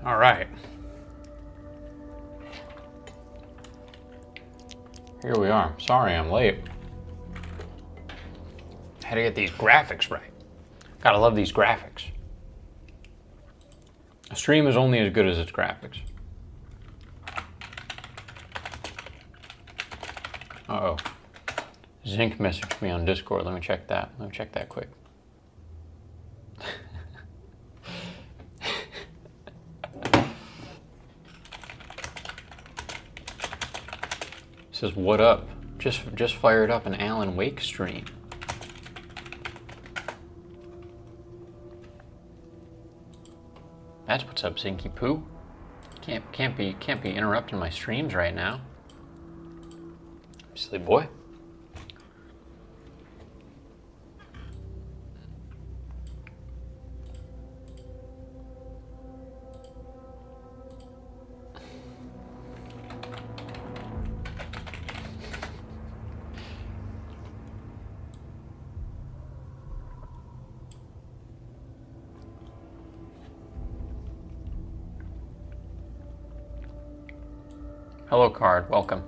All right. Here we are. Sorry I'm late. Had to get these graphics right. Gotta love these graphics. A stream is only as good as its graphics. Uh-oh. Zinc messaged me on Discord. Let me check that. Let me check that quick. Says, what up? Just fired up an Alan Wake stream. That's what's up, Zinky Poo. Can't be interrupting my streams right now. Silly boy. Hello, Card. Welcome.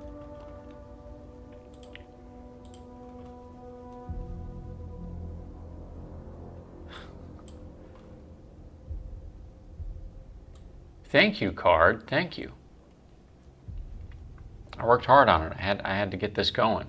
Thank you, Card. Thank you. I worked hard on it. I had to get this going.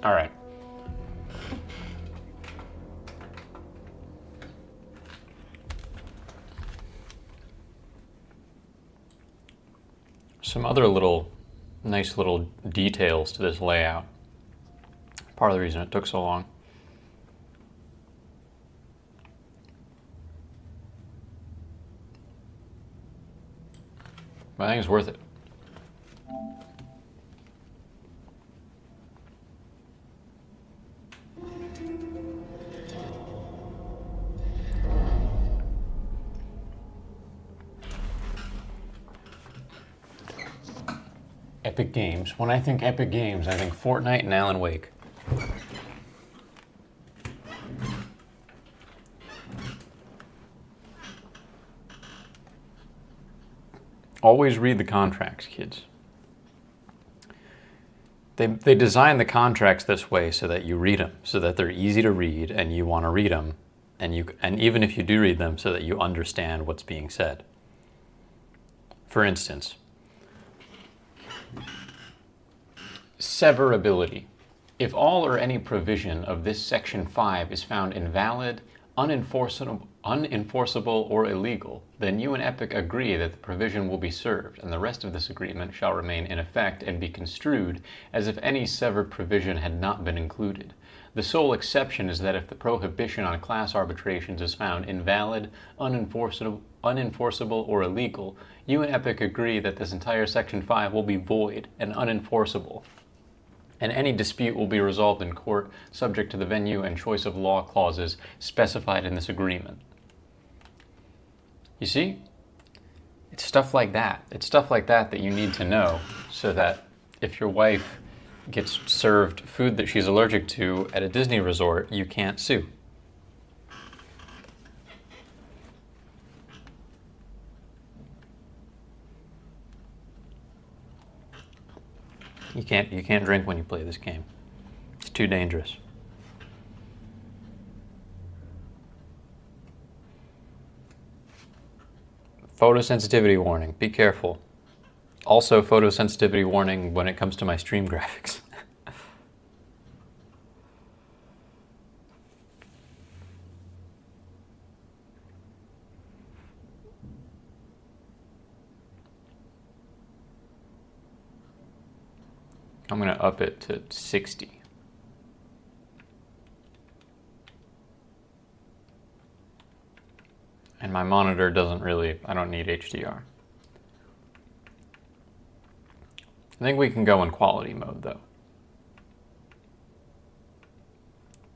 All right. Some other nice little details to this layout. Part of the reason it took so long. But I think it's worth it. Epic Games. When I think Epic Games, I think Fortnite and Alan Wake. Always read the contracts, kids. They design the contracts this way so that you read them, so that they're easy to read and you want to read them, and even if you do read them, so that you understand what's being said. For instance, severability. If all or any provision of this Section 5 is found invalid, unenforceable, or illegal, then you and Epic agree that the provision will be served, and the rest of this agreement shall remain in effect and be construed as if any severed provision had not been included. The sole exception is that if the prohibition on class arbitrations is found invalid, unenforceable, or illegal, you and Epic agree that this entire Section 5 will be void and unenforceable, and any dispute will be resolved in court subject to the venue and choice of law clauses specified in this agreement. You see? It's stuff like that. It's stuff like that that you need to know so that if your wife gets served food that she's allergic to at a Disney resort, you can't sue. You can't drink when you play this game. It's too dangerous. Photosensitivity warning. Be careful. Also, photosensitivity warning when it comes to my stream graphics. I'm going to up it to 60. And my monitor doesn't really, I don't need HDR. I think we can go in quality mode though.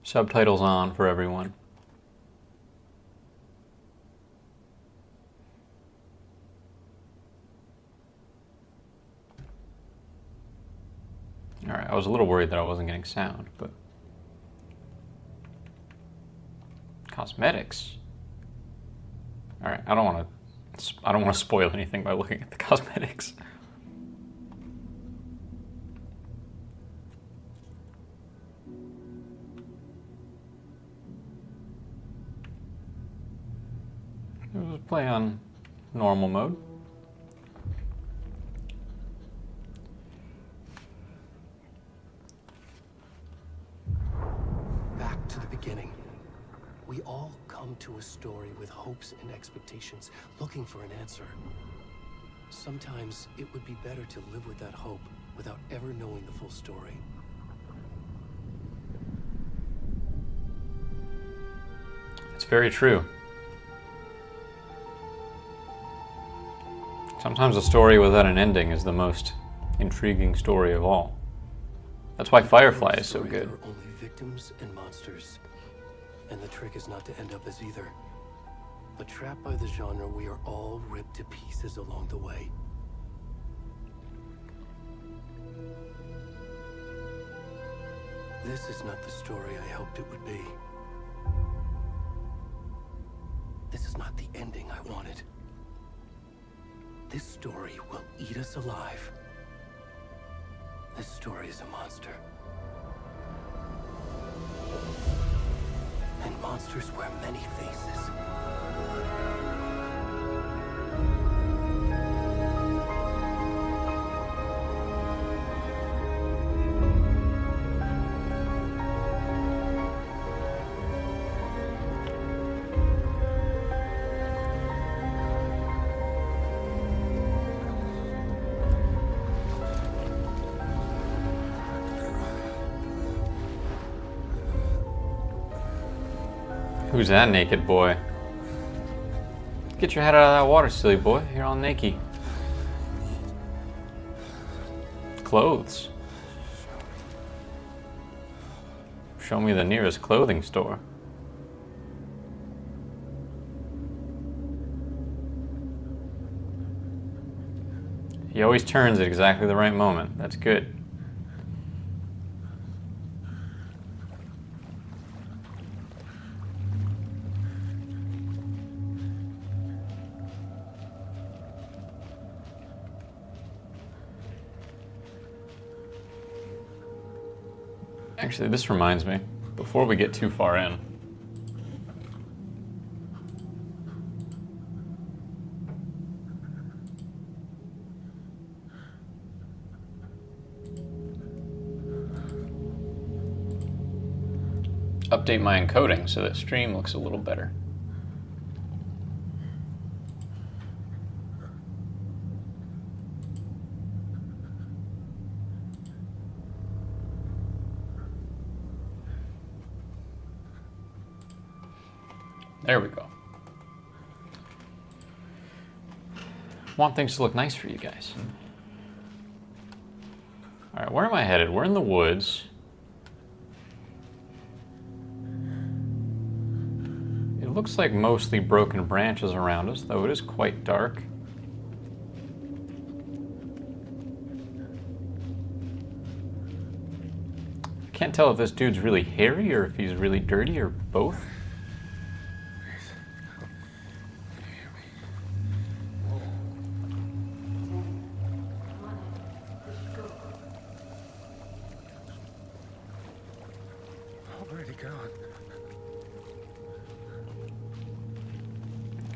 Subtitles on for everyone. Alright, I was a little worried that I wasn't getting sound, but... Cosmetics? Alright, I don't want to spoil anything by looking at the cosmetics. We'll just play on normal mode. Back to the beginning. We all come to a story with hopes and expectations, looking for an answer. Sometimes it would be better to live with that hope without ever knowing the full story. It's very true. Sometimes a story without an ending is the most intriguing story of all. That's why Firefly is so good. There are only victims and monsters. And the trick is not to end up as either. But trapped by the genre, we are all ripped to pieces along the way. This is not the story I hoped it would be. This is not the ending I wanted. This story will eat us alive. This story is a monster. And monsters wear many faces. Who's that naked boy? Get your head out of that water, silly boy. You're all naked. Clothes. Show me the nearest clothing store. He always turns at exactly the right moment. That's good. Actually, this reminds me, before we get too far in, update my encoding so that stream looks a little better. There we go. Want things to look nice for you guys. All right, where am I headed? We're in the woods. It looks like mostly broken branches around us, though it is quite dark. I can't tell if this dude's really hairy or if he's really dirty or both.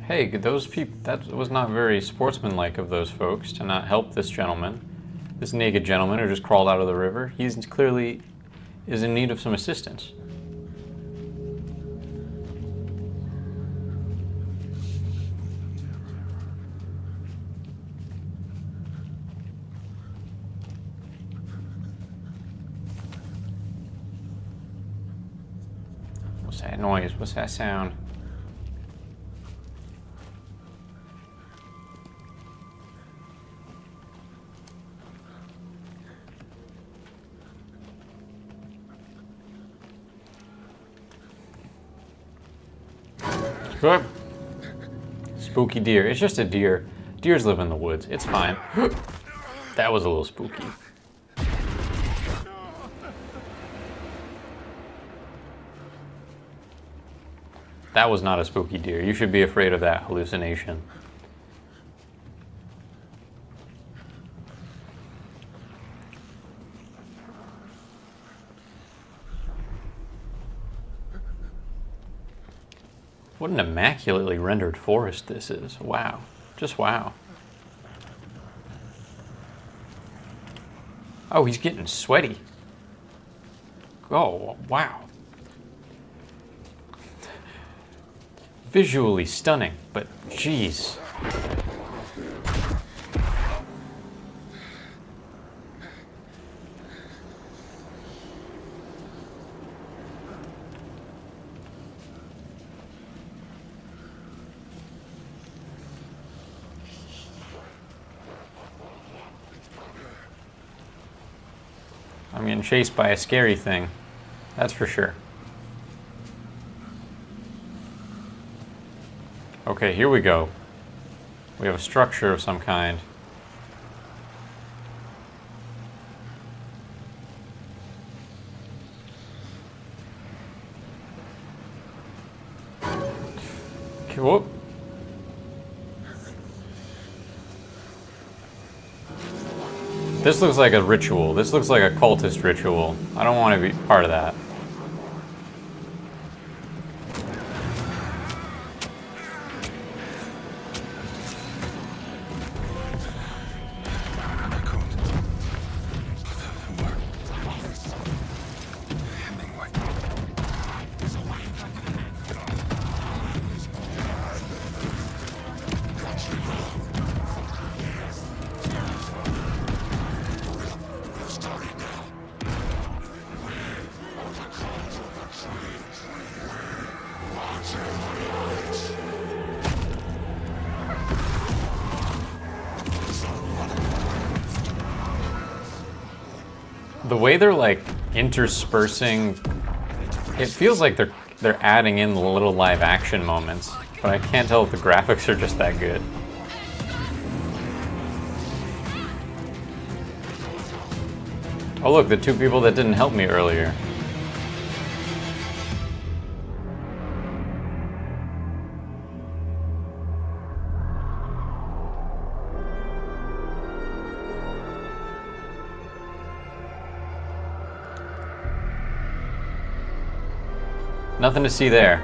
Hey, those people, that was not very sportsmanlike of those folks to not help this gentleman. This naked gentleman who just crawled out of the river. He's clearly is in need of some assistance. What's that noise? What's that sound? Good. Spooky deer. It's just a deer. Deers live in the woods. It's fine. That was a little spooky. That was not a spooky deer. You should be afraid of that hallucination. What an immaculately rendered forest this is. Wow. Just wow. Oh, he's getting sweaty. Oh, wow. Visually stunning, but geez. I'm getting chased by a scary thing. That's for sure. Okay, here we go. We have a structure of some kind. Okay, whoop. This looks like a ritual. This looks like a cultist ritual. I don't want to be part of that. The way they're like interspersing, it feels like they're adding in little live action moments, but I can't tell if the graphics are just that good. Oh look, the two people that didn't help me earlier. Nothing to see there.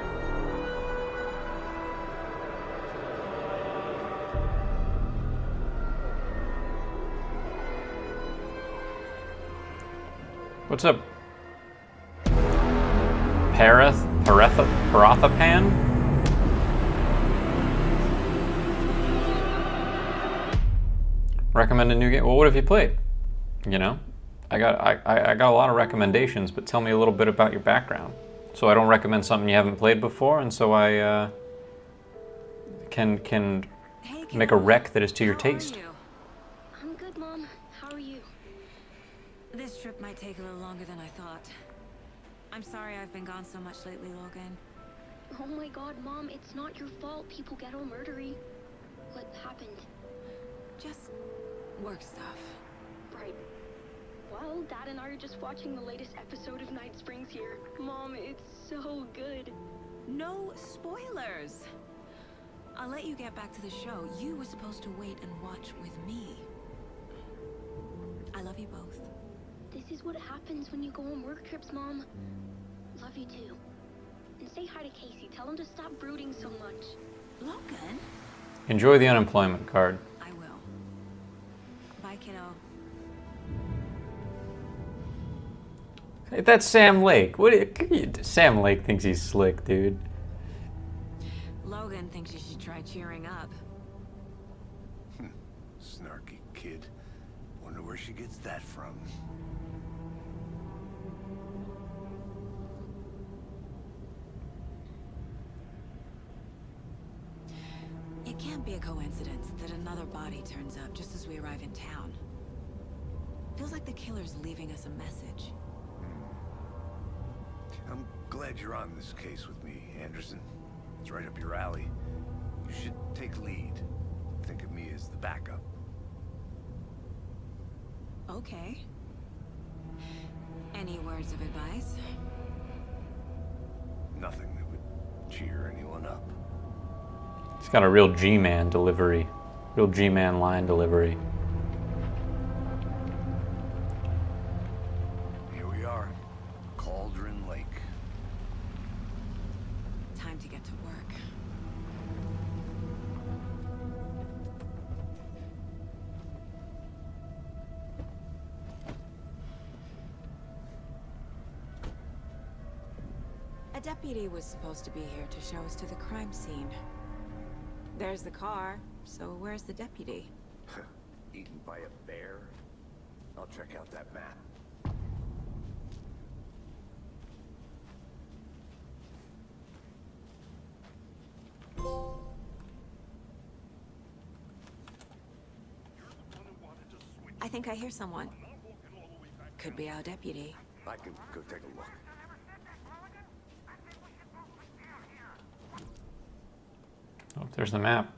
What's up? Parathapan? Recommend a new game? Well, what have you played? You know? I got a lot of recommendations, but tell me a little bit about your background. So I don't recommend something you haven't played before, and so I can make a rec that is to your taste. I'm good, Mom. How are you? This trip might take a little longer than I thought. I'm sorry I've been gone so much lately, Logan. Oh my God, Mom, it's not your fault. People get all murdery. What happened? Just work stuff. Right. Well, Dad and I are just watching the latest episode of Night Springs here. Mom, it's so good. No spoilers! I'll let you get back to the show. You were supposed to wait and watch with me. I love you both. This is what happens when you go on work trips, Mom. Love you too. And say hi to Casey. Tell him to stop brooding so much. Logan? Enjoy the unemployment card. I will. Bye, kiddo. Hey, that's Sam Lake. Sam Lake thinks he's slick, dude. Logan thinks you should try cheering up. Snarky kid. Wonder where she gets that from. It can't be a coincidence that another body turns up just as we arrive in town. Feels like the killer's leaving us a message. I'm glad you're on this case with me, Anderson. It's right up your alley. You should take lead. Think of me as the backup. Okay. Any words of advice? Nothing that would cheer anyone up. He's got a real G-man delivery. Real G-man line delivery. Here we are. Cauldron Lake. Time to get to work. A deputy was supposed to be here to show us to the crime scene. There's the car, so where's the deputy? Eaten by a bear? I'll check out that map. I think I hear someone. Could be our deputy. I can go take a look. Oh, there's the map.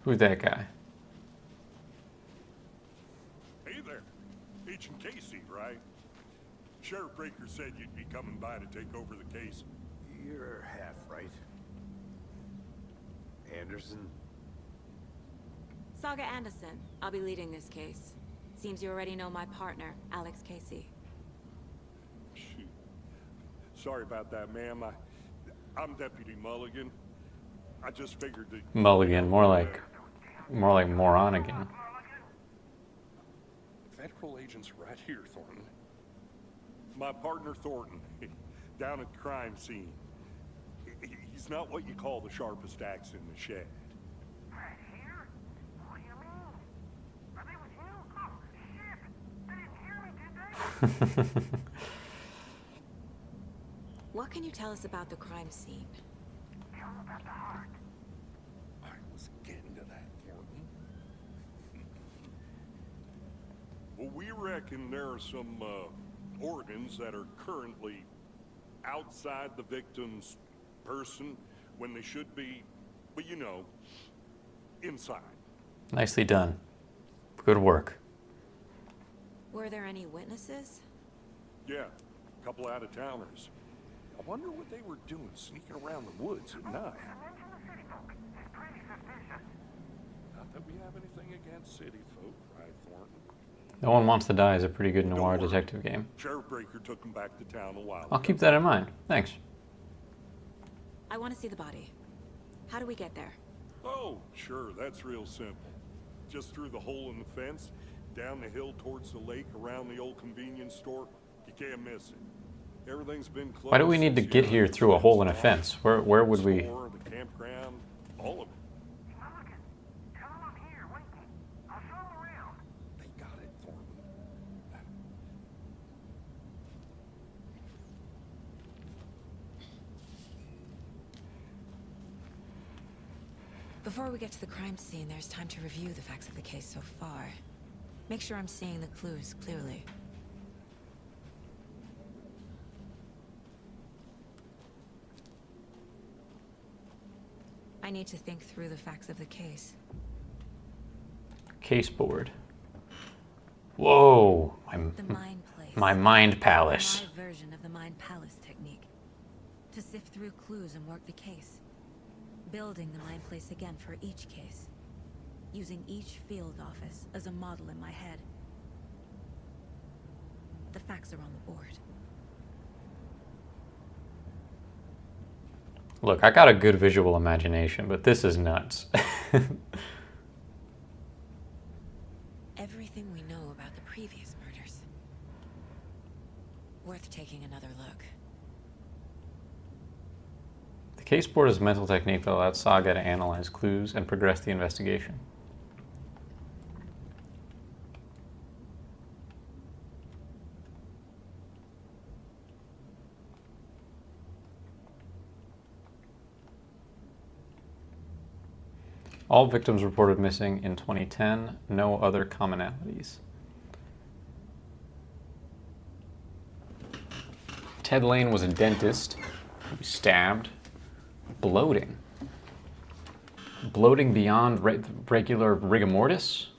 Who's that guy? Hey there. Agent Casey, right? Sheriff Breaker said you'd be coming by to take over the case. You're half right. Anderson? Saga Anderson. I'll be leading this case. Seems you already know my partner, Alex Casey. Shoot. Sorry about that, ma'am. I'm Deputy Mulligan. I just figured that... Mulligan, more like moron again. Federal agents right here, Thornton. My partner, Thornton, down at the crime scene. He's not what you call the sharpest axe in the shed. Right here? What do you mean? Are they with you? Oh, shit! They didn't hear me, did they? What can you tell us about the crime scene? Tell them about the heart. I was getting to that, Thornton. Well, we reckon there are some organs that are currently outside the victim's person when they should be, well, you know, inside. Nicely done. Good work. Were there any witnesses? Yeah, a couple out-of-towners. I wonder what they were doing sneaking around the woods at night. Mention the city folk. It's pretty suspicious. Not that we have anything against city folk, right, Thornton? No One Wants to Die is a pretty good Don't noir worry. detective game. Sheriff Breaker took them back to town a while I'll ago. keep that in mind. Thanks. I want to see the body. How do we get there? Oh, sure, that's real simple. Just through the hole in the fence, down the hill towards the lake, around the old convenience store. You can't miss it. Everything's been closed. Why do we need to since get the here other through a hole in a fence fence? Where would we... store, the campground, all of it. Mulligan, tell them I'm here, waiting. I'll show them around. They got it, Thornton. Before we get to the crime scene, there's time to review the facts of the case so far. Make sure I'm seeing the clues clearly. I need to think through the facts of the case. Case board. Whoa. The Mind Place. My mind palace. My version of the Mind Palace technique. To sift through clues and work the case. Building the Mind Place again for each case. using each field office as a model in my head. The facts are on the board. Look, I got a good visual imagination, but this is nuts. Everything we know about the previous murders. Worth taking another look. The case board is a mental technique that allows Saga to analyze clues and progress the investigation. All victims reported missing in 2010, no other commonalities. Ted Lane was a dentist who was stabbed. Bloating. Bloating beyond regular rigor mortis.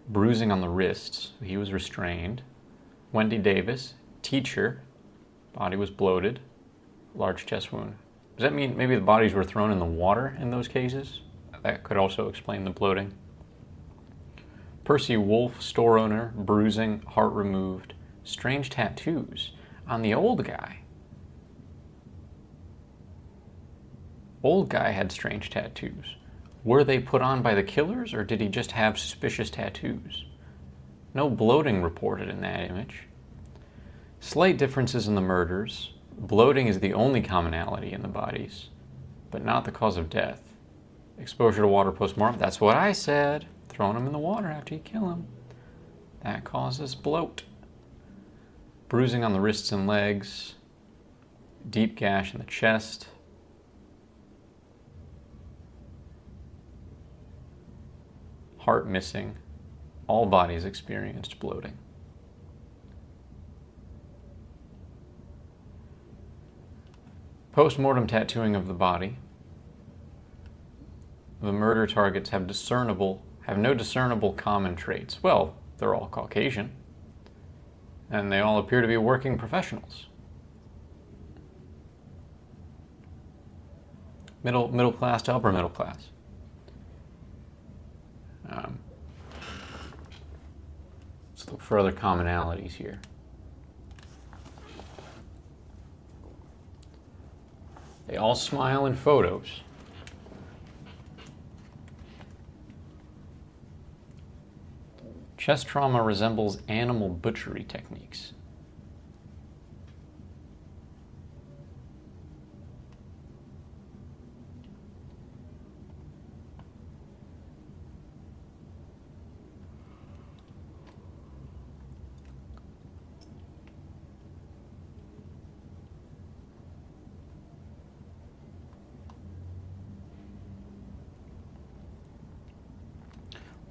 Bruising on the wrists. He was restrained. Wendy Davis, teacher. Body was bloated. Large chest wound. Does that mean maybe the bodies were thrown in the water in those cases? That could also explain the bloating. Percy Wolf, store owner, bruising, heart removed. Strange tattoos on the old guy. Old guy had strange tattoos. Were they put on by the killers, or did he just have suspicious tattoos? No bloating reported in that image. Slight differences in the murders. Bloating is the only commonality in the bodies, but not the cause of death. Exposure to water postmortem, that's what I said. Throwing them in the water after you kill them. That causes bloat. Bruising on the wrists and legs. Deep gash in the chest. Heart missing. All bodies experienced bloating. Post-mortem tattooing of the body. The murder targets have no discernible common traits. Well, they're all Caucasian. And they all appear to be working professionals. Middle class to upper middle class. Let's look for other commonalities here. They all smile in photos. Chest trauma resembles animal butchery techniques.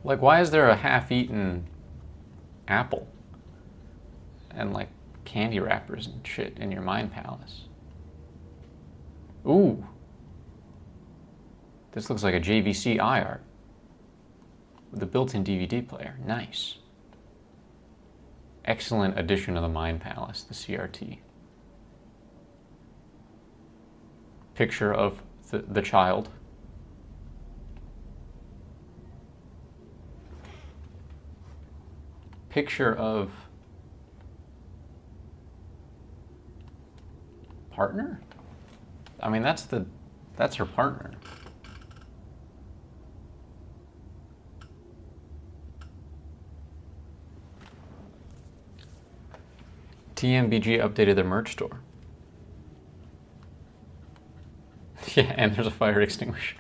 Like, why is there a half-eaten apple and like candy wrappers and shit in your mind palace? Ooh. This looks like a JVC art with a built-in DVD player. Nice. Excellent addition to the Mind Palace, the CRT. Picture of the child. Picture of partner? I mean, that's her partner. TMBG updated their merch store. Yeah, and there's a fire extinguisher.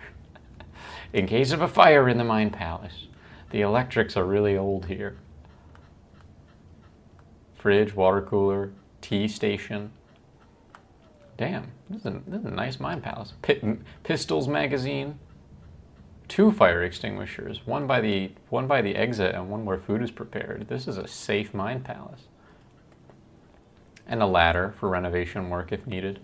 In case of a fire in the Mind Palace. The electrics are really old here. Fridge, water cooler, tea station. Damn, this is a nice Mind Palace. Pistols magazine. 2 fire extinguishers. One by the exit and one where food is prepared. This is a safe Mind Palace. And a ladder for renovation work if needed.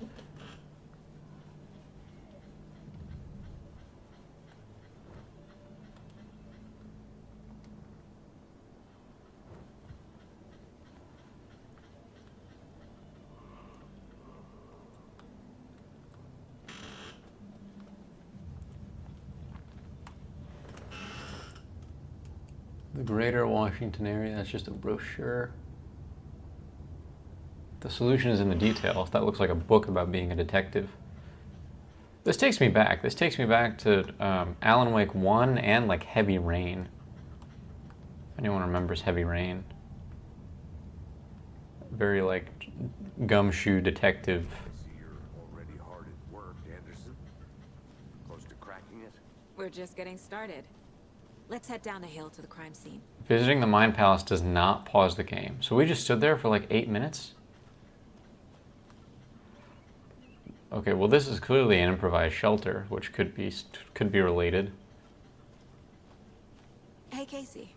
The Greater Washington area, that's just a brochure. The solution is in the details. That looks like a book about being a detective. This takes me back. This takes me back to Alan Wake 1 and like Heavy Rain. If anyone remembers Heavy Rain. Very like gumshoe detective. I see you're already hard at work, Anderson. Close to cracking it? We're just getting started. Let's head down the hill to the crime scene. Visiting the Mind Palace does not pause the game. So we just stood there for like 8 minutes? Okay, well this is clearly an improvised shelter, which could be related. Hey, Casey.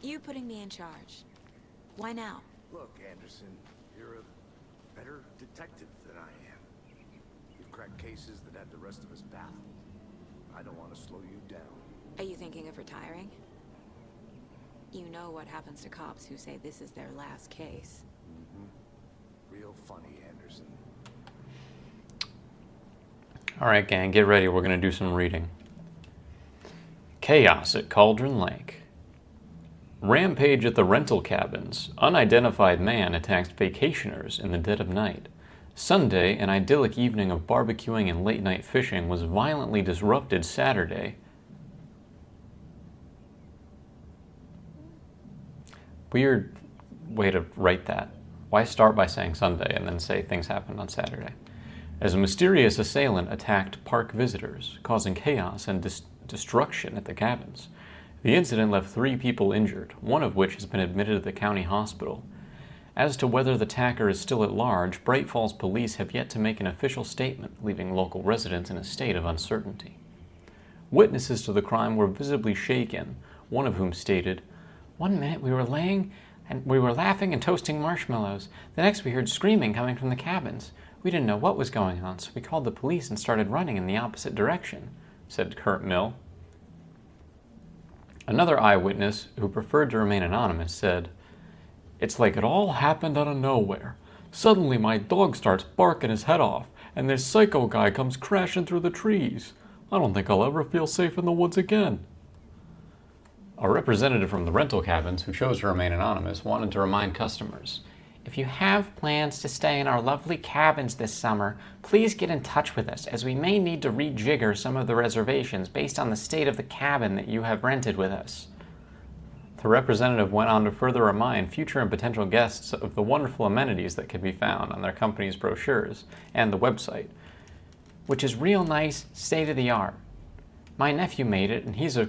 You putting me in charge. Why now? Look, Anderson, you're a better detective than I am. You've cracked cases that had the rest of us baffled. I don't want to slow you down. Are you thinking of retiring? You know what happens to cops who say this is their last case. Real funny, Anderson. Alright gang, get ready, we're gonna do some reading. Chaos at Cauldron Lake. Rampage at the rental cabins. Unidentified man attacks vacationers in the dead of night. Sunday, an idyllic evening of barbecuing and late-night fishing was violently disrupted Saturday. Weird way to write that. Why start by saying Sunday and then say things happened on Saturday? As a mysterious assailant attacked park visitors, causing chaos and destruction at the cabins. The incident left 3 people injured, one of which has been admitted to the county hospital. As to whether the attacker is still at large, Bright Falls police have yet to make an official statement, leaving local residents in a state of uncertainty. Witnesses to the crime were visibly shaken, one of whom stated, "One minute we were laughing and toasting marshmallows. The next we heard screaming coming from the cabins. We didn't know what was going on, so we called the police and started running in the opposite direction," said Kurt Mill. Another eyewitness, who preferred to remain anonymous, said, "It's like it all happened out of nowhere. Suddenly my dog starts barking his head off, and this psycho guy comes crashing through the trees. I don't think I'll ever feel safe in the woods again." A representative from the rental cabins, who chose to remain anonymous, wanted to remind customers, "If you have plans to stay in our lovely cabins this summer, please get in touch with us, as we may need to rejigger some of the reservations based on the state of the cabin that you have rented with us." The representative went on to further remind future and potential guests of the wonderful amenities that can be found on their company's brochures and the website, which is real nice, state-of-the-art. My nephew made it, and he's a...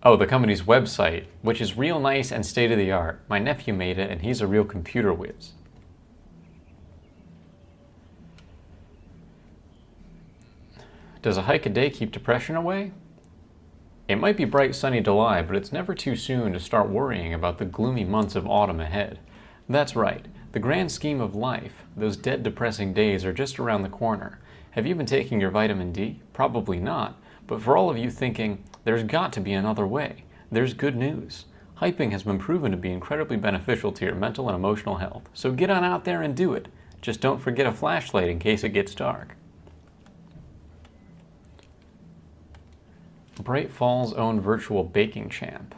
Oh, the company's website, which is real nice and state-of-the-art. My nephew made it, and he's a real computer whiz. Does a hike a day keep depression away? It might be bright sunny July, but it's never too soon to start worrying about the gloomy months of autumn ahead. That's right, the grand scheme of life, those dead depressing days are just around the corner. Have you been taking your vitamin D? Probably not, but for all of you thinking, there's got to be another way, there's good news. Hyping has been proven to be incredibly beneficial to your mental and emotional health, so get on out there and do it. Just don't forget a flashlight in case it gets dark. Bright Falls' own virtual baking champ.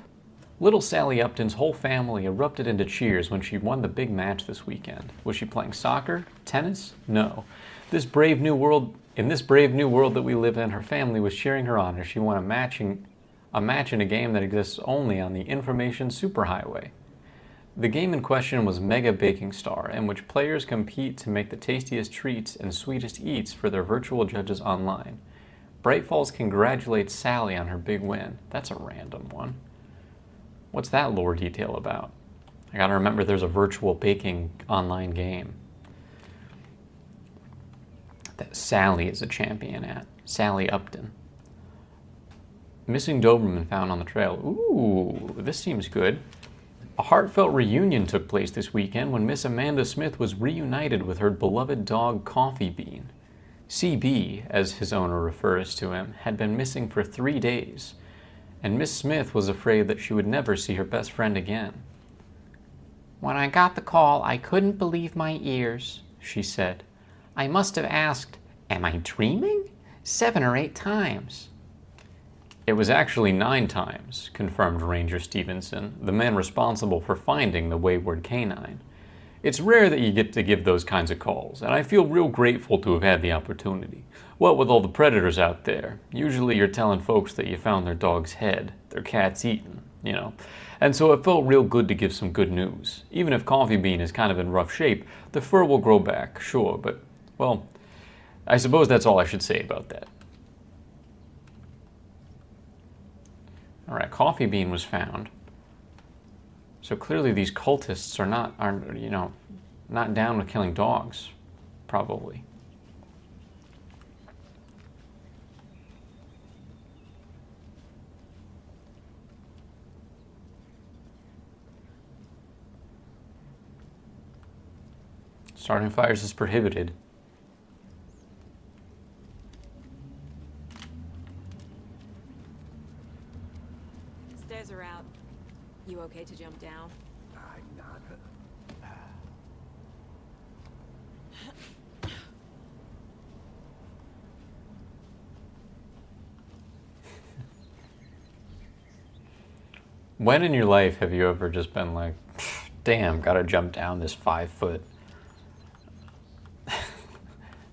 Little Sally Upton's whole family erupted into cheers when she won the big match this weekend. Was she playing soccer? Tennis? No. In this brave new world that we live in, her family was cheering her on as she won a match in a game that exists only on the Information Superhighway. The game in question was Mega Baking Star, in which players compete to make the tastiest treats and sweetest eats for their virtual judges online. Bright Falls congratulates Sally on her big win. That's a random one. What's that lore detail about? I gotta remember there's a virtual baking online game that Sally is a champion at. Sally Upton. Missing Doberman found on the trail. Ooh, this seems good. A heartfelt reunion took place this weekend when Miss Amanda Smith was reunited with her beloved dog Coffee Bean. CB, as his owner refers to him, had been missing for 3 days, and Miss Smith was afraid that she would never see her best friend again. "When I got the call, I couldn't believe my ears," she said. "I must have asked, 'Am I dreaming?' 7 or 8 times. It was actually 9 times, confirmed Ranger Stevenson, the man responsible for finding the wayward canine. It's rare that you get to give those kinds of calls, and I feel real grateful to have had the opportunity. What with all the predators out there, usually you're telling folks that you found their dog's head, their cat's eaten, you know. And so it felt real good to give some good news. Even if Coffee Bean is kind of in rough shape, the fur will grow back, sure, but, well, I suppose that's all I should say about that. Alright, Coffee Bean was found. So clearly these cultists are not down with killing dogs, probably. Starting fires is prohibited. Stairs are out. You okay to jump down? I'm not. When in your life have you ever just been like, damn, gotta jump down this 5-foot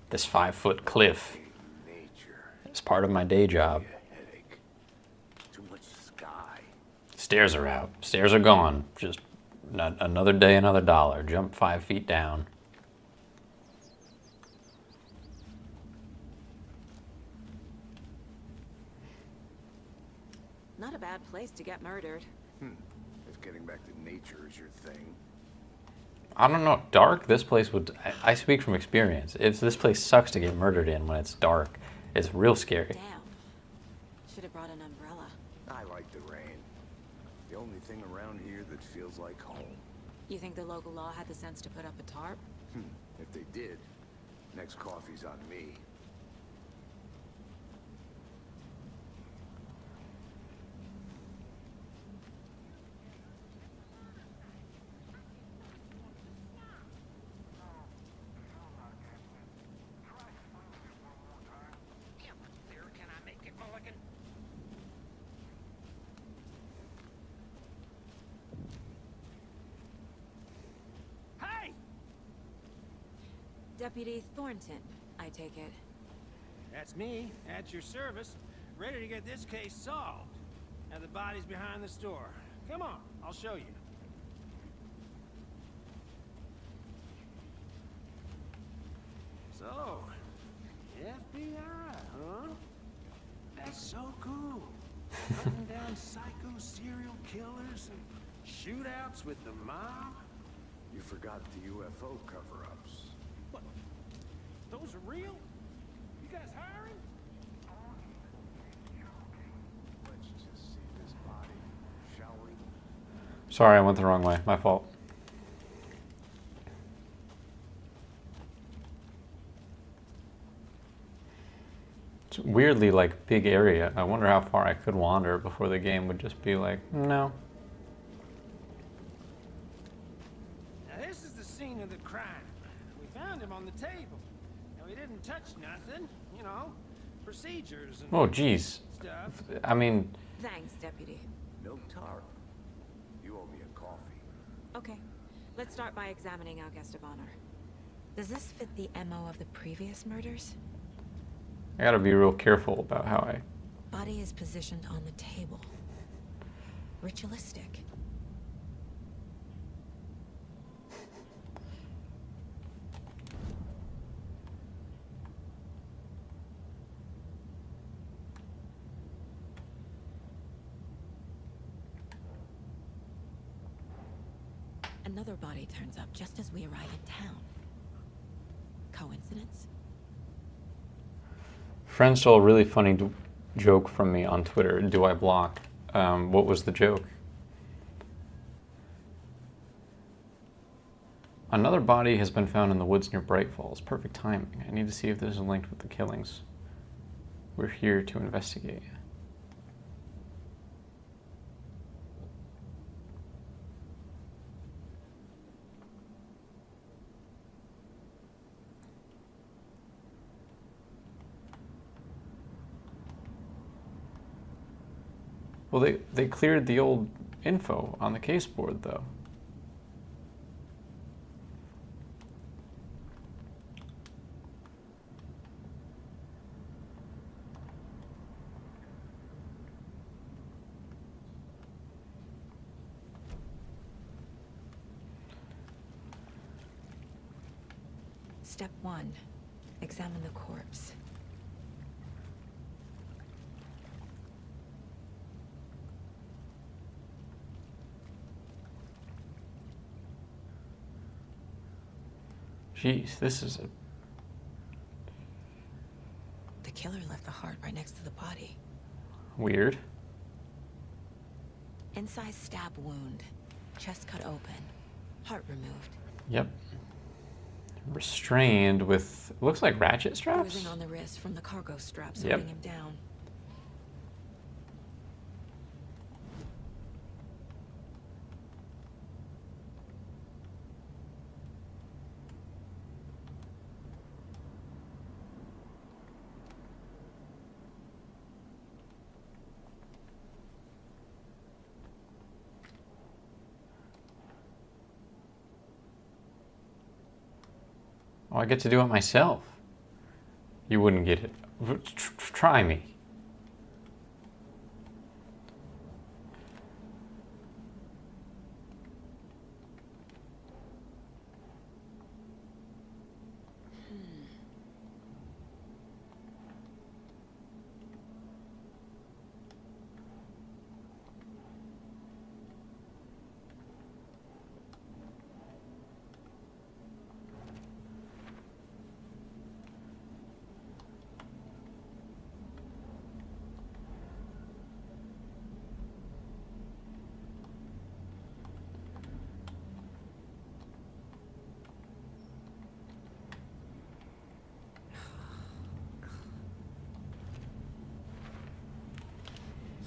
this 5-foot cliff? Nature. It's part of my day job. A headache. Too much sky. Stairs are out. Stairs are gone. Just not another day, another dollar. Jump 5 feet down. Not a bad place to get murdered. If getting back to nature is your thing. I don't know. Dark? This place would... I speak from experience. This place sucks to get murdered in when it's dark. It's real scary. Damn. Should have brought an umbrella. I like the rain. The only thing around here that feels like home. You think the local law had the sense to put up a tarp? If they did, next coffee's on me. Can I make it, Mulligan? Hey! Deputy Thornton, I take it. That's me, at your service, ready to get this case solved. Now the body's behind the store. Come on, I'll show you. So, FBI, huh? That's so cool. Hunting down psycho serial killers and shootouts with the mob. You forgot the UFO cover-ups. What? Those are real? You guys hiring? Let's just see this body, shall we? Sorry, I went the wrong way. My fault. It's weirdly like big area. I wonder how far I could wander before the game would just be like, no. Now this is the scene of the crime. We found him on the table. And we didn't touch nothing, you know, procedures and Oh, geez. stuff. I mean, Thanks, Deputy. No tarp. You owe me a coffee. Okay, let's start by examining our guest of honor. Does this fit the MO of the previous murders? I gotta be real careful about how I... Body is positioned on the table. Ritualistic. Another body turns up just as we arrive in town. Coincidence? Friend stole a really funny joke from me on Twitter. Do I block? What was the joke? Another body has been found in the woods near Bright Falls. Perfect timing. I need to see if this is linked with the killings. We're here to investigate. Well, they cleared the old info on the case board, though. Step 1. Examine the corpse. Jeez, this is a... The killer left the heart right next to the body. weird. Incised stab wound. Chest cut open. Heart removed. Yep. Restrained with, looks like ratchet straps? Bruising on the wrist from the cargo straps Yep. holding him down. Oh, I get to do it myself. You wouldn't get it. Try me.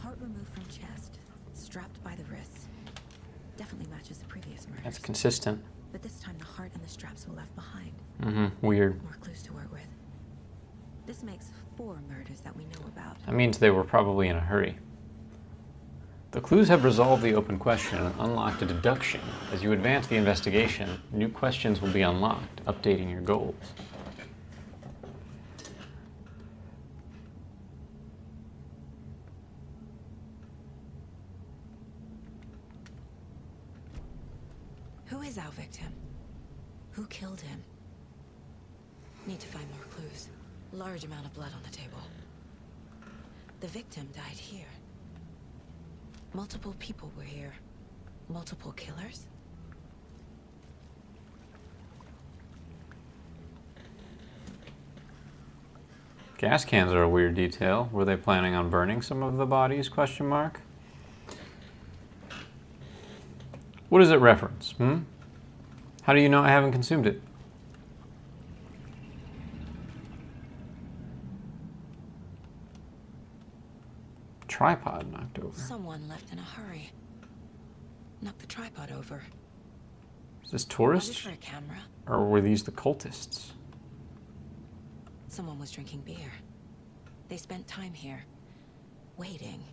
Heart removed from chest. Strapped by the wrists. Definitely matches the previous murders. That's consistent. But this time the heart and the straps were left behind. Mm-hmm. Weird. More clues to work with. This makes 4 murders that we know about. That means they were probably in a hurry. The clues have resolved the open question and unlocked a deduction. As you advance the investigation, new questions will be unlocked, updating your goals. Who is our victim? Who killed him? Need to find more clues. Large amount of blood on the table. The victim died here. Multiple people were here. Multiple killers? Gas cans are a weird detail. Were they planning on burning some of the bodies? Question mark. What does it reference? How do you know I haven't consumed it? Tripod knocked over. Someone left in a hurry. Knocked the tripod over. Is this Was it tourists? for a camera? Or were these the cultists? Someone was drinking beer. They spent time here. Waiting.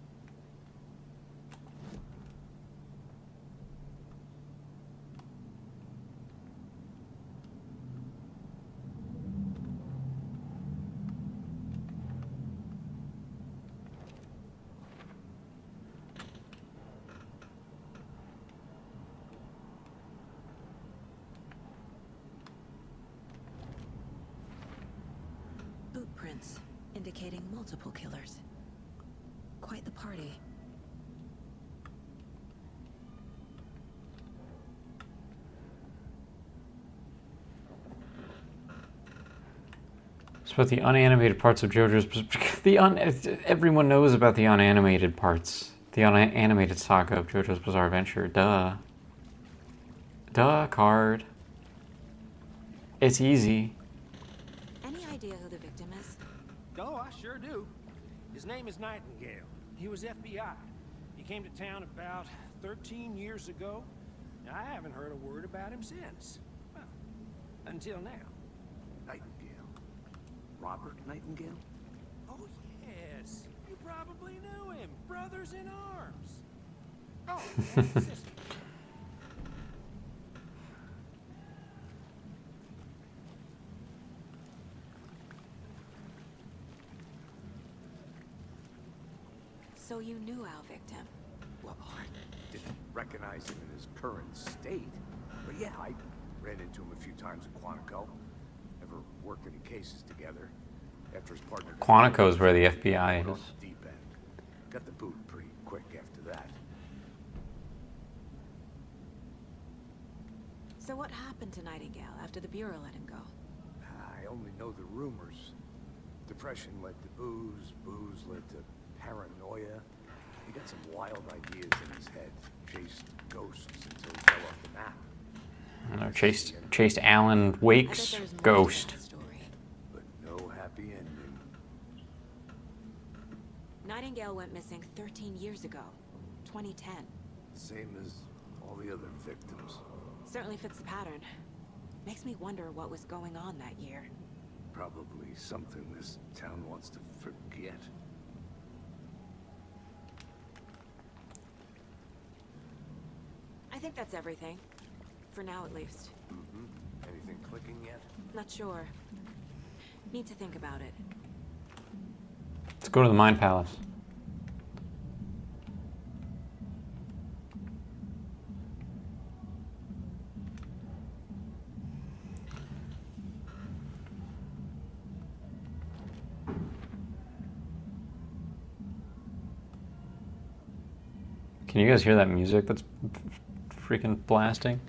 Boot prints, indicating multiple killers. Quite the party. It's about the unanimated parts of JoJo's... Everyone knows about the unanimated parts. The unanimated saga of JoJo's Bizarre Adventure. Duh. Duh, card. It's easy. Any idea who the victim is? Oh, I sure do. His name is Nightingale. He was FBI. He came to town about 13 years ago. I haven't heard a word about him since. Well, until now. Nightingale. Robert Nightingale? Oh, yes. You probably knew him. Brothers in arms. Oh, and his sister. So you knew Al Victim. Well, I didn't recognize him in his current state. But yeah, I ran into him a few times in Quantico. Never worked any cases together. After his partner... Quantico is where the FBI went is. off the deep end. Got the boot pretty quick after that. So what happened to Nightingale after the Bureau let him go? I only know the rumors. Depression led to booze, booze led to paranoia. He got some wild ideas in his head. Chased ghosts until he fell off the map. I don't know, chased Alan I bet Wake's there's more ghost. to that story. But no happy ending. Nightingale went missing 13 years ago, 2010. Same as all the other victims. Certainly fits the pattern. Makes me wonder what was going on that year. Probably something this town wants to forget. I think that's everything. For now, at least. Mm-hmm. Anything clicking yet? Not sure. Need to think about it. Let's go to the Mind Palace. Can you guys hear that music that's freaking blasting?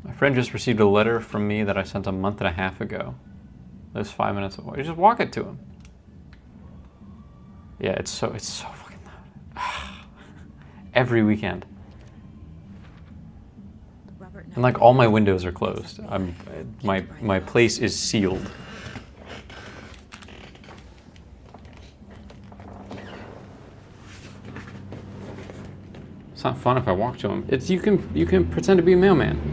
My friend just received a letter from me that I sent a month and a half ago. It was 5 minutes away. Just walk it to him. Yeah, it's so fucking loud. Every weekend. Robert And like all my windows are closed. My place is sealed. It's not fun if I walk to him. It's you can pretend to be a mailman.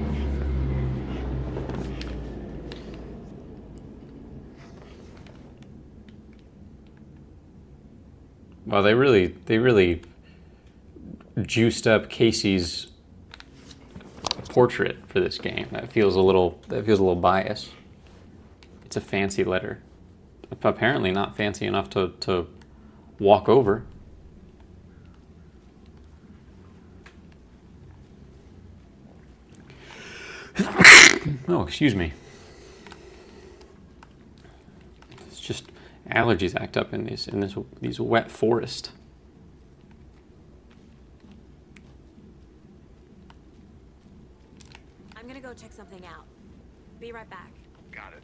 Well, they really juiced up Casey's portrait for this game. That feels a little biased. It's a fancy letter. Apparently not fancy enough to walk over. Oh, excuse me. It's just allergies act up in these wet forest. I'm gonna go check something out. Be right back. Got it.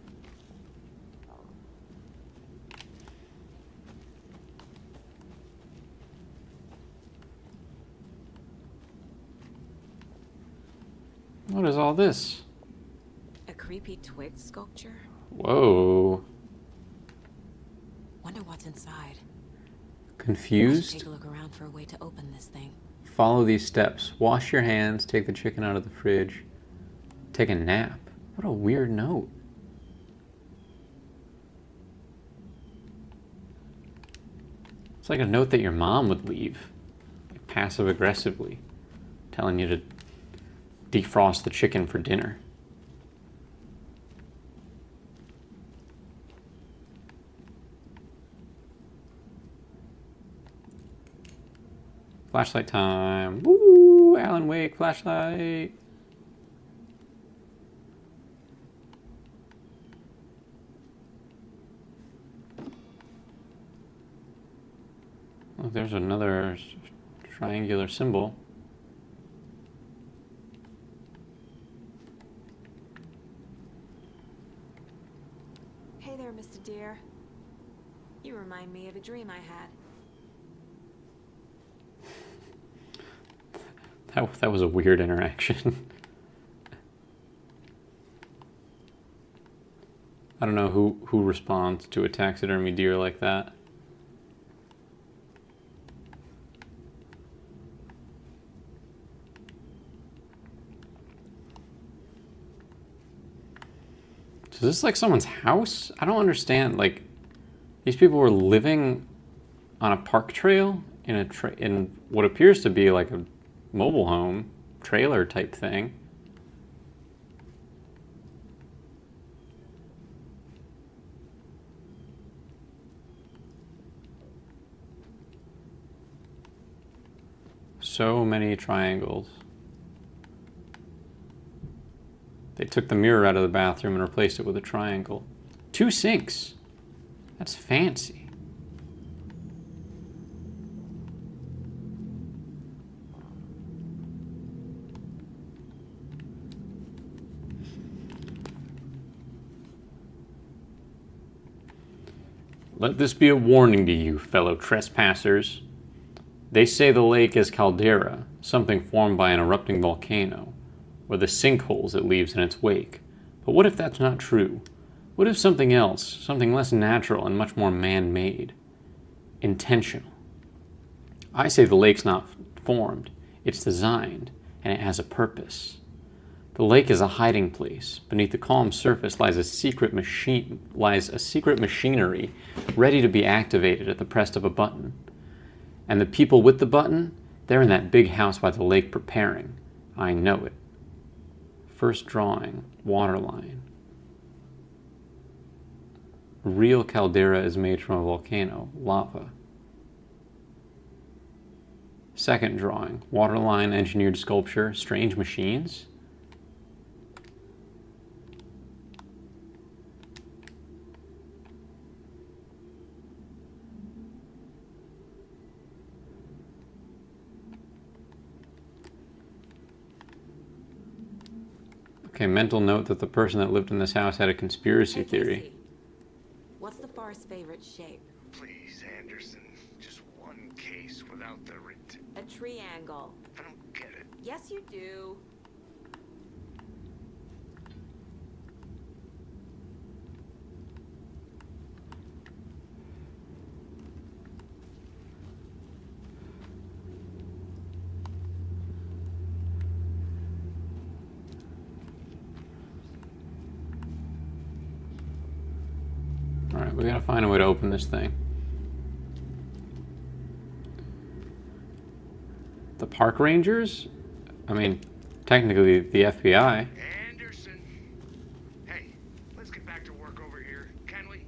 What is all this? A creepy twig sculpture? Whoa. Wonder what's inside. I should Confused? take a look around for a way to open this thing. Follow these steps. Wash your hands, take the chicken out of the fridge. Take a nap. What a weird note. It's like a note that your mom would leave, like passive aggressively, telling you to defrost the chicken for dinner. Flashlight time. Woo! Alan Wake, flashlight. Look, there's another triangular symbol. Hey there, Mr. Deer. You remind me of a dream I had. That was a weird interaction. I don't know who responds to a taxidermy deer like that. Is this like someone's house? I don't understand. Like, these people were living on a park trail in what appears to be like a mobile home trailer type thing. So many triangles. They took the mirror out of the bathroom and replaced it with a triangle. 2 sinks. That's fancy. Let this be a warning to you, fellow trespassers. They say the lake is caldera, something formed by an erupting volcano, or the sinkholes it leaves in its wake. But what if that's not true? What if something else, something less natural and much more man-made? Intentional. I say the lake's not formed, it's designed, and it has a purpose. The lake is a hiding place. Beneath the calm surface lies a secret machinery ready to be activated at the press of a button. And the people with the button, they're in that big house by the lake preparing. I know it. First drawing, waterline. Real caldera is made from a volcano, lava. Second drawing, waterline engineered sculpture, strange machines. Okay, mental note that the person that lived in this house had a conspiracy theory. Casey, what's the far's favorite shape? Please, Anderson. Just one case without the A triangle. I don't get it. Yes, you do. Alright, we gotta find a way to open this thing. The park rangers? I mean, technically the FBI. Anderson! Hey, let's get back to work over here, can we?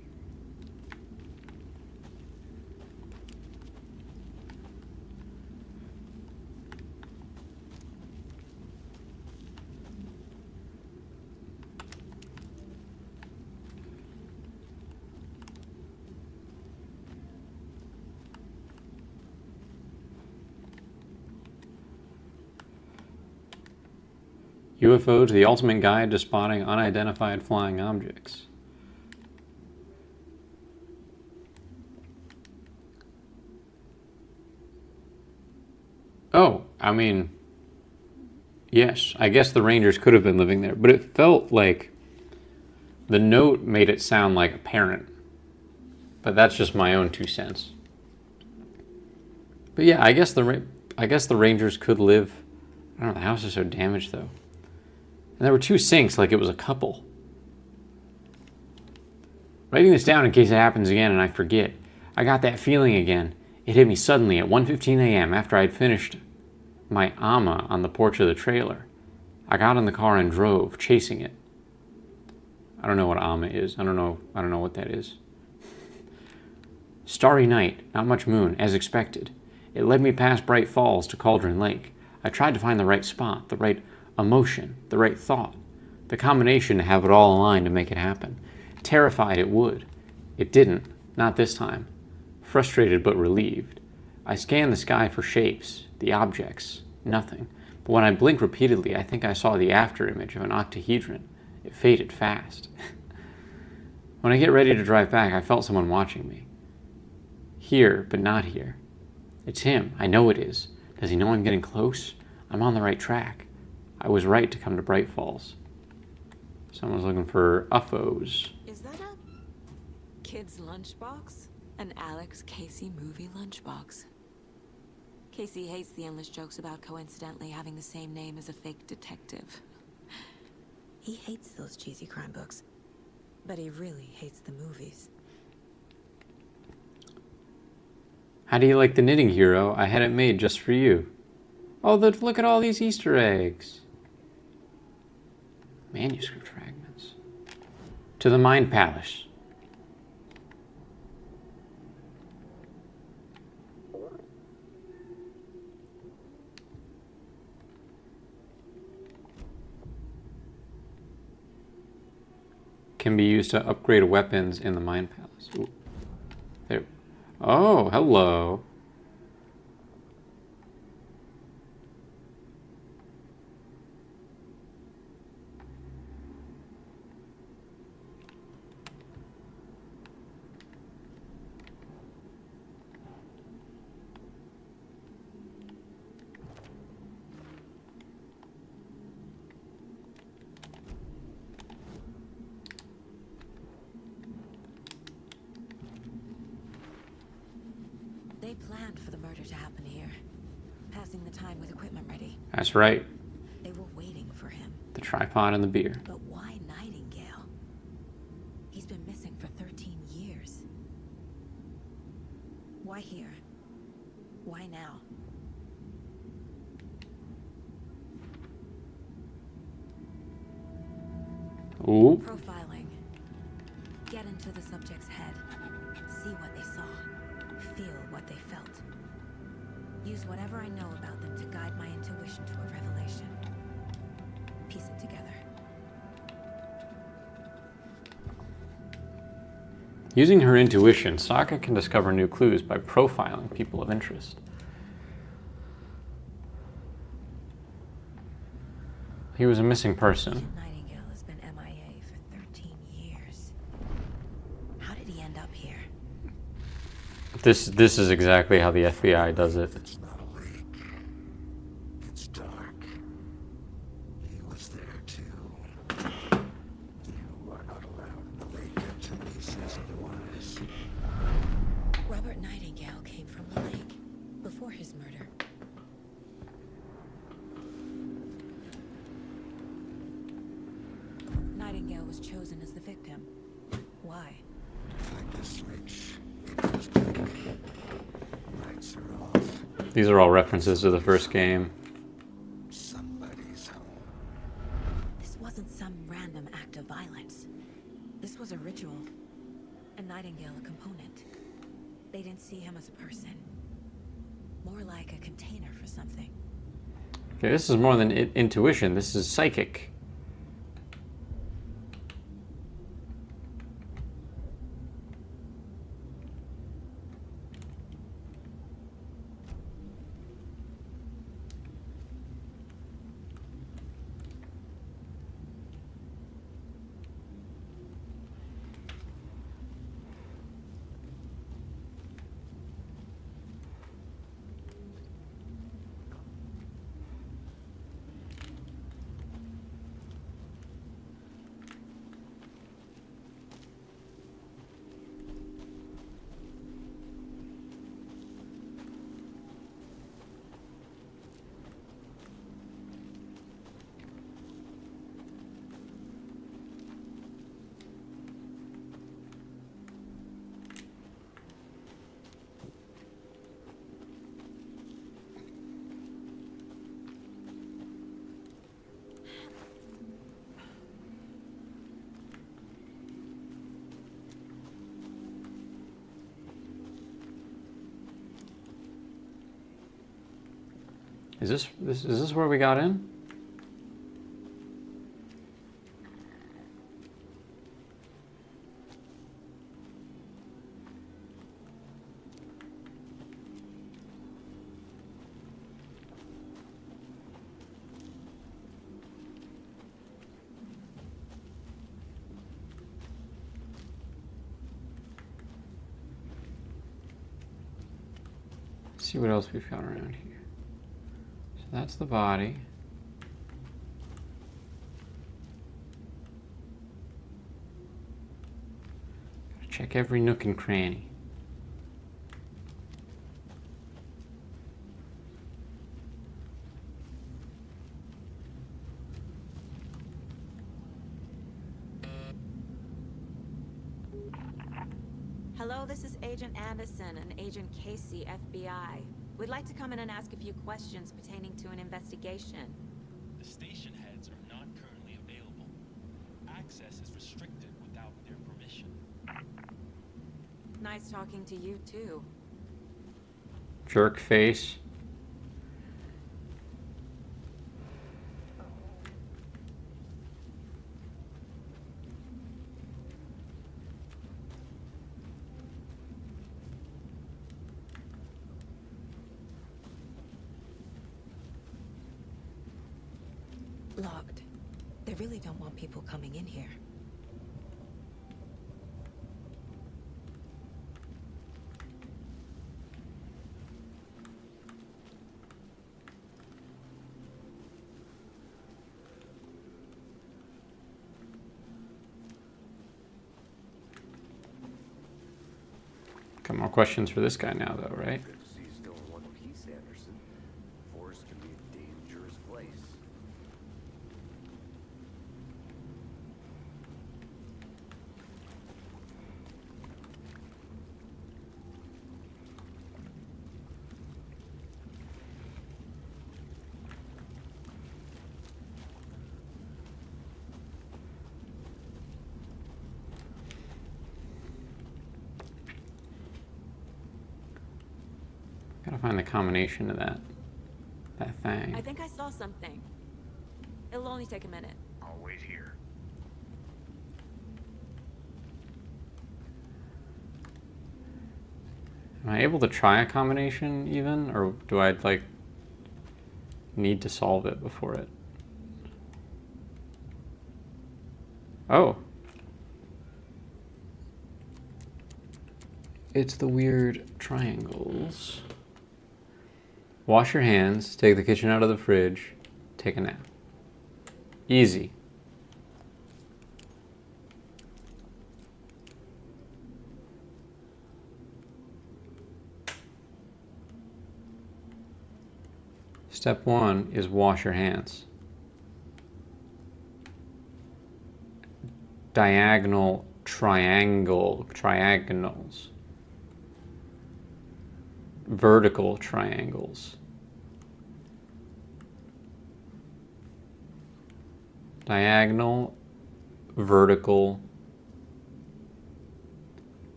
UFOs, the ultimate guide to spotting unidentified flying objects. Oh, I mean, yes, I guess the Rangers could have been living there, but it felt like the note made it sound like a parent. But that's just my own 2 cents. But yeah, I guess the Rangers could live. I don't know, the house is so damaged though. And there were 2 sinks, like it was a couple. Writing this down in case it happens again and I forget. I got that feeling again. It hit me suddenly at 1:15 a.m. after I'd finished my AMA on the porch of the trailer. I got in the car and drove, chasing it. I don't know what AMA is. I don't know what that is. Starry night, not much moon, as expected. It led me past Bright Falls to Cauldron Lake. I tried to find the right spot, the right emotion, the right thought, the combination to have it all aligned to make it happen. Terrified it would. It didn't, not this time. Frustrated but relieved. I scanned the sky for shapes, the objects, nothing. But when I blinked repeatedly, I think I saw the after image of an octahedron. It faded fast. When I get ready to drive back, I felt someone watching me. Here, but not here. It's him. I know it is. Does he know I'm getting close? I'm on the right track. I was right to come to Bright Falls. Someone's looking for UFOs. Is that a kid's lunchbox? An Alex Casey movie lunchbox. Casey hates the endless jokes about coincidentally having the same name as a fake detective. He hates those cheesy crime books. But he really hates the movies. How do you like the knitting, hero? I had it made just for you. Oh, look at all these Easter eggs. Manuscript fragments. To the Mind Palace. Can be used to upgrade weapons in the Mind Palace. Ooh. There. Oh, hello. They planned for the murder to happen here, passing the time with equipment ready. That's right. They were waiting for him. The tripod and the beer. But why Nightingale? He's been missing for 13 years. Why here? Why now? Ooh. Profiling. Get into the subject's head. See what they saw. Feel what they felt. Use whatever I know about them to guide my intuition to a revelation. Piece it together. Using her intuition, Sokka can discover new clues by profiling people of interest. He was a missing person. Agent Nightingale has been MIA for 13 years. How did he end up here? This is exactly how the FBI does it. It's not a lake. It's dark. He was there too. You are not allowed in the lake until he says otherwise. Robert Nightingale came from the lake before his murder. Nightingale was chosen as the victim. Why? Like the switch. It was dark. Lights are off. These are all references to the first game. Somebody's home. This wasn't some random act of violence. This was a ritual. And Nightingale a component. They didn't see him as a person. More like a container for something. Okay, this is more than intuition. This is psychic. Is this where we got in? Let's see what else we've got around here. So that's the body. Gotta check every nook and cranny. Hello, this is Agent Anderson and Agent Casey, FBI. We'd like to come in and ask a few questions pertaining to an investigation. The station heads are not currently available. Access is restricted without their permission. Nice talking to you, too. Jerk face. Locked. They really don't want people coming in here. Got more questions for this guy now, though, right? Good to see you still in one piece, Anderson. Forest can be a dangerous place. Gotta find the combination of that thing. I think I saw something. It'll only take a minute. I'll wait here. Am I able to try a combination even, or do I like need to solve it before it? Oh. It's the weird triangles. Wash your hands, take the kitchen out of the fridge, take a nap. Easy. Step 1 is wash your hands. Diagonal triangles. Vertical triangles. Diagonal, vertical,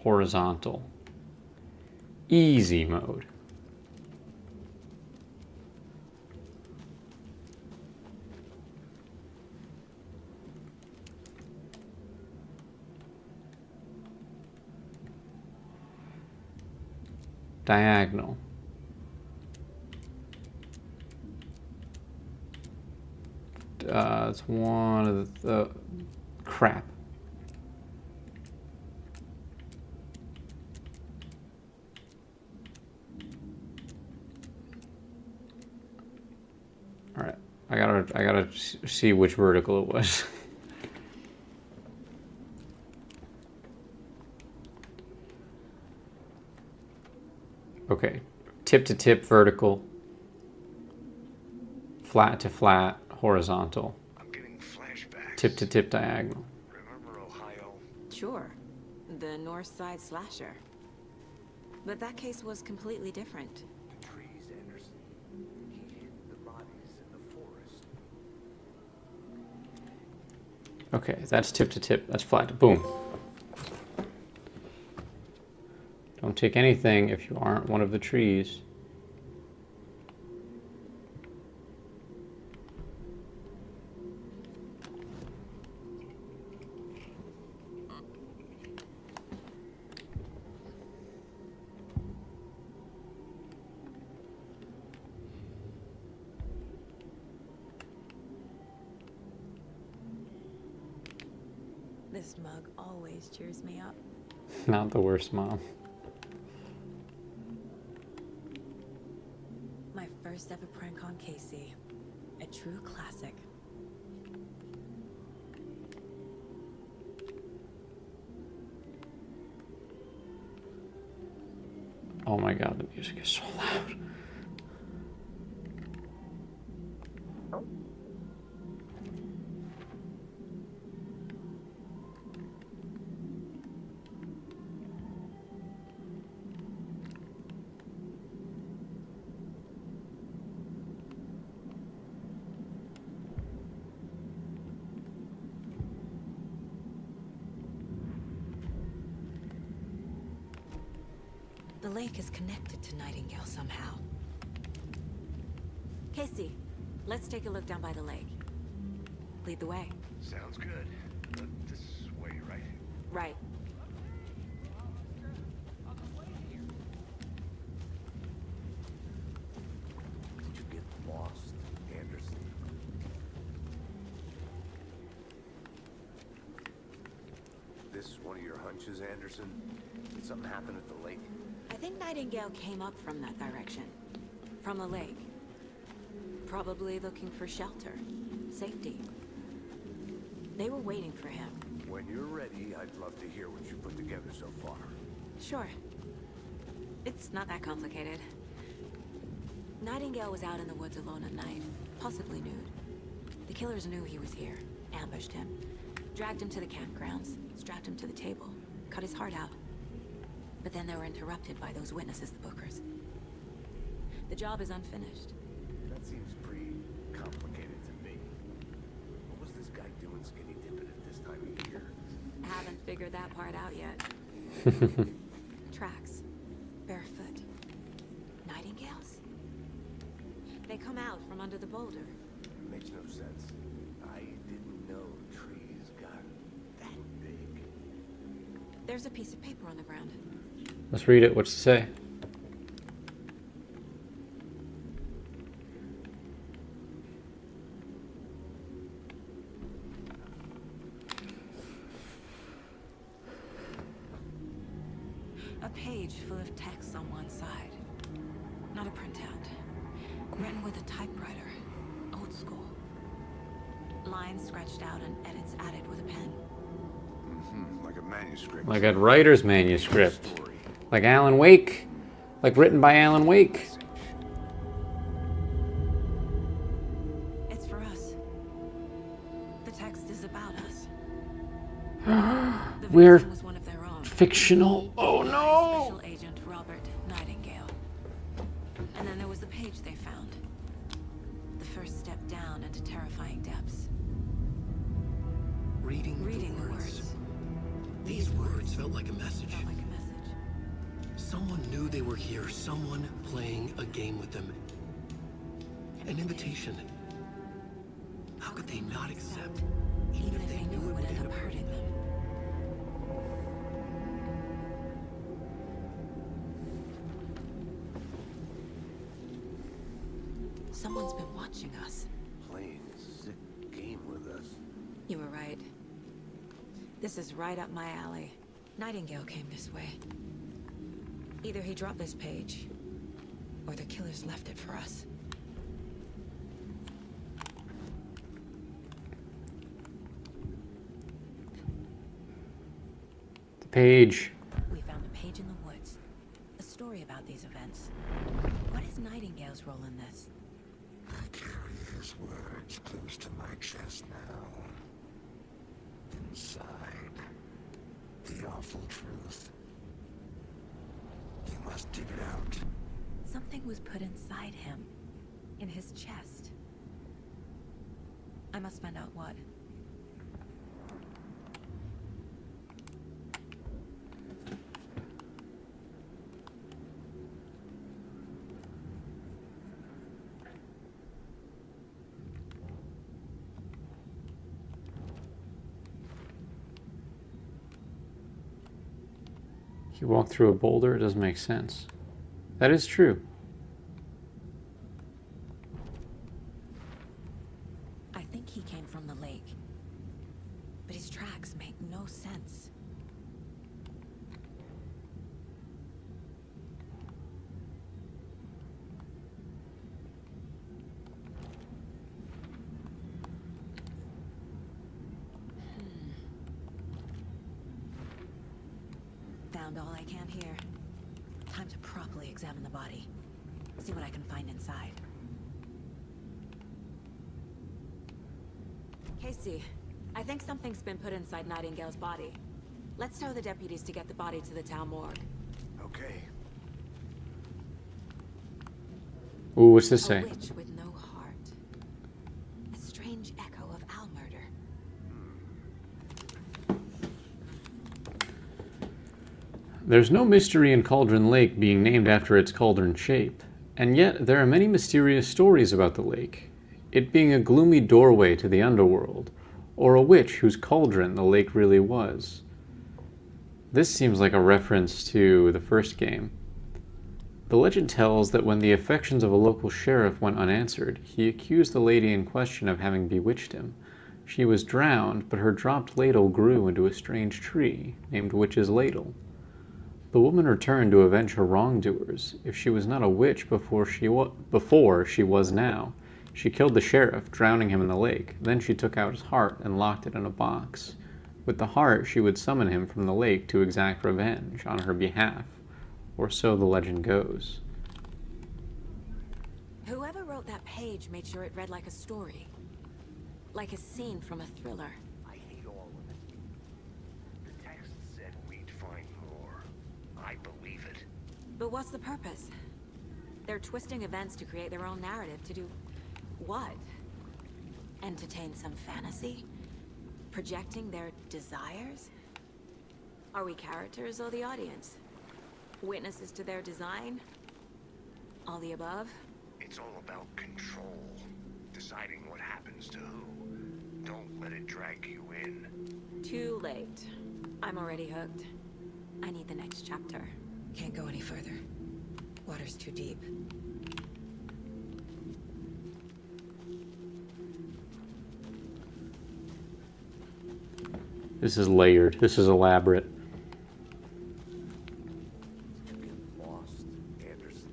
horizontal. Easy mode. Diagonal. It's one of the crap. All right, I gotta see which vertical it was. Okay, tip to tip vertical, flat to flat horizontal, I'm getting flashbacks. tip to tip diagonal. Remember Ohio? Sure. The North Side Slasher. But that case was completely different. The trees, Anderson. He hid the bodies in the forest. Okay, that's tip to tip, that's flat to boom. Don't take anything if you aren't one of the trees. This mug always cheers me up. Not the worst mom. My first ever prank on Casey. A true classic. Oh my god, the music is so loud. The lake is connected to Nightingale somehow. Casey, let's take a look down by the lake. Lead the way. Sounds good. But this way, right? Right. Did you get lost, Anderson? This one of your hunches, Anderson? Did something happen at the lake? I think Nightingale came up from that direction. From the lake. Probably looking for shelter. Safety. They were waiting for him. When you're ready, I'd love to hear what you put together so far. Sure. It's not that complicated. Nightingale was out in the woods alone at night, possibly nude. The killers knew he was here, ambushed him, dragged him to the campgrounds, strapped him to the table, cut his heart out. But then they were interrupted by those witnesses, the Bookers. The job is unfinished. That seems pretty complicated to me. What was this guy doing skinny dipping at this time of year? Haven't figured that part out yet. Tracks. Barefoot. Nightingales? They come out from under the boulder. Makes no sense. I didn't know trees got that big. There's a piece of paper on the ground. Let's read it. What's it say? A page full of text on one side. Not a printout. Written with a typewriter. Old school. Lines scratched out and edits added with a pen. Like a manuscript. Like a writer's manuscript. Story. Like Alan Wake. Like written by Alan Wake. It's for us. The text is about us. The We're victim was one of their own. fictional. Oh no! Special Agent Robert Nightingale. And then there was the page they found. The first step down into terrifying depths. Reading Reading the words. words. These words felt like a message. Felt like a message. Someone knew they were here. Someone playing a game with them. An invitation. How could they not accept? Even if they knew it would end up hurting them. Someone's been watching us. Playing a sick game with us. You were right. This is right up my alley. Nightingale came this way. Either he dropped this page, or the killers left it for us. The page. We found a page in the woods. A story about these events. What is Nightingale's role in this? I carry his words close to my chest now. Inside, the awful truth. You must dig it out. Something was put inside him. In his chest. I must find out what. He walked through a boulder. It doesn't make sense. That is true. I think he came from the lake. But his tracks make no sense. Found all I can here. Time to properly examine the body. See what I can find inside. Casey, I think something's been put inside Nightingale's body. Let's tell the deputies to get the body to the town morgue. Okay. Ooh, what's this A say? witch with no heart. A strange echo of Al murder. There's no mystery in Cauldron Lake being named after its cauldron shape, and yet there are many mysterious stories about the lake, it being a gloomy doorway to the underworld, or a witch whose cauldron the lake really was. This seems like a reference to the first game. The legend tells that when the affections of a local sheriff went unanswered, he accused the lady in question of having bewitched him. She was drowned, but her dropped ladle grew into a strange tree, named Witch's Ladle. The woman returned to avenge her wrongdoers. If she was not a witch before she was now. She killed the sheriff, drowning him in the lake. Then she took out his heart and locked it in a box. With the heart, she would summon him from the lake to exact revenge on her behalf. Or so the legend goes. Whoever wrote that page made sure it read like a story. Like a scene from a thriller. I hate all of it. The text said we'd find more. I believe it. But what's the purpose? They're twisting events to create their own narrative to do what? Entertain some fantasy? Projecting their desires? Are we characters or the audience? Witnesses to their design? All the above? It's all about control. Deciding what happens to who. Don't let it drag you in. Too late. I'm already hooked. I need the next chapter. Can't go any further. Water's too deep. This is layered. This is elaborate. Get lost, Anderson.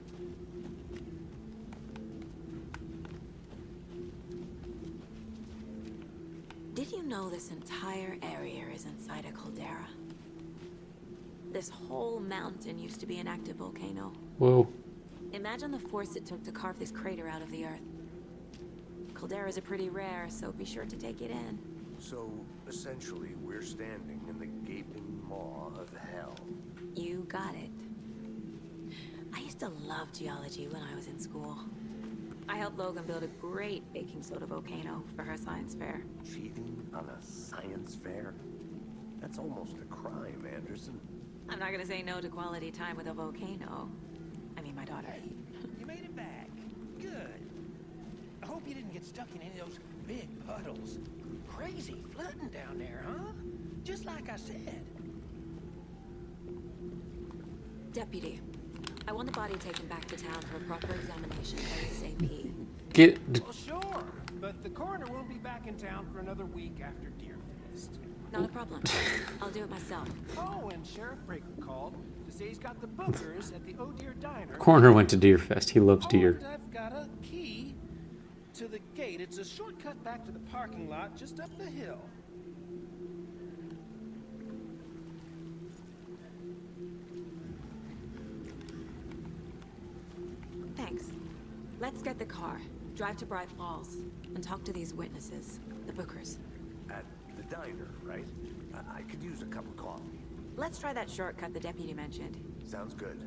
Did you know this entire area is inside a caldera? This whole mountain used to be an active volcano. Whoa. Imagine the force it took to carve this crater out of the earth. Calderas are pretty rare, so be sure to take it in. So, essentially, we're standing in the gaping maw of hell. You got it. I used to love geology when I was in school. I helped Logan build a great baking soda volcano for her science fair. Cheating on a science fair? That's almost a crime, Anderson. I'm not gonna say no to quality time with a volcano. I mean, my daughter. You made it back. Good. I hope you didn't get stuck in any of those big puddles. Crazy flooding down there, huh? Just like I said. Deputy, I want the body taken back to town for a proper examination ASAP. Well, sure, but the coroner won't be back in town for another week after Deerfest. Not a problem. I'll do it myself. Oh, and Sheriff Breaker called to say he's got the bookers at the Oh Deer Diner. Corner went to Deerfest. He loves deer. And I've got a key to the gate. It's a shortcut back to the parking lot just up the hill. Thanks. Let's get the car, drive to Bright Falls, and talk to these witnesses, the bookers. At the diner, right? I could use a cup of coffee. Let's try that shortcut the deputy mentioned. Sounds good.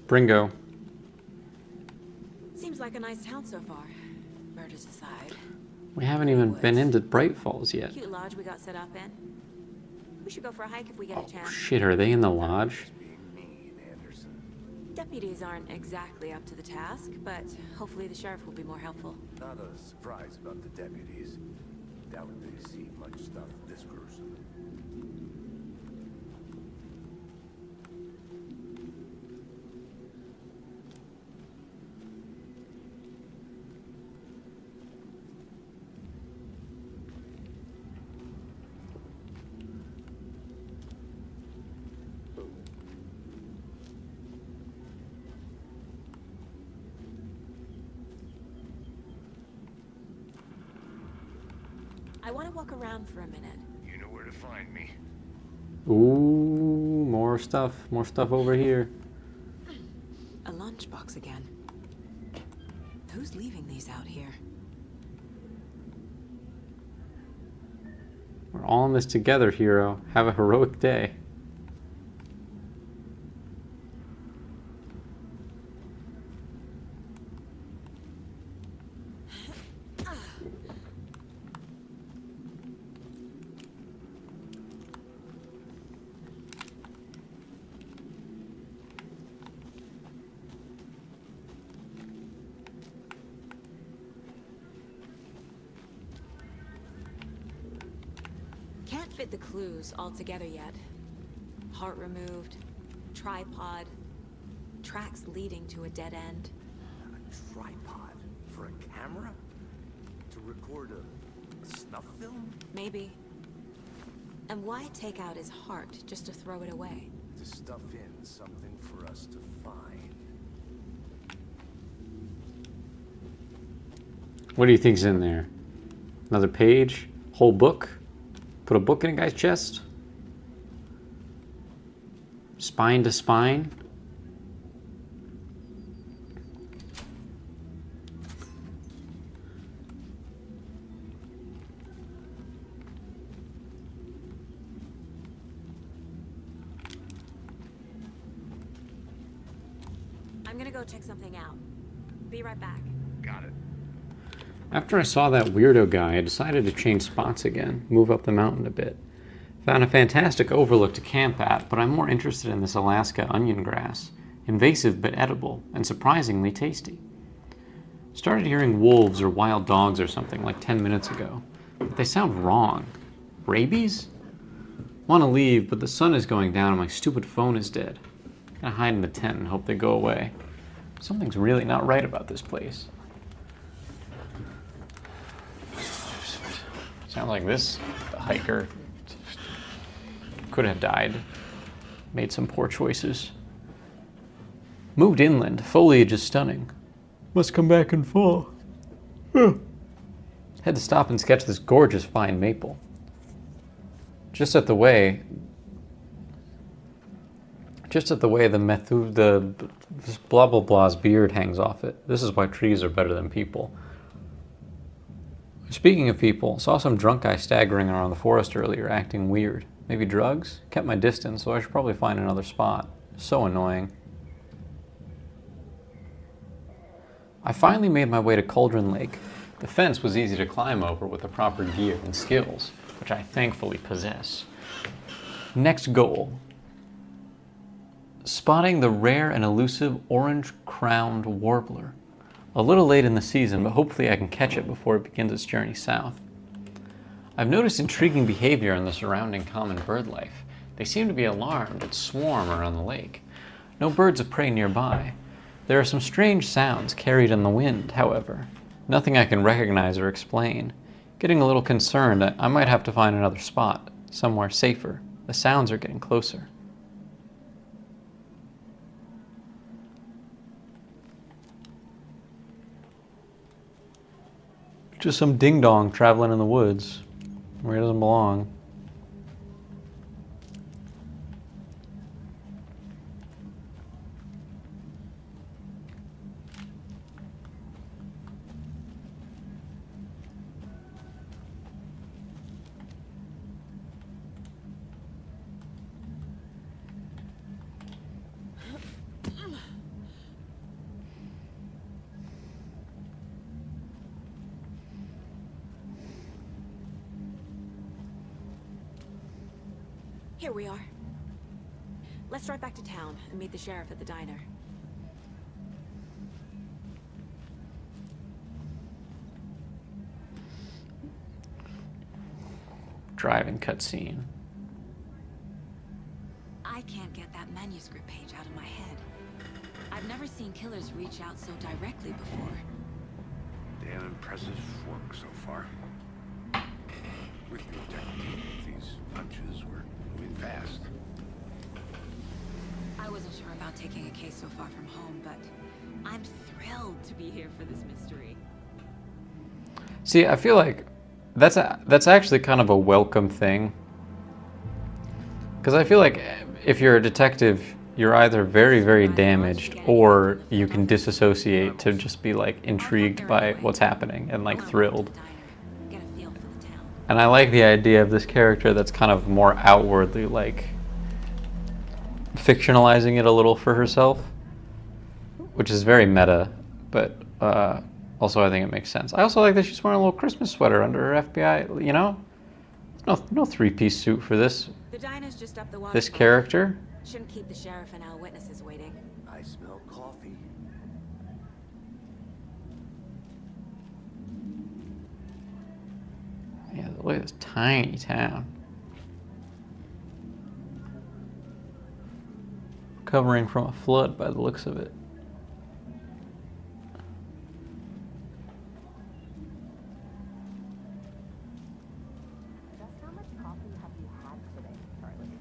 Bringo. Seems like a nice town so far. Murders aside. We haven't even been into Bright Falls yet. Cute lodge we got set up in. We should go for a hike if we get a chance. Shit, are they in the lodge? Being mean, Anderson. Deputies aren't exactly up to the task, but hopefully the sheriff will be more helpful. Not a surprise about the deputies. Doubt they see much stuff this gruesome. I want to walk around for a minute. You know where to find me. Ooh, more stuff. More stuff over here. A lunchbox again. Who's leaving these out here? We're all in this together, hero. Have a heroic day. fit the clues all together yet. Heart removed, tripod, tracks leading to a dead end. A tripod? For a camera? To record a snuff film? Maybe. And why take out his heart just to throw it away? To stuff in something for us to find. What do you think's in there? Another page? Whole book? Put a book in a guy's chest? Spine to spine? I'm gonna go check something out. Be right back. Got it. After I saw that weirdo guy, I decided to change spots again, move up the mountain a bit. Found a fantastic overlook to camp at, but I'm more interested in this Alaska onion grass. Invasive but edible, and surprisingly tasty. Started hearing wolves or wild dogs or something like 10 minutes ago, but they sound wrong. Rabies? Want to leave, but the sun is going down and my stupid phone is dead. Gotta hide in the tent and hope they go away. Something's really not right about this place. Sounds like this, the hiker could have died. Made some poor choices. Moved inland, foliage is stunning. Must come back in fall. Had to stop and sketch this gorgeous fine maple. Just at the way the blah blah blah's beard hangs off it. This is why trees are better than people. Speaking of people, saw some drunk guy staggering around the forest earlier, acting weird. Maybe drugs? Kept my distance, so I should probably find another spot. So annoying. I finally made my way to Cauldron Lake. The fence was easy to climb over with the proper gear and skills, which I thankfully possess. Next goal. Spotting the rare and elusive orange-crowned warbler. A little late in the season, but hopefully I can catch it before it begins its journey south. I've noticed intriguing behavior in the surrounding common bird life. They seem to be alarmed at swarm around the lake. No birds of prey nearby. There are some strange sounds carried in the wind, however. Nothing I can recognize or explain. Getting a little concerned, I might have to find another spot, somewhere safer. The sounds are getting closer. Just some ding-dong traveling in the woods where he doesn't belong. Here we are. Let's drive back to town and meet the sheriff at the diner. Driving cutscene. I can't get that manuscript page out of my head. I've never seen killers reach out so directly before. Damn impressive work so far. With your technique, these punches were moving fast. I wasn't sure about taking a case so far from home, but I'm thrilled to be here for this mystery. See, I feel like that's actually kind of a welcome thing. Because I feel like if you're a detective, you're either very, very damaged, or you can disassociate to just be like intrigued by what's happening and like thrilled. And I like the idea of this character that's kind of more outwardly like fictionalizing it a little for herself, which is very meta, but also I think it makes sense. I also like that she's wearing a little Christmas sweater under her FBI, you know? No three-piece suit for this The diner's just up the this waterfall. character. Shouldn't keep the sheriff and our witnesses waiting. I smell coffee. Yeah, look at this tiny town. Recovering from a flood by the looks of it. Just how much coffee have you had today, Charlie?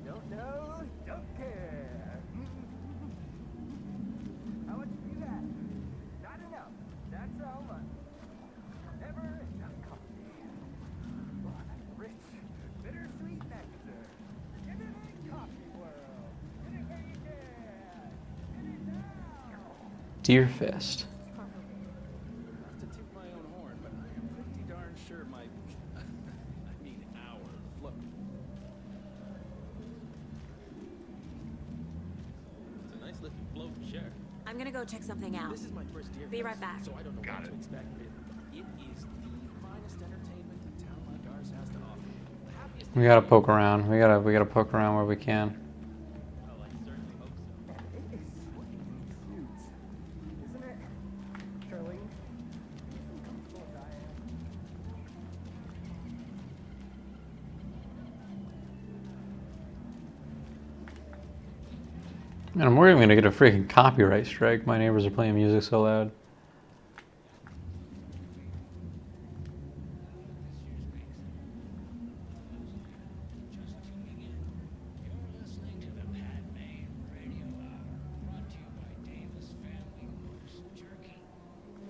Don't know, don't care. How much do you have? Not enough. That's all much. Never enough coffee. Oh, that's rich, bittersweet nectar. Give me that coffee world. Get it where you can. Get it now. Deerfest. Not to toot my own horn, but I am pretty darn sure my, I mean our float. It's a nice looking float, sure. I'm gonna go check something out. This is my first year. Be right back. So I don't know what to expect, but it is the finest entertainment a town like ours has to offer. The happiest We gotta poke around. We gotta poke around where we can. Oh, I certainly hope so. It is sweet and cute, isn't it, Charlie? As comfortable as I am. Man, I'm worried I'm gonna get a freaking copyright strike. My neighbors are playing music so loud. You're listening to the Pat Maine Radio Hour, brought to you by Davis Family Roast Jerky. And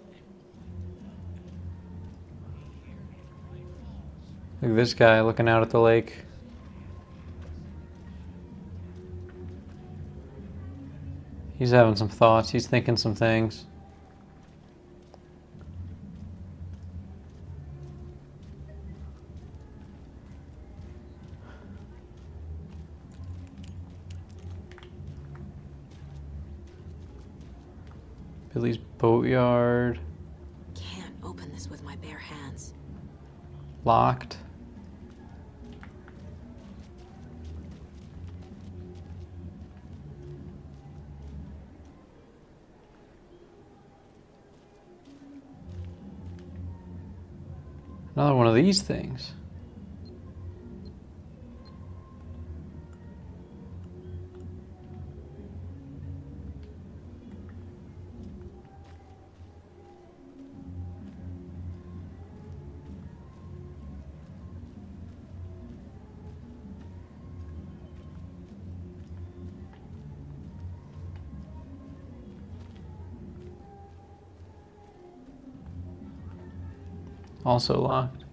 here in Bright Falls. Look at this guy looking out at the lake. He's having some thoughts. He's thinking some things. Billy's boatyard. Can't open this with my bare hands. Locked. Another one of these things. Also locked.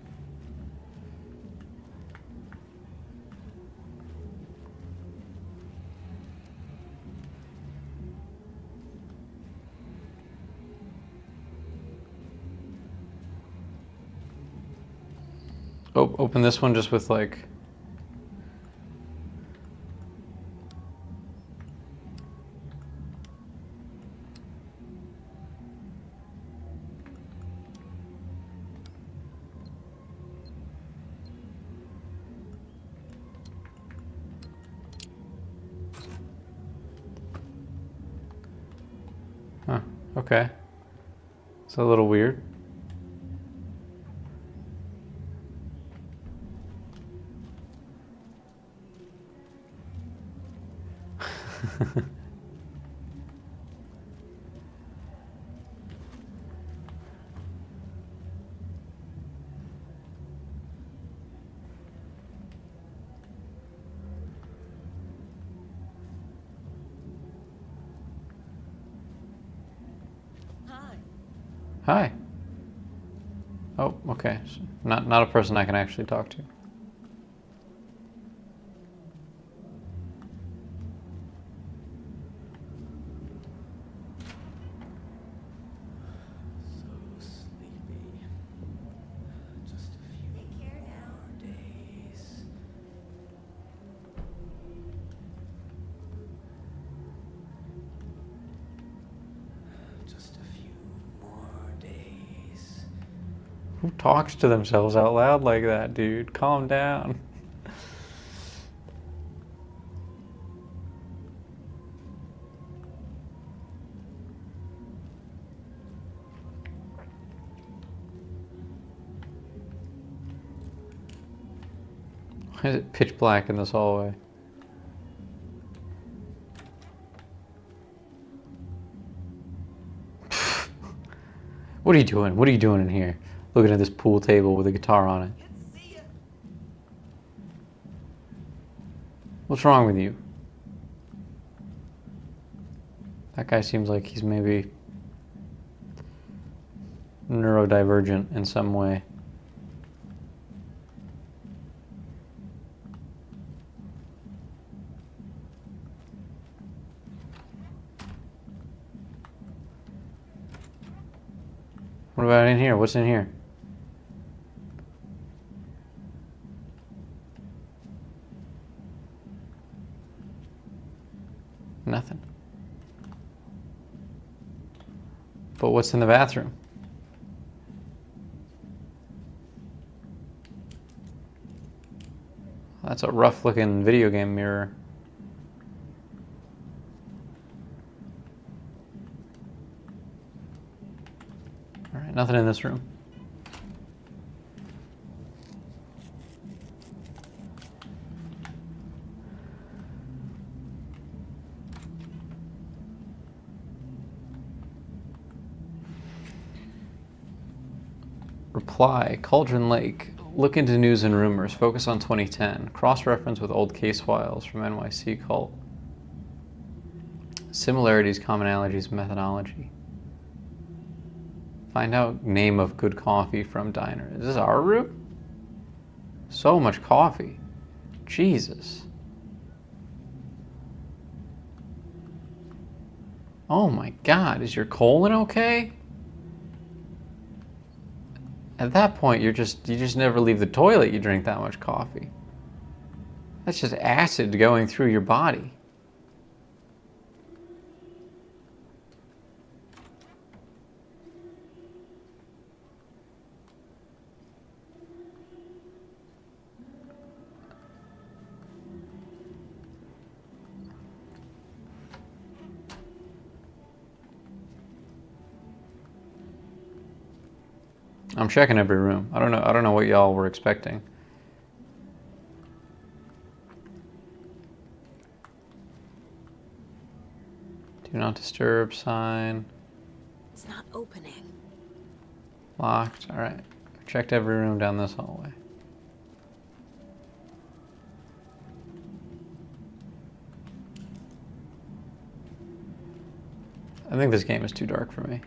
Oh, open this one just with like... Huh, okay. It's a little weird. Hi. Oh, okay. So not a person I can actually talk to. So sleepy. Just a few more days. Just a few more days. Who talks to themselves out loud like that, dude? Calm down. Why is it pitch black in this hallway? What are you doing? What are you doing in here? Looking at this pool table with a guitar on it. What's wrong with you? That guy seems like he's maybe neurodivergent in some way. What about in here? What's in here? Nothing. But what's in the bathroom? That's a rough looking video game mirror. Alright, nothing in this room. Reply, Cauldron Lake. Look into news and rumors. Focus on 2010. Cross-reference with old case files from NYC Cult. Similarities, commonalities, methodology. Find out name of good coffee from diner. Is this our room? So much coffee. Jesus. Oh my God, is your colon okay? At that point, you just never leave the toilet. You drink that much coffee. That's just acid going through your body. I'm checking every room. I don't know what y'all were expecting. Do not disturb sign. It's not opening. Locked. All right. Checked every room down this hallway. I think this game is too dark for me.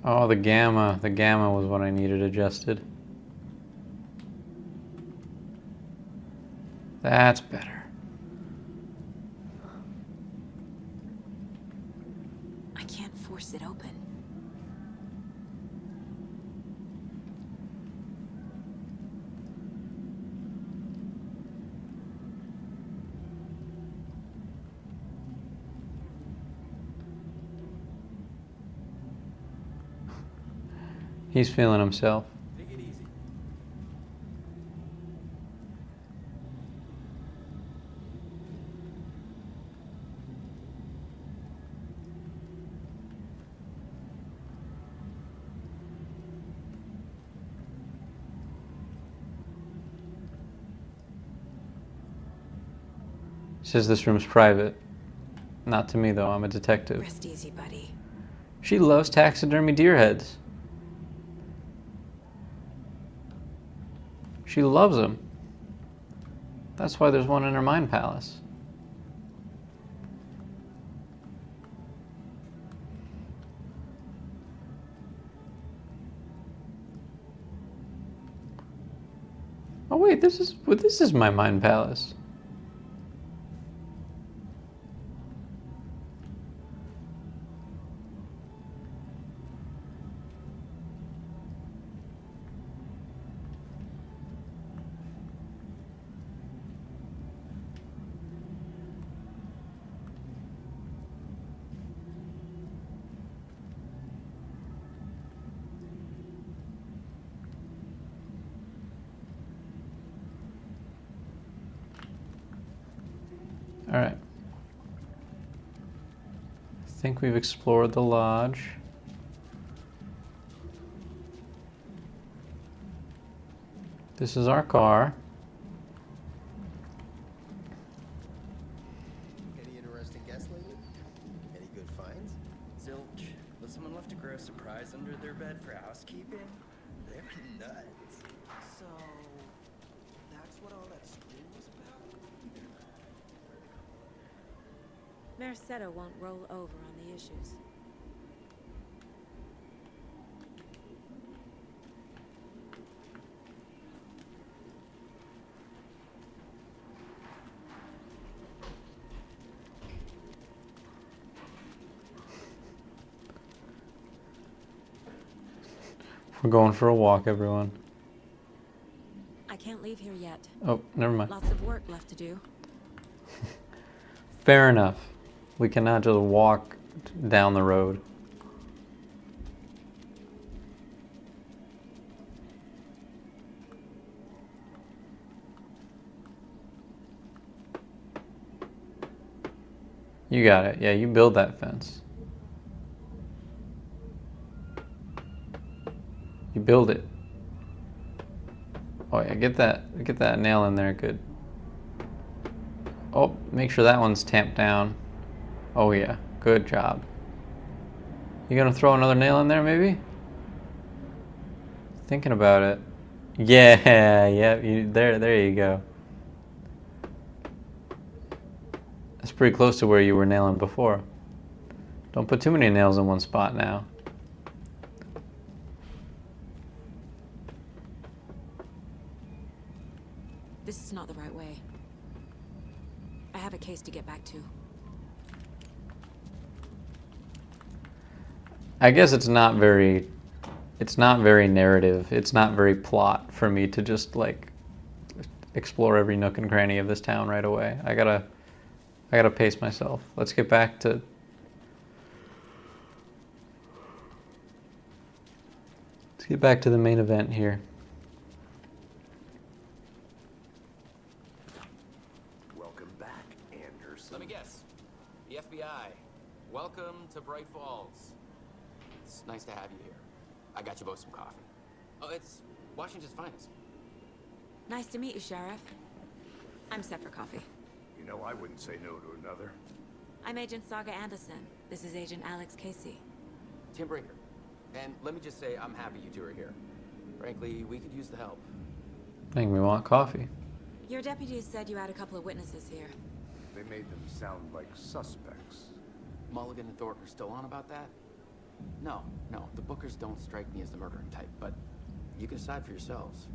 Oh, the gamma. The gamma was what I needed adjusted. That's better. I can't force it open. He's feeling himself. Take it easy. Says this room's private. Not to me, though. I'm a detective. Rest easy, buddy. She loves taxidermy deer heads. She loves them. That's why there's one in her mind palace. Oh wait, this is my mind palace. All right. I think we've explored the lodge. This is our car. Any interesting guests lately? Any good finds? Zilch, was someone left to grow a surprise under their bed for housekeeping? They're nuts. So, that's what all that scream was about? Mercado won't roll over on the issues. We're going for a walk, everyone. I can't leave here yet. Oh, never mind. Lots of work left to do. Fair enough. We cannot just walk down the road. You got it. Yeah, you build that fence. You build it. Oh yeah, get that nail in there, good. Oh, make sure that one's tamped down. Oh yeah, good job. You gonna throw another nail in there maybe? Thinking about it. Yeah, there you go. That's pretty close to where you were nailing before. Don't put too many nails in one spot now. This is not the right way. I have a case to get back to. I guess it's not very narrative. It's not very plot for me to just like explore every nook and cranny of this town right away. I gotta pace myself. Let's get back to the main event here. Welcome back, Anderson. Let me guess. The FBI. Welcome to Bright Falls. It's nice to have you here. I got you both some coffee. Oh, it's Washington's finest. Nice to meet you, Sheriff. I'm set for coffee. You know, I wouldn't say no to another. I'm Agent Saga Anderson. This is Agent Alex Casey. Tim Brinker. And let me just say, I'm happy you two are here. Frankly, we could use the help. Make me want coffee. Your deputies said you had a couple of witnesses here. They made them sound like suspects. Mulligan and Thorpe are still on about that? No, the Bookers don't strike me as the murdering type, but you can decide for yourselves.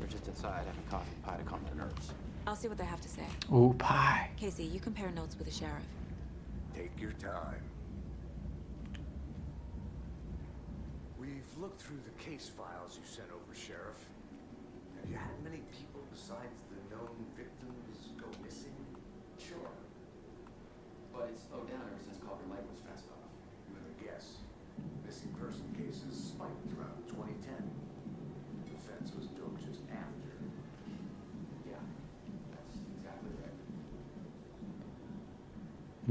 We're just inside having coffee and pie to calm the nerves. I'll see what they have to say. Ooh, pie. Casey, you compare notes with the sheriff. Take your time. We've looked through the case files you sent over, Sheriff. Have you had many people besides the known victims go missing? Sure. But it's slowed down ever since Culver Lake was fenced off. With a guess. Missing person cases spiked throughout 2010. The fence was built just after. Yeah, that's exactly right.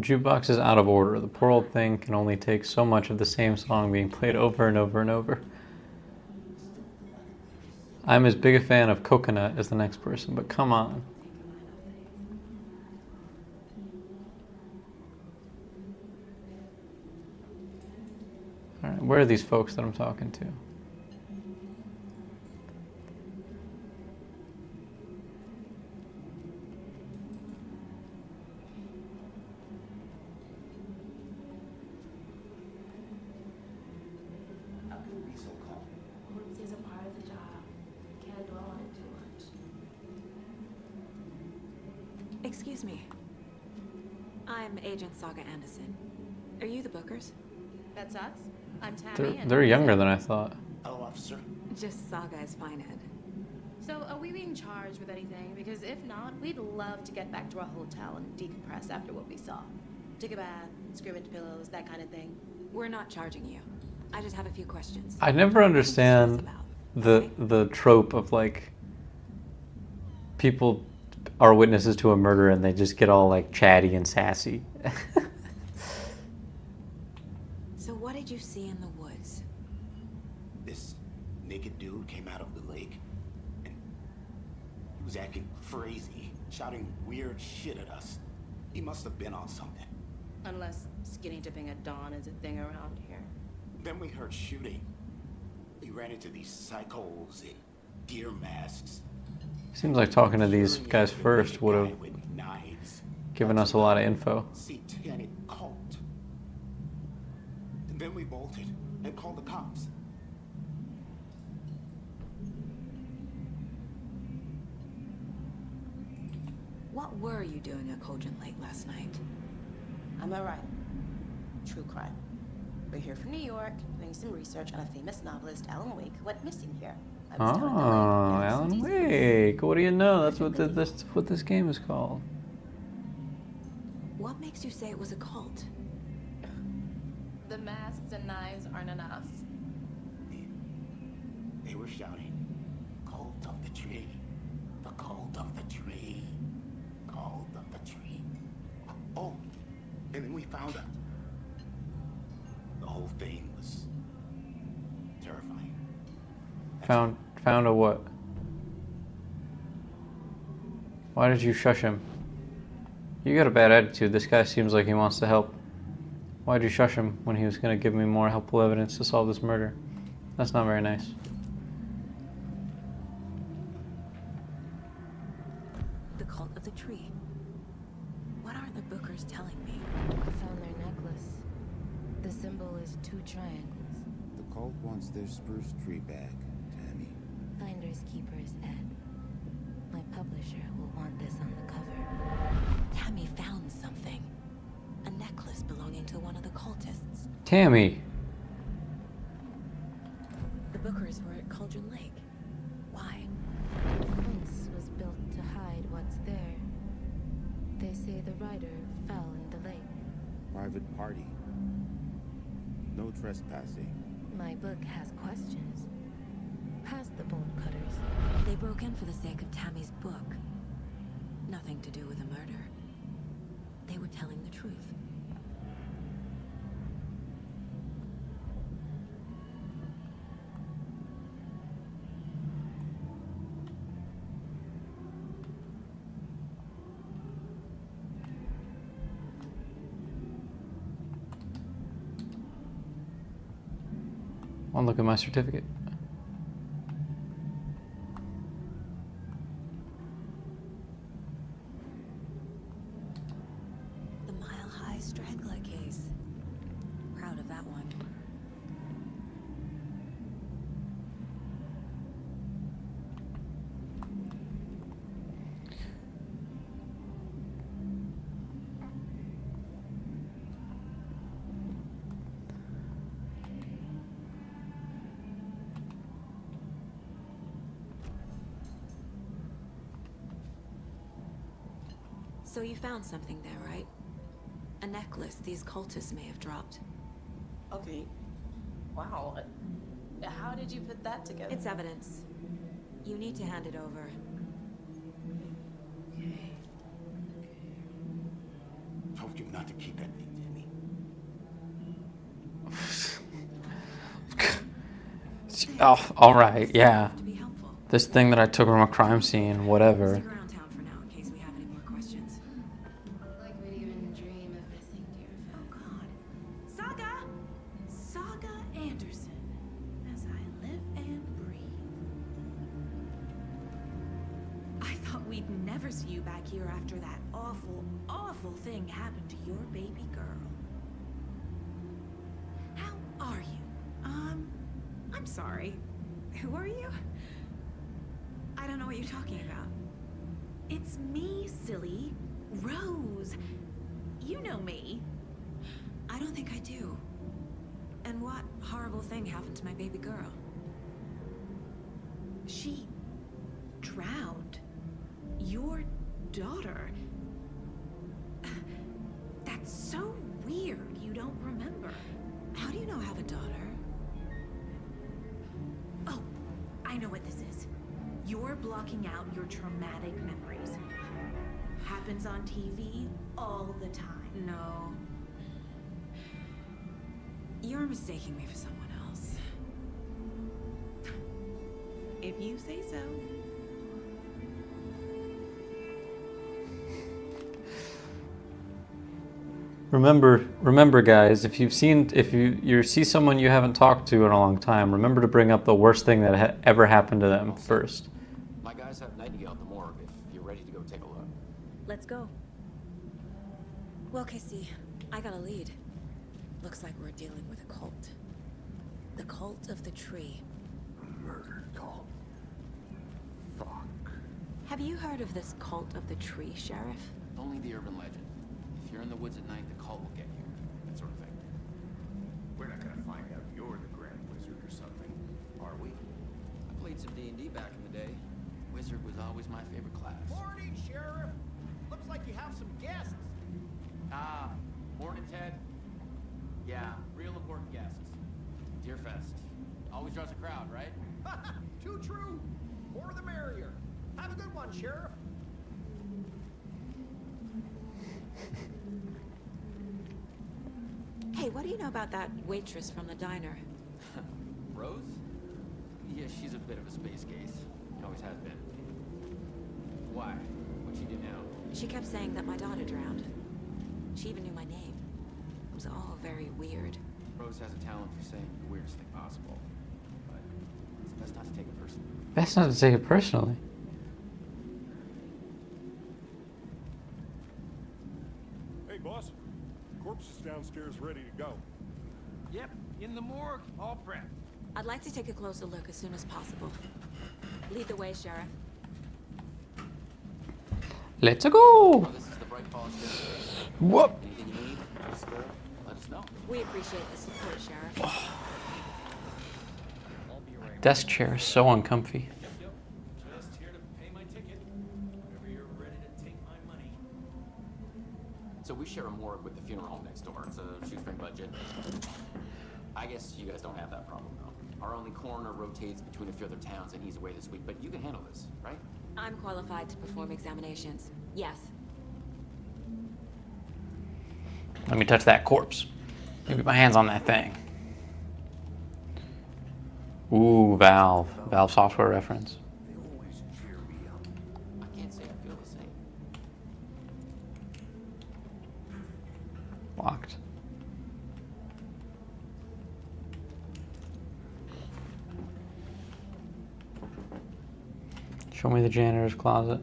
Jukebox is out of order. The poor old thing can only take so much of the same song being played over and over and over. I'm as big a fan of Coconut as the next person, but come on. All right, where are these folks that I'm talking to? How can you be so calm? Emergency is a part of the job. Can't dwell on it too much. Excuse me. I'm Agent Saga Anderson. Are you the Bookers? That's us. I'm Tammy. They're younger than I thought. Hello, officer. Just Saga is fine, Ed. So, are we being charged with anything? Because if not, we'd love to get back to our hotel and decompress after what we saw. Take a bath, scream into pillows, that kind of thing. We're not charging you. I just have a few questions. I never understand the trope of like people are witnesses to a murder and they just get all like chatty and sassy. So what did you see in the woods? This naked dude came out of the lake, and he was acting crazy, shouting weird shit at us. He must have been on something. Unless skinny dipping at dawn is a thing around here. Then we heard shooting. We ran into these psychos in deer masks. Seems like talking to these guys first would have given us a lot of info. Satanic cult. And then we bolted and called the cops. What were you doing at Cauldron Lake last night? I'm a writer. True crime. We're here from New York, doing some research on a famous novelist, Alan Wake, who went missing here. Oh, Alan Wake. What do you know? That's what this game is called. What makes you say it was a cult? The masks and knives aren't enough. They were shouting, "Cult of the tree, the cult of the tree, cult of the tree." Oh, and then we found out. The whole thing was terrifying. Found a what? Why did you shush him? You got a bad attitude. This guy seems like he wants to help. Why'd you shush him when he was going to give me more helpful evidence to solve this murder? That's not very nice. The cult of the tree. What aren't the Bookers telling me? I found their necklace. The symbol is 2 triangles. The cult wants their spruce tree back, Tammy. Finders keepers, Ed. My publisher will want this on the cover. Tammy found something. A necklace belonging to one of the cultists. Tammy. The Bookers were at Cauldron Lake. Why? The fence was built to hide what's there. They say the rider fell in the lake. Private party. No trespassing. My book has questions. Past the bolt cutters. They broke in for the sake of Tammy's book. Nothing to do with the murder. They were telling the truth. One look at my certificate. The Mile High Straggler case. Proud of that one. So you found something there, right? A necklace these cultists may have dropped. Okay. Wow. How did you put that together? It's evidence. You need to hand it over. Told you not to keep that thing, Tammy. Oh, all right, yeah. This thing that I took from a crime scene, whatever. Stick around town for now in case we have any more questions. Like we'd even dream of missing dear Oh God. Saga Anderson. As I live and breathe. I thought we'd never see you back here after that awful, awful thing happened to your baby girl. How are you? I'm sorry. Who are you? I don't know what you're talking about. It's me, silly. Rose. You know me. I don't think I do. And what horrible thing happened to my baby girl? She drowned. Your daughter. That's so weird you don't remember. How do you know I have a daughter? Oh, I know what this is. You're blocking out your traumatic memories. happens on TV all the time. No. You're mistaking me for someone else. If you say so. Remember, guys, if you see someone you haven't talked to in a long time, remember to bring up the worst thing that ever happened to them first. My guys have Nightingale at the morgue if you're ready to go take a look. Let's go. Well, Casey, I got a lead. Looks like we're dealing with a cult. The Cult of the Tree. A murder cult. Fuck. Have you heard of this Cult of the Tree, Sheriff? Only the urban legend. If you're in the woods at night, the cult will get you. That sort of thing. We're not gonna find out you're the Grand Wizard or something, are we? I played some D&D back in the day. Wizard was always my favorite class. Morning, Sheriff. Looks like you have some guests. Ah, morning, Ted. Yeah, real important guests. Deerfest. Always draws a crowd, right? Too true. More the merrier. Have a good one, Sheriff. Hey, what do you know about that waitress from the diner? Rose? Yeah, she's a bit of a space case. Always has been. Why? What'd she do now? She kept saying that my daughter drowned. She even knew my name. It was all very weird. Rose has a talent for saying the weirdest thing possible. But it's best not to take it personally. Best not to take it personally. Hey, boss. Corpse is downstairs ready to go. Yep, in the morgue, all prepped. I'd like to take a closer look as soon as possible. Lead the way, Sheriff. Let's go! Oh, this is the Bright Falls Sheriff. Whoop! Anything you need, just let us know. We appreciate the support, Sheriff. Desk chair is so uncomfy. Just here to pay my ticket. Whenever you're ready to take my money. So we share a morgue with the funeral home next door. It's a shoestring budget. I guess you guys don't have that problem, though. Our only coroner rotates between a few other towns, and he's away this week. But you can handle this, right? I'm qualified to perform examinations. Yes. Let me touch that corpse. Let me get my hands on that thing. Ooh, Valve. Valve software reference. They always cheer me up. I can't say I feel the same. Locked. Show me the janitor's closet.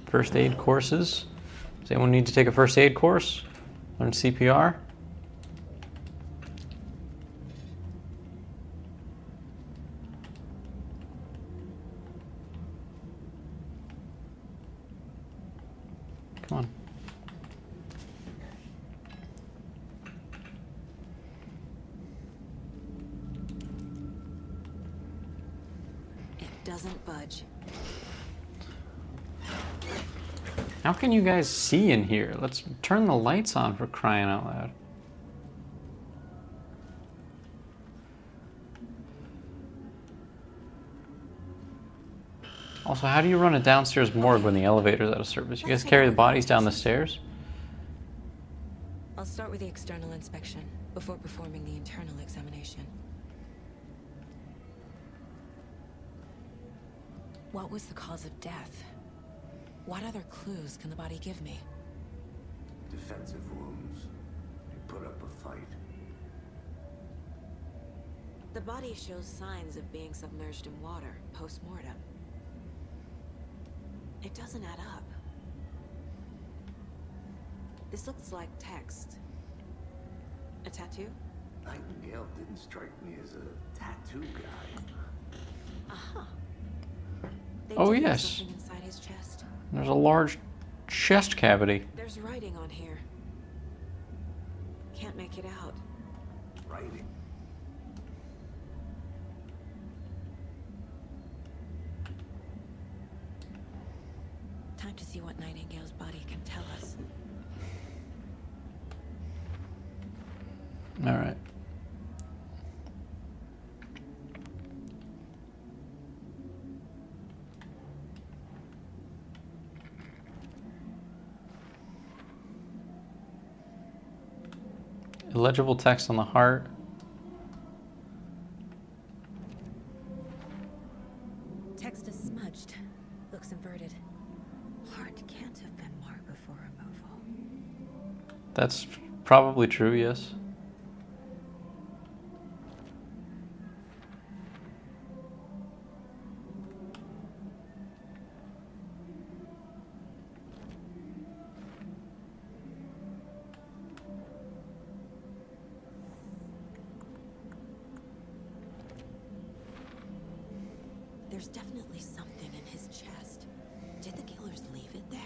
First aid courses. Does anyone need to take a first aid course? Learn CPR? Come on. It doesn't budge. How can you guys see in here? Let's turn the lights on for crying out loud. Also, how do you run a downstairs morgue when the elevator's out of service? You guys carry the bodies down the stairs? I'll start with the external inspection before performing the internal examination. What was the cause of death? What other clues can the body give me? Defensive wounds. You put up a fight. The body shows signs of being submerged in water post-mortem. It doesn't add up. This looks like text. A tattoo? Nightingale didn't strike me as a tattoo guy. Uh-huh. They Oh, did have yes. something inside his chest. There's a large chest cavity. There's writing on here. Can't make it out. Writing? Time to see what Nightingale's body can tell us. All right. Illegible text on the heart. Text is smudged. Looks inverted. Heart can't have been marked before removal. That's probably true, yes. There's definitely something in his chest. Did the killers leave it there?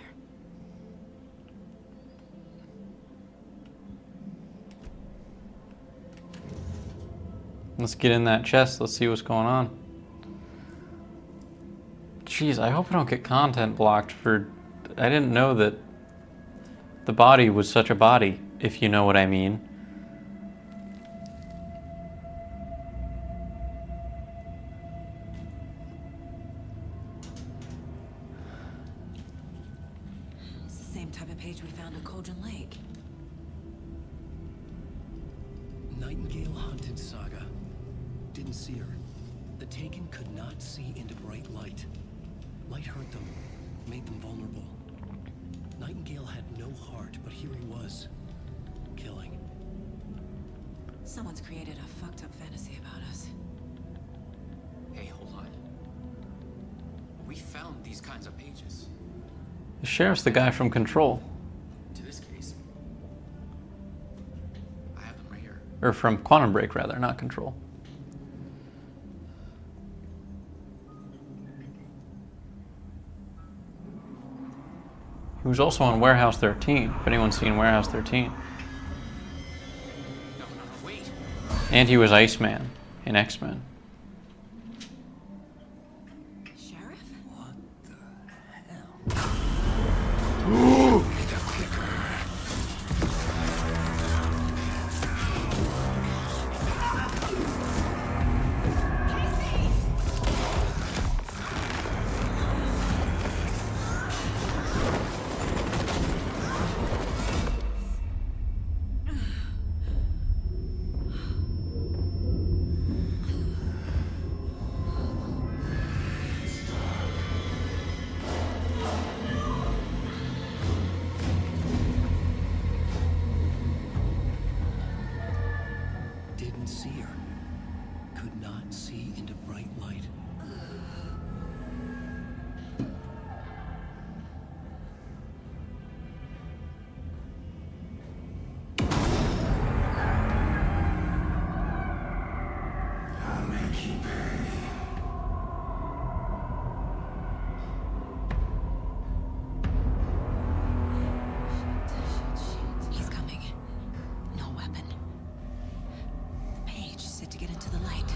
Let's get in that chest. Let's see what's going on. Jeez, I hope I don't get content blocked for... I didn't know that the body was such a body, if you know what I mean. It's the same type of page we found at Cauldron Lake. Nightingale hunted Saga. Didn't see her. The Taken could not see into bright light. Light hurt them, made them vulnerable. Nightingale had no heart, but here he was, killing. Someone's created a fucked up fantasy about us. Hey, hold on. We found these kinds of pages. The sheriff's the guy from Control. To this case, I have them right here. Or from Quantum Break, rather, not Control. He was also on Warehouse 13, if anyone's seen Warehouse 13. No, wait. And he was Iceman in X-Men. Sheriff? Didn't see her. Could not see into bright light. I'll make you pay. He's coming. No weapon. Page said to get into the light.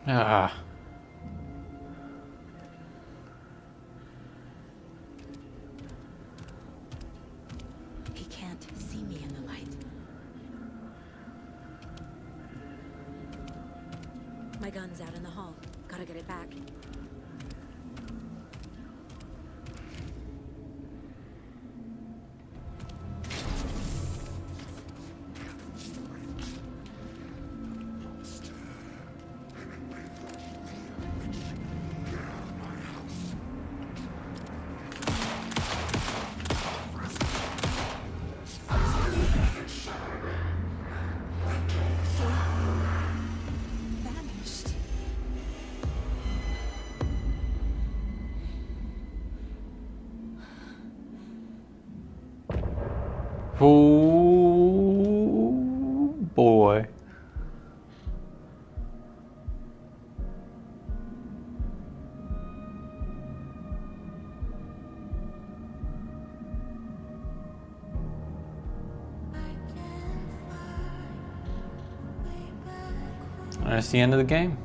Ah. He can't see me in the light. My gun's out in the hall. Gotta get it back. Vanished. Oh boy. That's the end of the game.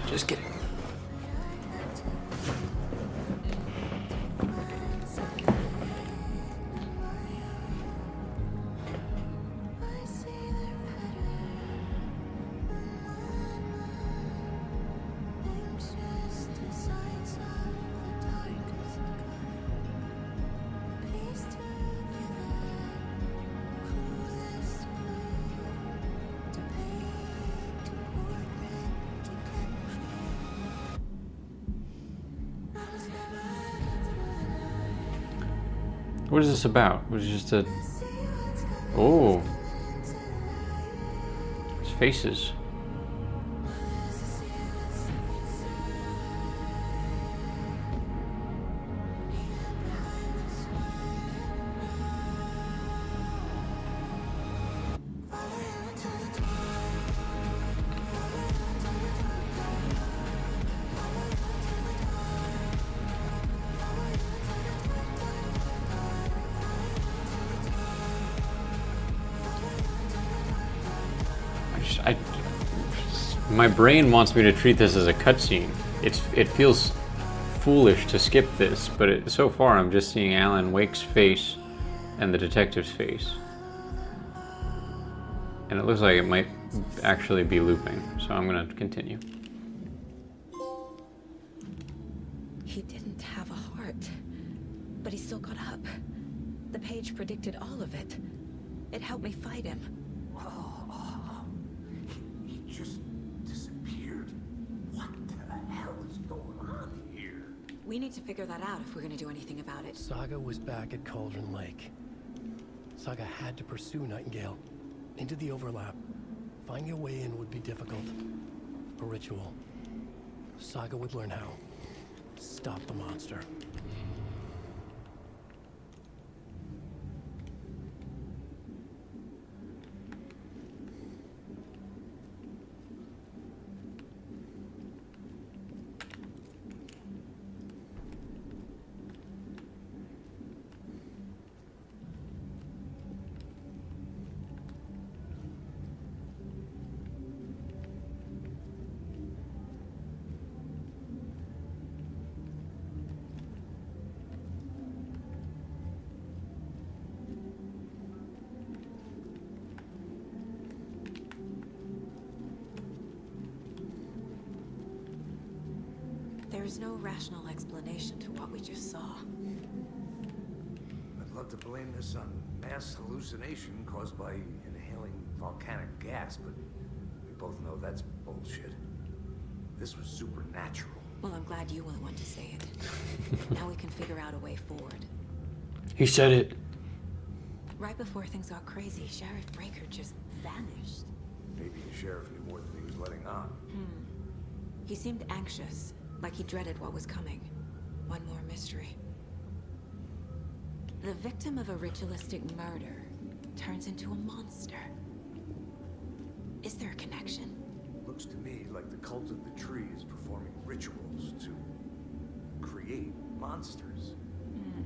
Just kidding. What is this about? Was it just a... Oh. His faces. My brain wants me to treat this as a cutscene. It feels foolish to skip this, but so far I'm just seeing Alan Wake's face and the detective's face. And it looks like it might actually be looping, so I'm gonna continue. He didn't have a heart, but he still got up. The page predicted all of it. It helped me fight him. He just disappeared. What the hell is going on here? We need to figure that out if we're gonna do anything about it. Saga was back at Cauldron Lake. Saga had to pursue Nightingale. Into the overlap. Finding a way in would be difficult. A ritual. Saga would learn how. Stop the monster. There's no rational explanation to what we just saw. I'd love to blame this on mass hallucination caused by inhaling volcanic gas, but we both know that's bullshit. This was supernatural. Well, I'm glad you were the one to say it. Now we can figure out a way forward. He said it. Right before things got crazy, Sheriff Breaker just vanished. Maybe the sheriff knew more than he was letting on. He seemed anxious, like he dreaded what was coming. One more mystery. The victim of a ritualistic murder turns into a monster. Is there a connection? Looks to me like the cult of the tree is performing rituals to create monsters.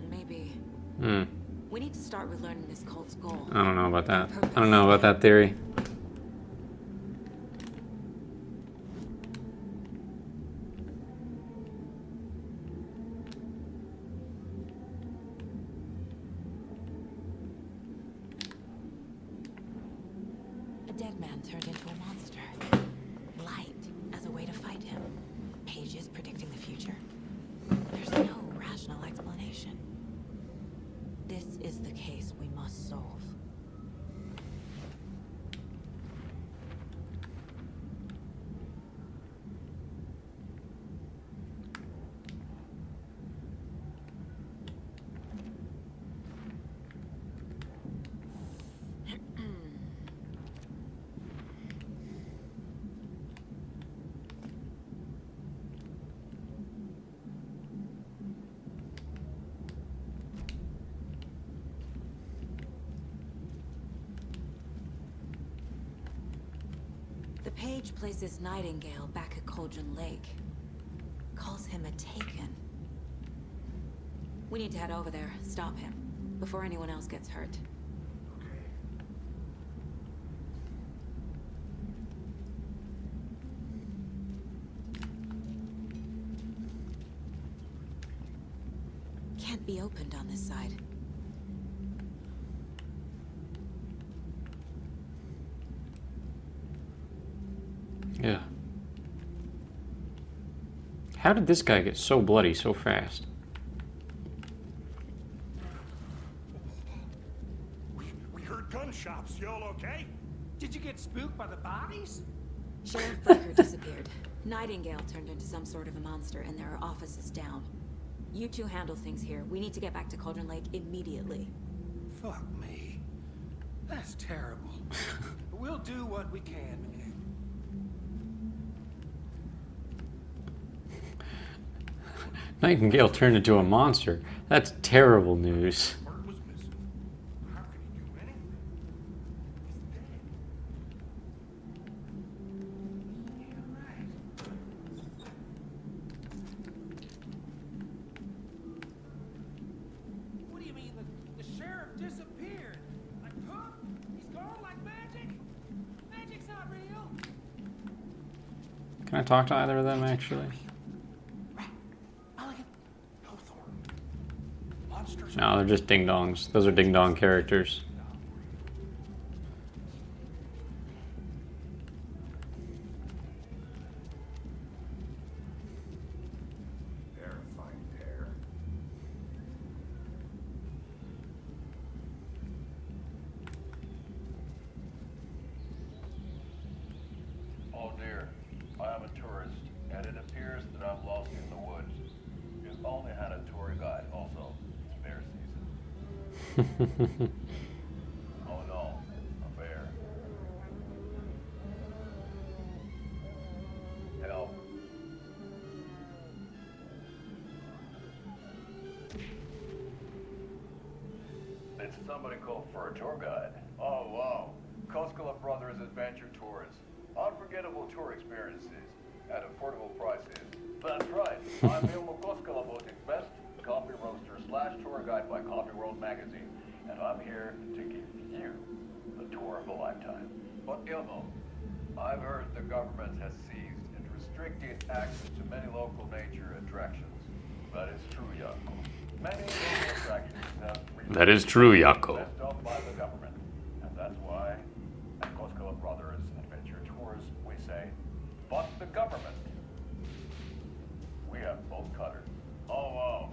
Maybe. Hmm. We need to start with learning this cult's goal. I don't know about that. I don't know about that theory. A dead man turned into a monster. Light as a way to fight him. Pages predicting the future. There's no rational explanation. This is the case we must solve. The page places Nightingale back at Cauldron Lake. Calls him a Taken. We need to head over there, stop him. before anyone else gets hurt. Can't be opened on this side. Yeah. How did this guy get so bloody so fast? We heard gunshots. Y'all okay? Did you get spooked by the bodies? Sheriff Brecker disappeared. Nightingale turned into some sort of a monster, and there are offices down. You two handle things here. We need to get back to Cauldron Lake immediately. Fuck me. That's terrible. We'll do what we can, man. Nightingale turned into a monster. That's terrible news. What do you mean the sheriff disappeared? Like poof? He's gone like magic? Magic's not real. Can I talk to either of them, actually? No, they're just ding-dongs. Those are ding-dong characters. Terrifying pair. Oh dear, I am a tourist, and it appears that I'm lost in the woods. You've only had a tour guide, also. Bear season. Oh no, a bear. Help. Did somebody call for a tour guide? Oh wow, Koskela Brothers Adventure Tours. Unforgettable tour experiences at affordable prices. That's right, I'm Ilmo Koskela Botic's best coffee roaster / tour guide by Coffee World magazine, and I'm here to give you the tour of a lifetime. But Ilmo, I've heard the government has seized and restricted access to many local nature attractions. That is true, Jaakko. Many local attractions have That is true, Jaakko. left off by the government, and that's why at Koskela Brothers Adventure Tours we say, fuck the government. We have both cutters. Oh wow,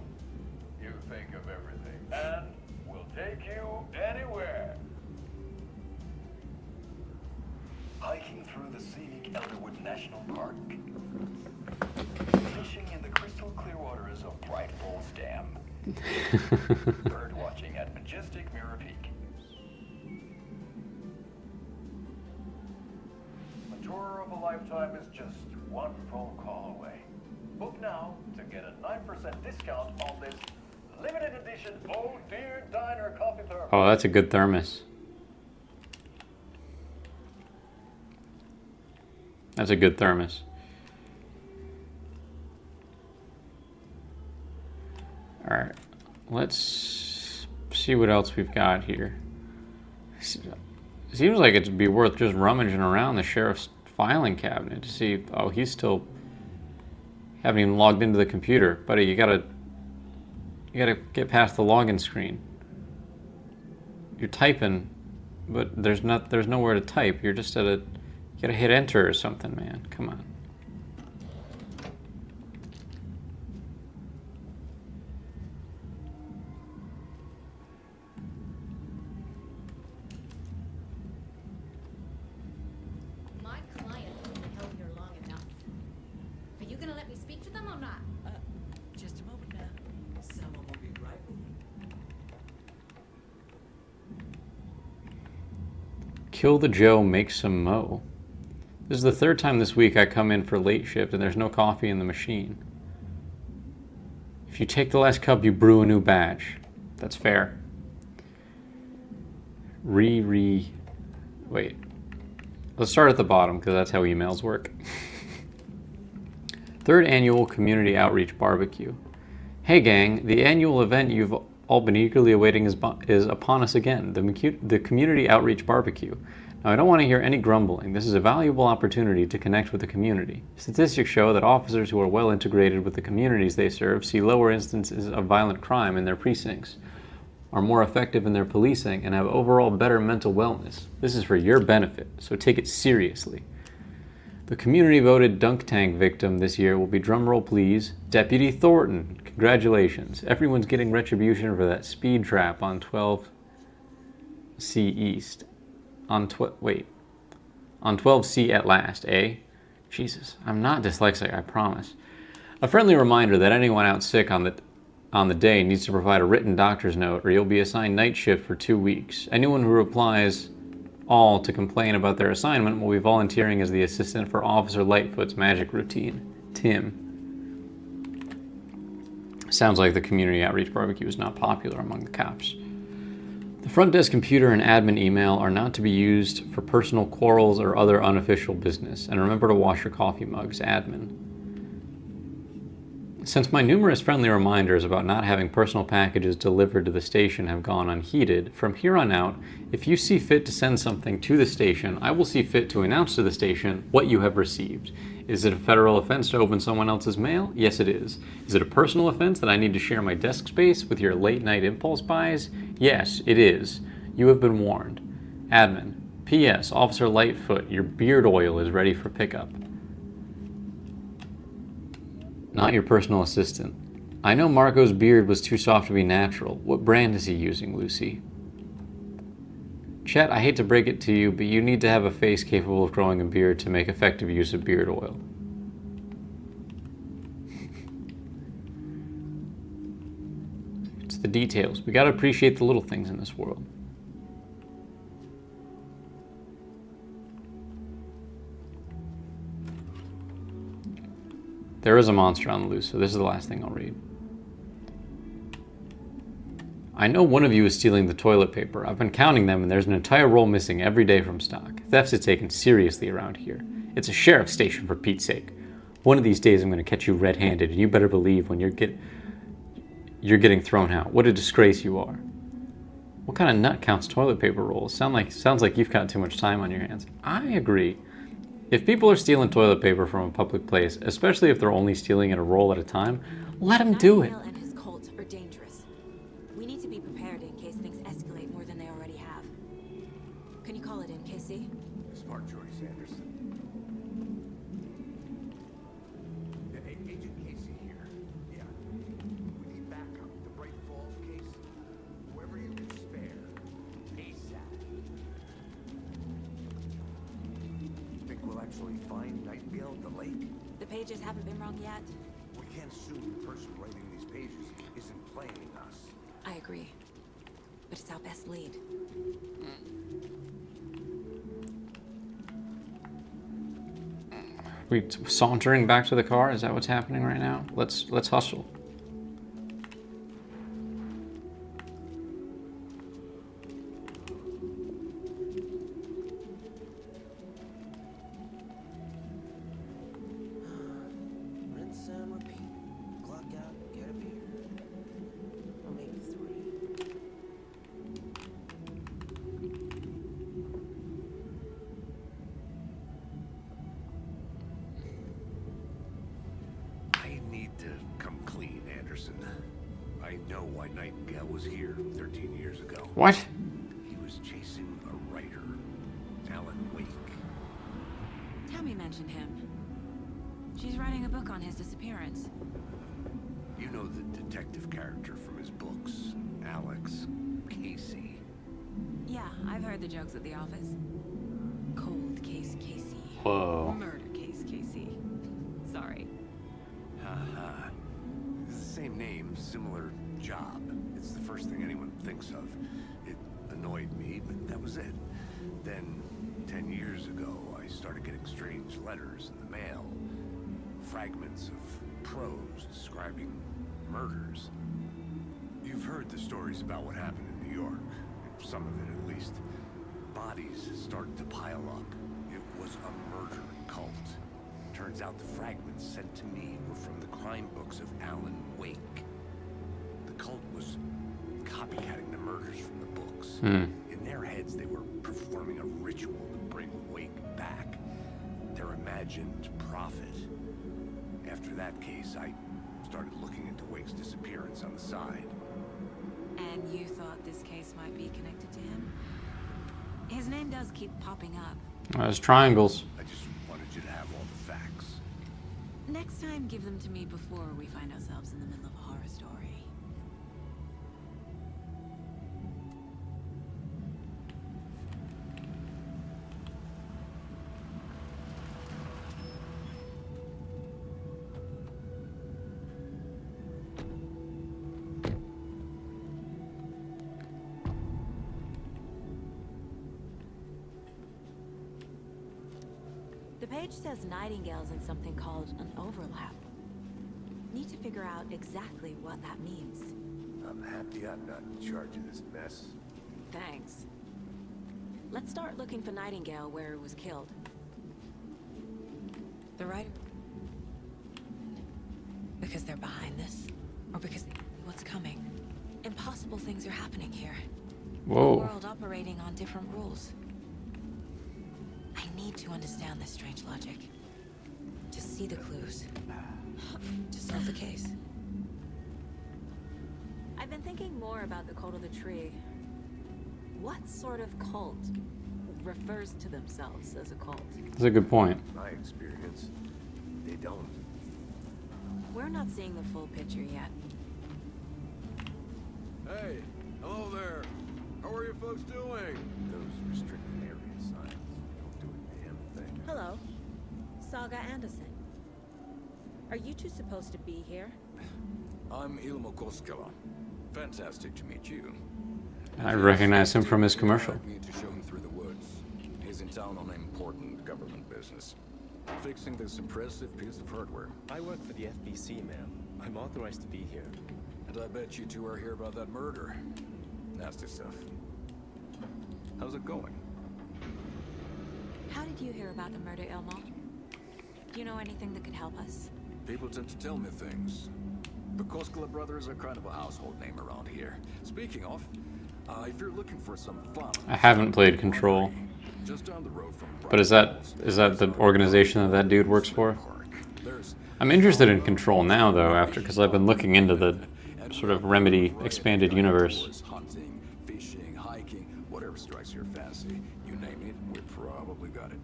you think of everything, and we'll take you anywhere. Hiking through the scenic Elderwood National Park. Fishing in the crystal clear waters of Bright Falls Dam. Bird watching at majestic Mirror Peak. A tour of a lifetime is just one phone call away. Book now to get a 9% discount on this limited edition Oh Dear Diner coffee thermos. Oh, that's a good thermos. That's a good thermos. Alright, let's see what else we've got here. Seems like it'd be worth just rummaging around the sheriff's filing cabinet to see. Oh, he's still haven't even logged into the computer, buddy. You gotta get past the login screen. You're typing, but there's nowhere to type. You're just at a. You gotta hit enter or something, man. Come on. My client hasn't held here long enough. Are you gonna let me speak to them or not? Just a moment now. Someone will be right with you. Kill the Joe, make some mo. This is the third time this week I come in for late shift and there's no coffee in the machine. If you take the last cup, you brew a new batch. That's fair. Wait. Let's start at the bottom because that's how emails work. Third annual community outreach barbecue. Hey gang, the annual event you've all been eagerly awaiting is upon us again, the Community Outreach Barbecue. Now, I don't want to hear any grumbling. This is a valuable opportunity to connect with the community. Statistics show that officers who are well integrated with the communities they serve see lower instances of violent crime in their precincts, are more effective in their policing, and have overall better mental wellness. This is for your benefit, so take it seriously. The community-voted dunk tank victim this year will be, drumroll please, Deputy Thornton. Congratulations. Everyone's getting retribution for that speed trap on 12C East. On 12C at last, eh? Jesus, I'm not dyslexic, I promise. A friendly reminder that anyone out sick on the day needs to provide a written doctor's note, or you'll be assigned night shift for 2 weeks. Anyone who replies all to complain about their assignment will be volunteering as the assistant for Officer Lightfoot's magic routine. Tim. Sounds like the Community Outreach Barbecue is not popular among the cops. The front desk computer and admin email are not to be used for personal quarrels or other unofficial business. And remember to wash your coffee mugs, admin. Since my numerous friendly reminders about not having personal packages delivered to the station have gone unheeded, from here on out, if you see fit to send something to the station, I will see fit to announce to the station what you have received. Is it a federal offense to open someone else's mail? Yes, it is. Is it a personal offense that I need to share my desk space with your late-night impulse buys? Yes, it is. You have been warned. Admin. P.S. Officer Lightfoot, your beard oil is ready for pickup. Not your personal assistant. I know Marco's beard was too soft to be natural. What brand is he using, Lucy? Chet, I hate to break it to you, but you need to have a face capable of growing a beard to make effective use of beard oil. It's the details. We gotta appreciate the little things in this world. There is a monster on the loose, so this is the last thing I'll read. I know one of you is stealing the toilet paper. I've been counting them, and there's an entire roll missing every day from stock. Thefts is taken seriously around here. It's a sheriff's station, for Pete's sake. One of these days I'm going to catch you red-handed, and you better believe when you're getting thrown out. What a disgrace you are. What kind of nut counts toilet paper rolls? Sounds like you've got too much time on your hands. I agree. If people are stealing toilet paper from a public place, especially if they're only stealing it a roll at a time, let them do it. And his cult are dangerous. We need to be prepared in case things escalate more than they already have. Can you call it in, Casey? Smart choice, Anderson. Agent Casey here. Yeah. We need backup. The Bright Falls case. Whoever you can spare. ASAP. Think we'll actually find Nightingale at the lake? The pages haven't been wrong yet. We can't assume the person writing these pages isn't playing us. I agree. But it's our best lead. We sauntering back to the car? Is that what's happening right now? Let's hustle. Rinse and repeat. Clock out, get a beer. Or maybe 3. I need to come clean, Anderson. I know why Nightingale was here 13 years ago. What? He was chasing a writer, Alan Wake. Tammy mentioned him. She's writing a book on his disappearance. You know the detective character from his books, Alex Casey. Yeah, I've heard the jokes at the office. Cold case Casey. Whoa. Murder case Casey. Sorry. Haha. It's the same name, similar job. It's the first thing anyone thinks of. It annoyed me, but that was it. Then, 10 years ago, I started getting strange letters in the mail. Fragments of prose describing murders. You've heard the stories about what happened in New York. Some of it, at least. Bodies started to pile up. It was a murder cult. Turns out the fragments sent to me were from the crime books of Alan Wake. The cult was copycatting the murders from the books. Hmm. In their heads, they were performing a ritual to bring Wake back. Their imagined prophet. After that case, I started looking into Wake's disappearance on the side. And you thought this case might be connected to him? His name does keep popping up. There's triangles. I just wanted you to have all the facts. Next time, give them to me before we find ourselves in the middle of a horror story. The page says Nightingale's in something called an overlap. Need to figure out exactly what that means. I'm happy I'm not in charge of this mess. Thanks. Let's start looking for Nightingale where it was killed. The writer... Because they're behind this? Or because what's coming? Impossible things are happening here. Whoa. A world operating on different rules. I need to understand this strange logic. To see the clues. To solve the case. I've been thinking more about the cult of the tree. What sort of cult refers to themselves as a cult? That's a good point. My experience, they don't. We're not seeing the full picture yet. Hey, hello there. How are you folks doing? Those restricted area signs don't do a damn thing. Hello. Saga Anderson. Are you two supposed to be here? I'm Ilmo Koskela. Fantastic to meet you. I recognize him from his commercial. Me to show him through the woods. He's in town on important government business. Fixing this impressive piece of hardware. I work for the FBC, ma'am. I'm authorized to be here. And I bet you two are here about that murder. Nasty stuff. How's it going? How did you hear about the murder, Ilmo? Do you know anything that could help us? People tend to tell me things. The Koskela brothers are kind of a household name around here. Speaking of, if you're looking for some fun... I haven't played Control. Just down the road from But is that the organization that dude works for? I'm interested in Control now, though, because I've been looking into the sort of Remedy expanded universe. Hunting, fishing, hiking, whatever strikes your fancy. You name it, we probably got it.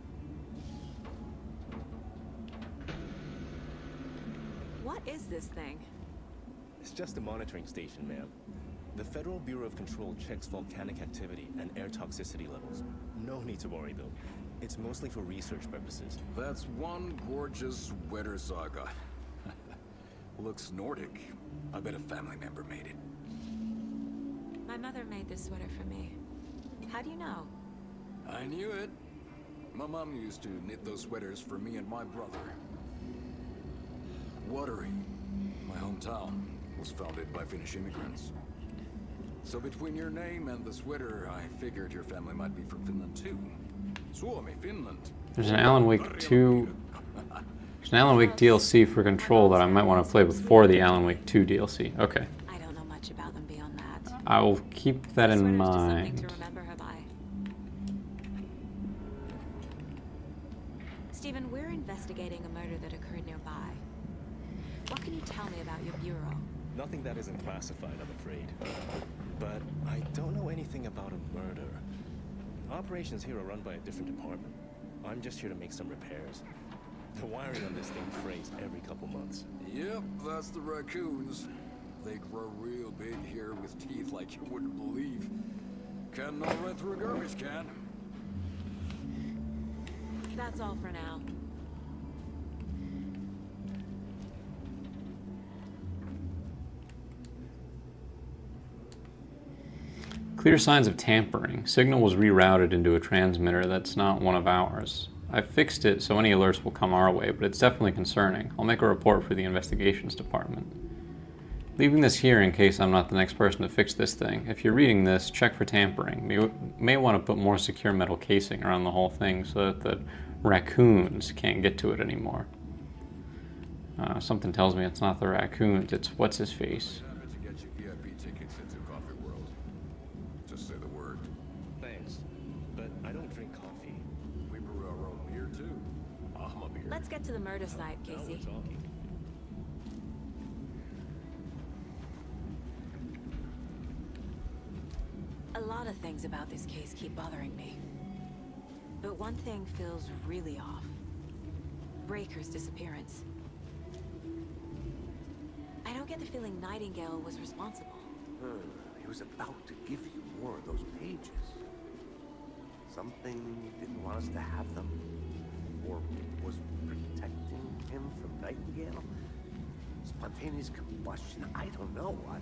What is this thing? It's just a monitoring station, ma'am. The Federal Bureau of Control checks volcanic activity and air toxicity levels. No need to worry, though. It's mostly for research purposes. That's one gorgeous weather saga. Looks Nordic. I bet a family member made it. My mother made this sweater for me. How do you know? I knew it. My mom used to knit those sweaters for me and my brother. Watery, my hometown, was founded by Finnish immigrants. So between your name and the sweater, I figured your family might be from Finland too. Suomi, Finland. There's an Alan Wake 2... There's an Alan Wake DLC for Control that I might want to play before the Alan Wake 2 DLC. Okay. I don't know much about them beyond that. I will keep that in mind. To remember her by. Stephen, we're investigating a murder that occurred nearby. What can you tell me about your bureau? Nothing that isn't classified, I'm afraid. But I don't know anything about a murder. Operations here are run by a different department. I'm just here to make some repairs. The wiring on this thing frays every couple months. Yep, that's the raccoons. They grow real big here with teeth like you wouldn't believe. Can not run through a garbage can. That's all for now. Clear signs of tampering. Signal was rerouted into a transmitter that's not one of ours. I fixed it so any alerts will come our way, but it's definitely concerning. I'll make a report for the investigations department. Leaving this here in case I'm not the next person to fix this thing. If you're reading this, check for tampering. You may want to put more secure metal casing around the whole thing so that the raccoons can't get to it anymore. Something tells me it's not the raccoons, it's what's-his-face. Happy to get you VIP tickets into Coffee World. Let's get to the murder site, Casey. A lot of things about this case keep bothering me. But one thing feels really off. Breaker's disappearance. I don't get the feeling Nightingale was responsible. He was about to give you more of those pages. Something didn't want us to have them? Or was protecting him from Nightingale? Spontaneous combustion? I don't know what.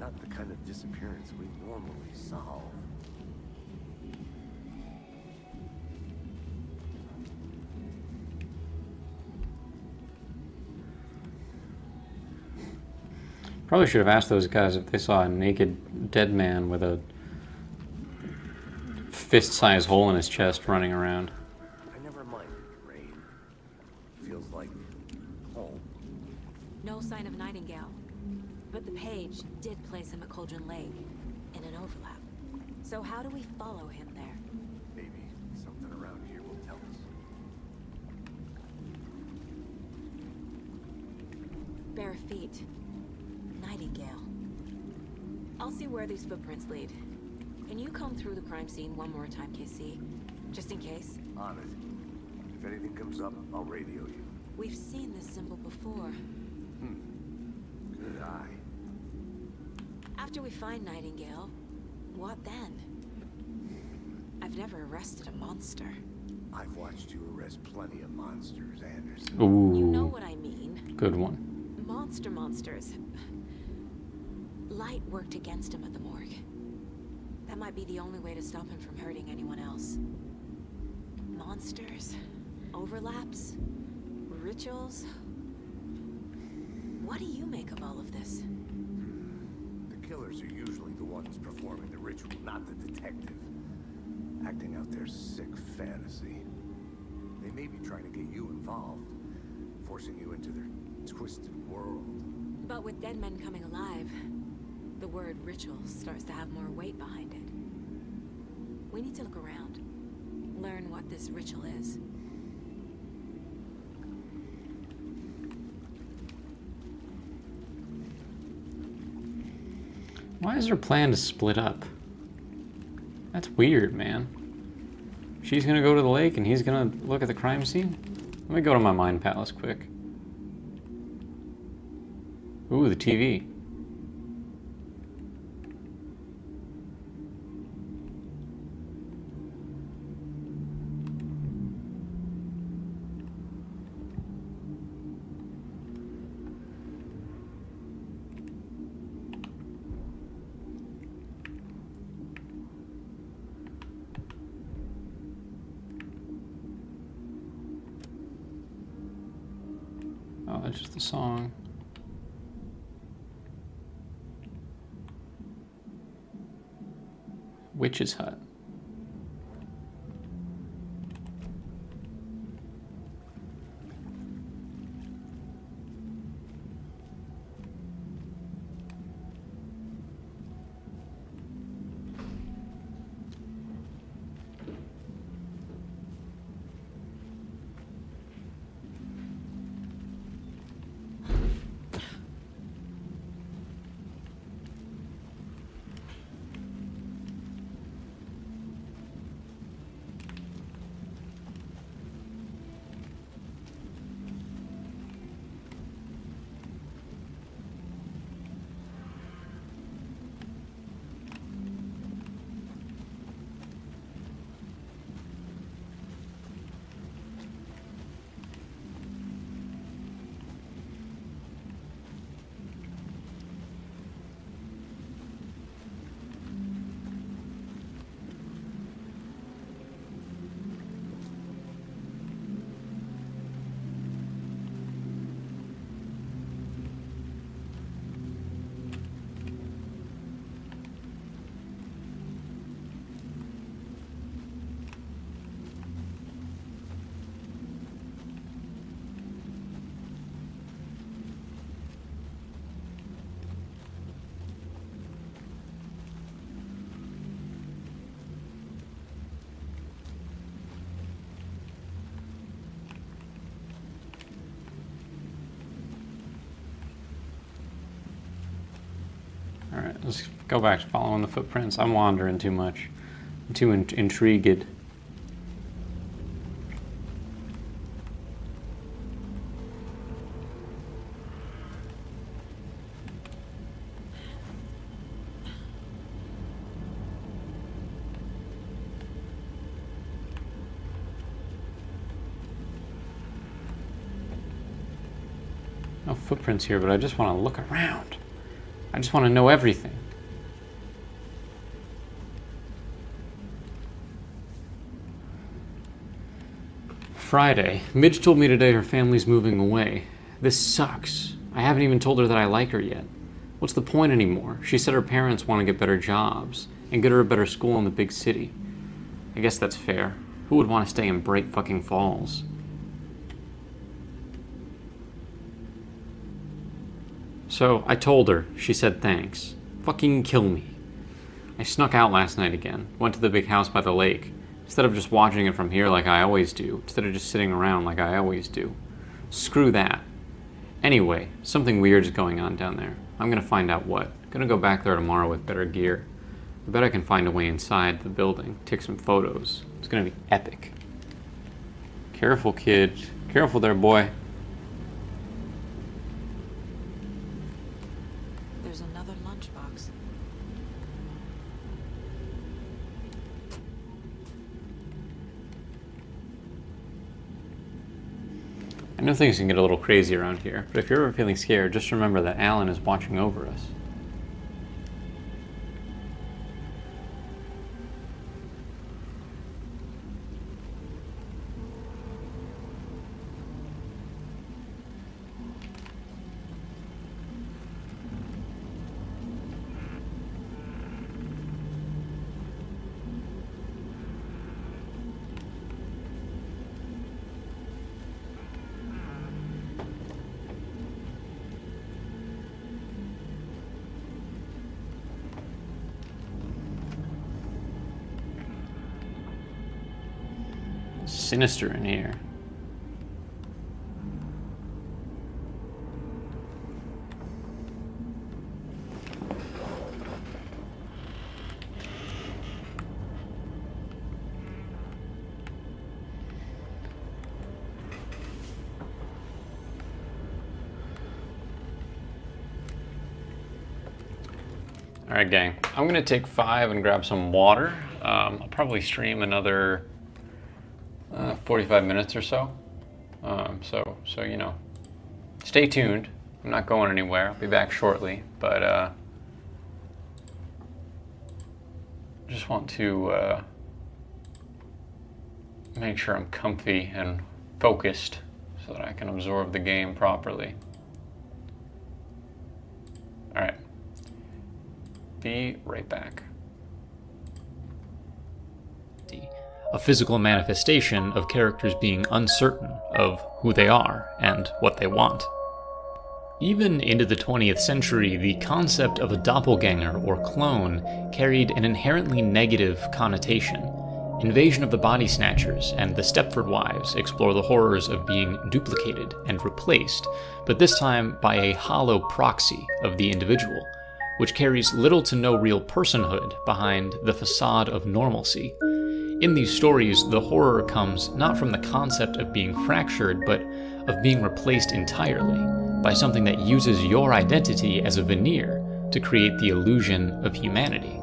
Not the kind of disappearance we normally solve. Probably should have asked those guys if they saw a naked dead man with a fist-sized hole in his chest running around. I never minded rain. Feels like home. No sign of Nightingale. But the page did place him at Cauldron Lake in an overlap. So how do we follow him there? Maybe something around here will tell us. Bare feet. Nightingale. I'll see where these footprints lead. Can you comb through the crime scene one more time, KC? Just in case? On it. If anything comes up, I'll radio you. We've seen this symbol before. Good eye. After we find Nightingale, what then? I've never arrested a monster. I've watched you arrest plenty of monsters, Anderson. Ooh. You know what I mean. Good one. Monsters. Light worked against him at the morgue. That might be the only way to stop him from hurting anyone else. Monsters, overlaps, rituals. What do you make of all of this? The killers are usually the ones performing the ritual, not the detective. Acting out their sick fantasy. They may be trying to get you involved, forcing you into their twisted world. But with dead men coming alive, the word ritual starts to have more weight behind it. We need to look around, learn what this ritual is. Why is her plan to split up? That's weird, man. She's gonna go to the lake and he's gonna look at the crime scene? Let me go to my mind palace quick. Ooh, the TV. Oh, that's just the song. Witch's Hut. let's go back to following the footprints. I'm wandering too much. I'm too intrigued. No footprints here, but I just want to look around. I just want to know everything. Friday. Midge told me today her family's moving away. This sucks. I haven't even told her that I like her yet. What's the point anymore? She said her parents want to get better jobs and get her a better school in the big city. I guess that's fair. Who would want to stay in Bright fucking Falls? So I told her. She said thanks. Fucking kill me. I snuck out last night again. Went to the big house by the lake. Instead of just watching it from here like I always do. Instead of just sitting around like I always do. Screw that. Anyway, something weird is going on down there. I'm gonna find out what. Gonna go back there tomorrow with better gear. I bet I can find a way inside the building. Take some photos. It's gonna be epic. Careful, kid. Careful there, boy. There's another lunchbox. I know things can get a little crazy around here, but if you're ever feeling scared, just remember that Alan is watching over us. Sinister in here. All right, gang. I'm gonna take 5 and grab some water. I'll probably stream another 45 minutes or so. So you know, stay tuned. I'm not going anywhere. I'll be back shortly, but just want to make sure I'm comfy and focused so that I can absorb the game properly. All right. Be right back. A physical manifestation of characters being uncertain of who they are and what they want. Even into the 20th century, the concept of a doppelganger or clone carried an inherently negative connotation. Invasion of the Body Snatchers and the Stepford Wives explore the horrors of being duplicated and replaced, but this time by a hollow proxy of the individual, which carries little to no real personhood behind the facade of normalcy. In these stories, the horror comes not from the concept of being fractured, but of being replaced entirely by something that uses your identity as a veneer to create the illusion of humanity.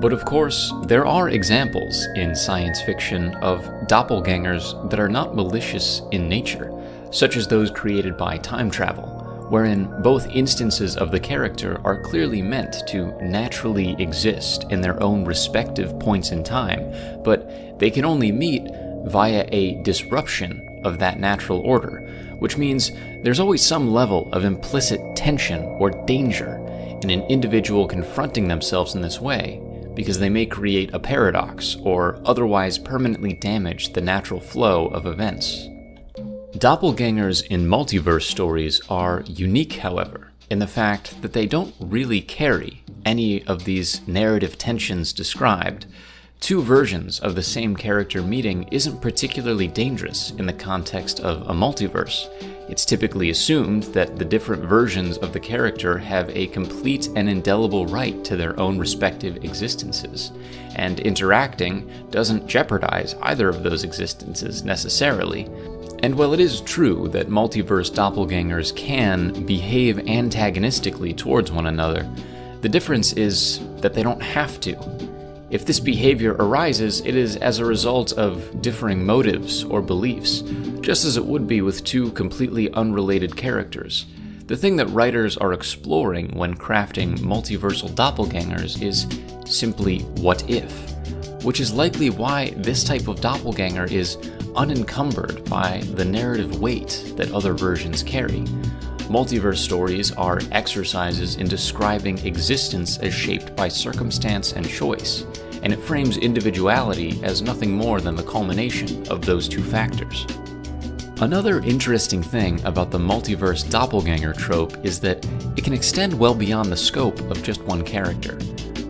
But of course, there are examples in science fiction of doppelgangers that are not malicious in nature, such as those created by time travel, wherein both instances of the character are clearly meant to naturally exist in their own respective points in time, but they can only meet via a disruption of that natural order, which means there's always some level of implicit tension or danger in an individual confronting themselves in this way, because they may create a paradox or otherwise permanently damage the natural flow of events. Doppelgangers in multiverse stories are unique, however, in the fact that they don't really carry any of these narrative tensions described, Two versions of the same character meeting isn't particularly dangerous in the context of a multiverse. It's typically assumed that the different versions of the character have a complete and indelible right to their own respective existences, and interacting doesn't jeopardize either of those existences necessarily. And while it is true that multiverse doppelgangers can behave antagonistically towards one another, the difference is that they don't have to. If this behavior arises, it is as a result of differing motives or beliefs, just as it would be with two completely unrelated characters. The thing that writers are exploring when crafting multiversal doppelgangers is simply what if, which is likely why this type of doppelganger is unencumbered by the narrative weight that other versions carry. Multiverse stories are exercises in describing existence as shaped by circumstance and choice, and it frames individuality as nothing more than the culmination of those two factors. Another interesting thing about the multiverse doppelganger trope is that it can extend well beyond the scope of just one character.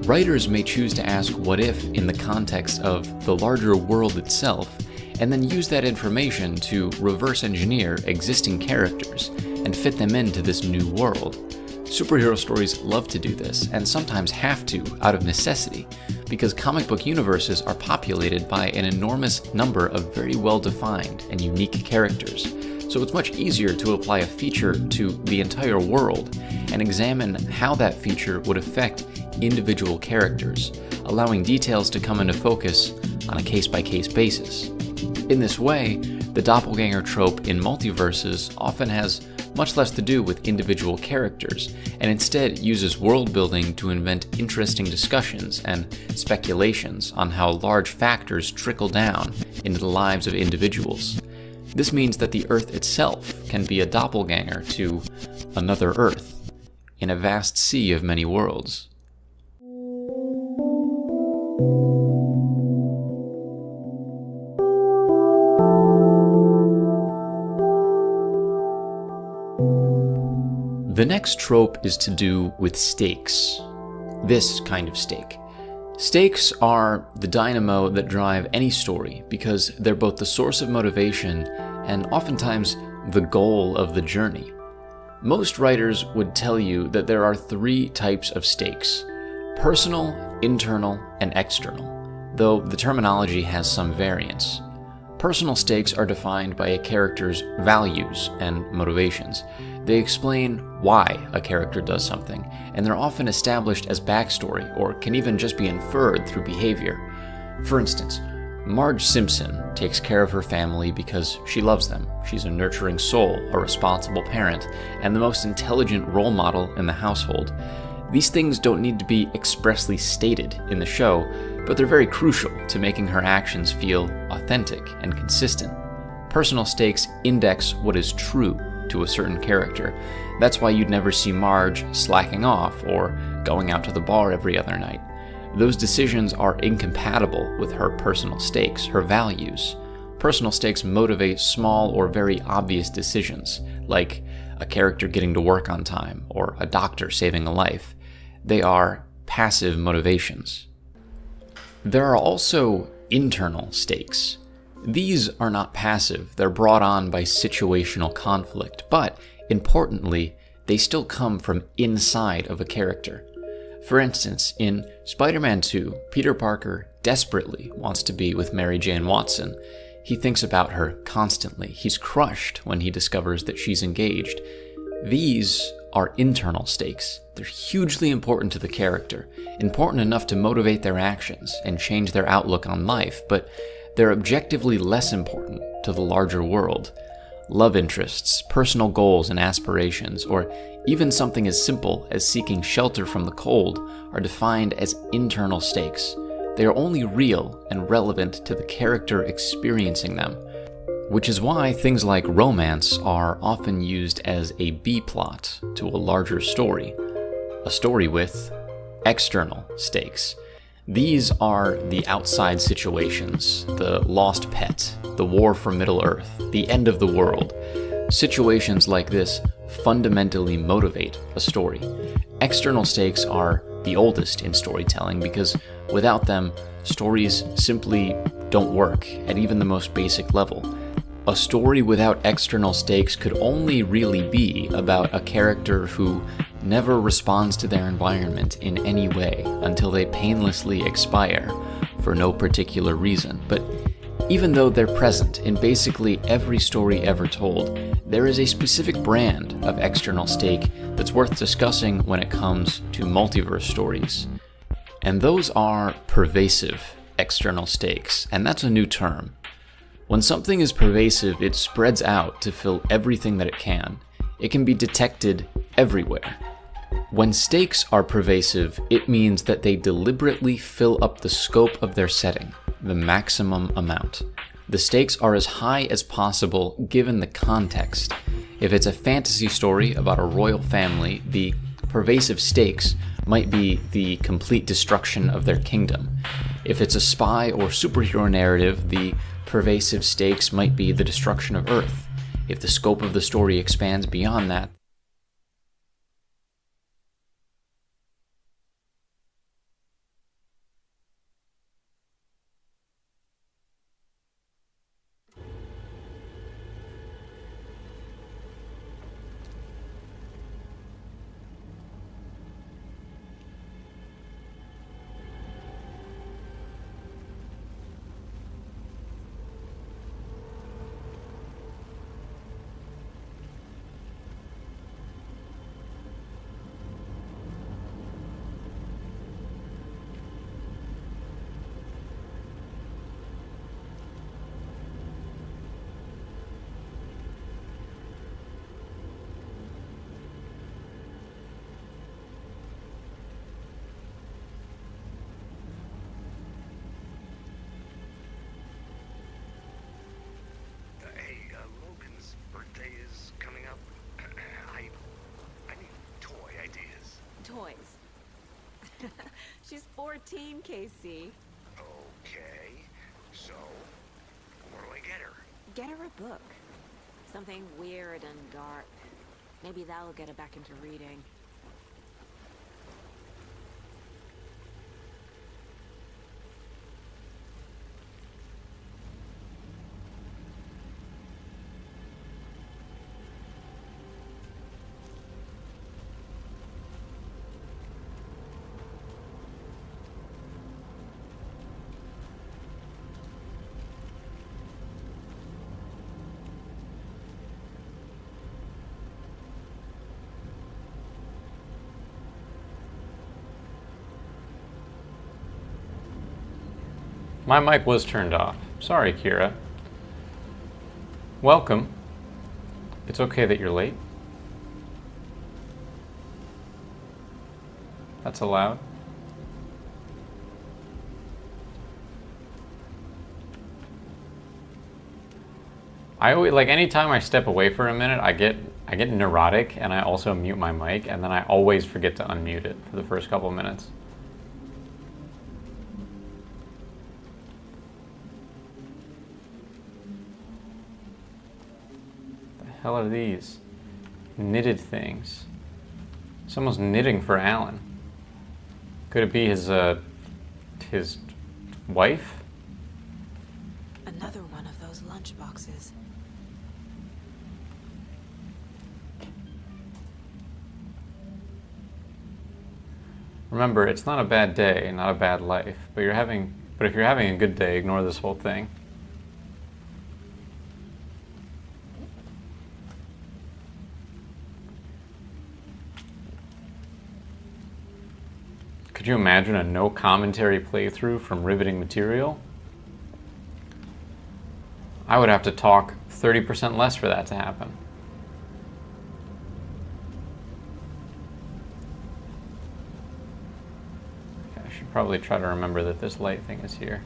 Writers may choose to ask what if in the context of the larger world itself, and then use that information to reverse engineer existing characters and fit them into this new world. Superhero stories love to do this, and sometimes have to out of necessity, because comic book universes are populated by an enormous number of very well-defined and unique characters. So it's much easier to apply a feature to the entire world and examine how that feature would affect individual characters, allowing details to come into focus on a case-by-case basis. In this way, the doppelganger trope in multiverses often has much less to do with individual characters, and instead uses world building to invent interesting discussions and speculations on how large factors trickle down into the lives of individuals. This means that the Earth itself can be a doppelganger to another Earth, in a vast sea of many worlds. The next trope is to do with stakes. This kind of stake. Stakes are the dynamo that drive any story because they're both the source of motivation and oftentimes the goal of the journey. Most writers would tell you that there are three types of stakes: personal, internal, and external, though the terminology has some variance. Personal stakes are defined by a character's values and motivations. They explain why a character does something, and they're often established as backstory or can even just be inferred through behavior. For instance, Marge Simpson takes care of her family because she loves them. She's a nurturing soul, a responsible parent, and the most intelligent role model in the household. These things don't need to be expressly stated in the show, but they're very crucial to making her actions feel authentic and consistent. Personal stakes index what is true to a certain character. That's why you'd never see Marge slacking off or going out to the bar every other night. Those decisions are incompatible with her personal stakes, her values. Personal stakes motivate small or very obvious decisions, like a character getting to work on time or a doctor saving a life. They are passive motivations. There are also internal stakes. These are not passive, they're brought on by situational conflict, but importantly, they still come from inside of a character. For instance, in Spider-Man 2, Peter Parker desperately wants to be with Mary Jane Watson. He thinks about her constantly. He's crushed when he discovers that she's engaged. These are internal stakes. They're hugely important to the character, important enough to motivate their actions and change their outlook on life, but they're objectively less important to the larger world. Love interests, personal goals and aspirations, or even something as simple as seeking shelter from the cold are defined as internal stakes. They are only real and relevant to the character experiencing them, which is why things like romance are often used as a B-plot to a larger story, a story with external stakes. These are the outside situations, the lost pet, the war for Middle-earth, the end of the world. Situations like this fundamentally motivate a story. External stakes are the oldest in storytelling because Without them, stories simply don't work at even the most basic level. A story without external stakes could only really be about a character who never responds to their environment in any way until they painlessly expire for no particular reason. But even though they're present in basically every story ever told, there is a specific brand of external stake that's worth discussing when it comes to multiverse stories. And those are pervasive external stakes, and that's a new term. When something is pervasive, it spreads out to fill everything that it can. It can be detected everywhere. When stakes are pervasive, it means that they deliberately fill up the scope of their setting, the maximum amount. The stakes are as high as possible given the context. If it's a fantasy story about a royal family, the pervasive stakes might be the complete destruction of their kingdom. If it's a spy or superhero narrative, the pervasive stakes might be the destruction of Earth. If the scope of the story expands beyond that, Logan's birthday is coming up. I need toy ideas. Toys. She's 14, Casey. Okay, so what do I get her? Get her a book. Something weird and dark. Maybe that'll get her back into reading. my mic was turned off. Sorry, Kira. Welcome. It's okay that you're late. That's allowed. I always, like, anytime I step away for a minute, I get neurotic, and I also mute my mic, and then I always forget to unmute it for the first couple of minutes. The hell are these? Knitted things. Someone's knitting for Alan. Could it be his wife? Another one of those lunch boxes. Remember, it's not a bad day, not a bad life, but if you're having a good day, ignore this whole thing. Could you imagine a no commentary playthrough from Riveting Material? I would have to talk 30% less for that to happen. Okay, I should probably try to remember that this light thing is here.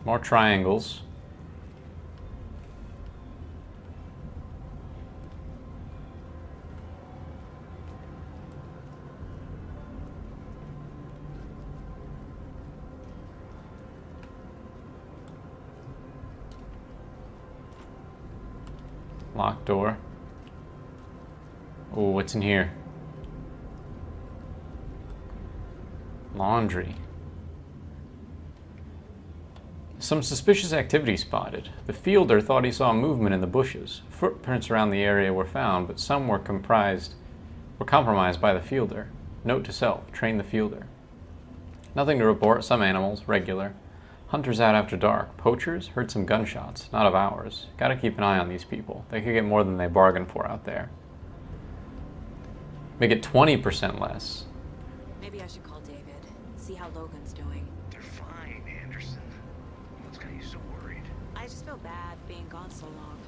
More triangles. Locked door. Oh, what's in here? Laundry. Some suspicious activity spotted. The fielder thought he saw movement in the bushes. Footprints around the area were found, but some were compromised by the fielder. Note to self, train the fielder. Nothing to report, some animals, regular. Hunters out after dark. Poachers? Heard some gunshots, not of ours. Gotta keep an eye on these people. They could get more than they bargained for out there. Make it 20% less. Maybe I should call David, see how Logan's doing. They're fine, Anderson. What's got you so worried? I just feel bad being gone so long.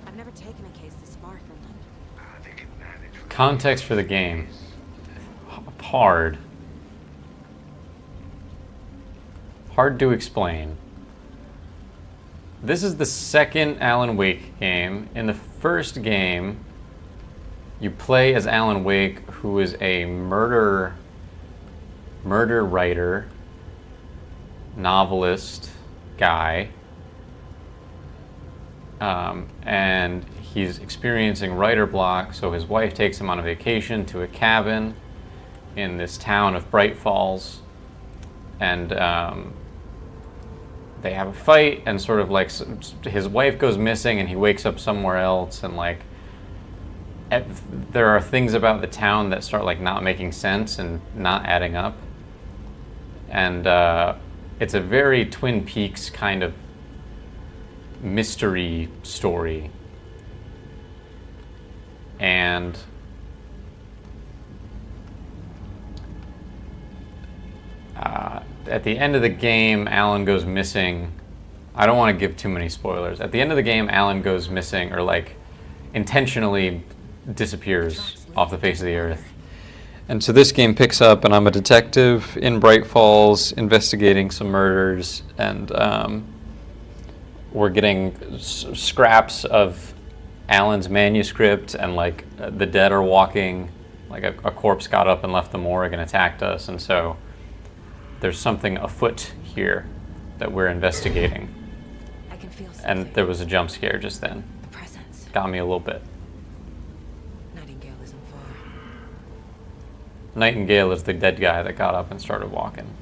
I've never taken a case this far from them. They can manage. Context for the game. Hard. Hard to explain. This is the second Alan Wake game. In the first game, you play as Alan Wake, who is a murder writer, novelist guy, and he's experiencing writer block, so his wife takes him on a vacation to a cabin in this town of Bright Falls, and they have a fight, and sort of like his wife goes missing and he wakes up somewhere else, and like there are things about the town that start like not making sense and not adding up, and it's a very Twin Peaks kind of mystery story. And at the end of the game, Alan goes missing. I don't want to give too many spoilers. At the end of the game, Alan goes missing, or like intentionally disappears off the face of the earth. And so this game picks up, and I'm a detective in Bright Falls investigating some murders, and we're getting scraps of Alan's manuscript, and like the dead are walking, like a corpse got up and left the morgue and attacked us, and so there's something afoot here that we're investigating. I can feel something. And there was a jump scare just then. The presence. Got me a little bit. Nightingale isn't far. Nightingale is the dead guy that got up and started walking.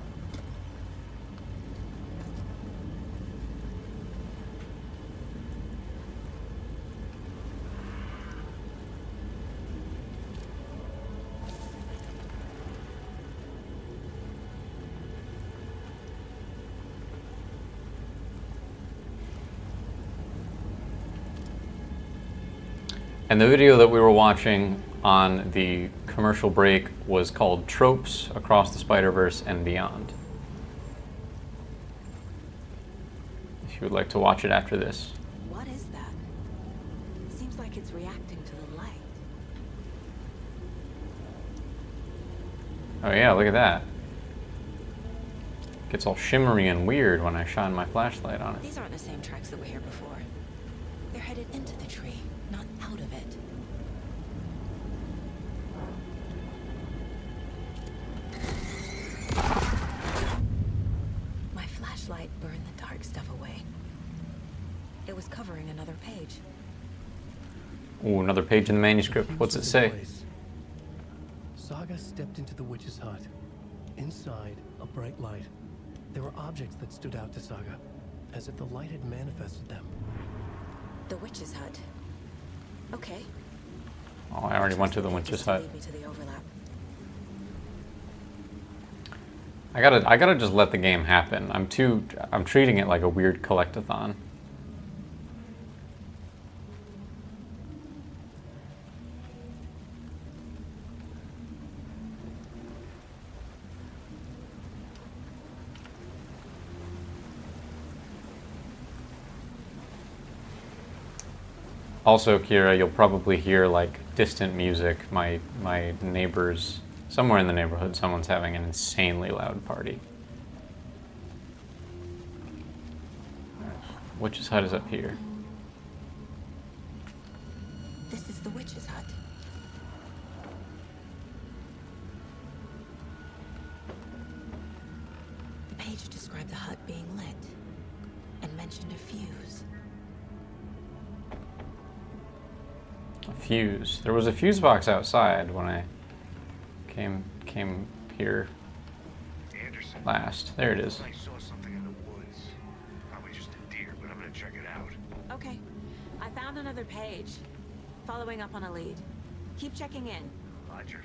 And the video that we were watching on the commercial break was called Tropes Across the Spider-Verse and Beyond. If you would like to watch it after this. What is that? Seems like it's reacting to the light. Oh yeah, look at that. Gets all shimmery and weird when I shine my flashlight on it. These aren't the same tracks that were here before. They're headed into the tree, not out of it. My flashlight burned the dark stuff away. It was covering another page. Ooh, another page in the manuscript. What's it say? Saga stepped into the witch's hut. Inside, a bright light. There were objects that stood out to Saga, as if the light had manifested them. The witch's hut. Okay. Oh, I already went to the witch's hut. Lead me to the overlap. I gotta just let the game happen. I'm treating it like a weird collectathon. Also, Kira, you'll probably hear like distant music. My neighbors, somewhere in the neighborhood, someone's having an insanely loud party. Witch's hut is up here. This is the witch's hut. The page described the hut being lit and mentioned a fuse. A fuse. There was a fuse box outside when I came here Anderson. last. There it is. I saw something in the woods. Probably just a deer, but I'm gonna check it out. Okay. I found another page. Following up on a lead. Keep checking in. Roger.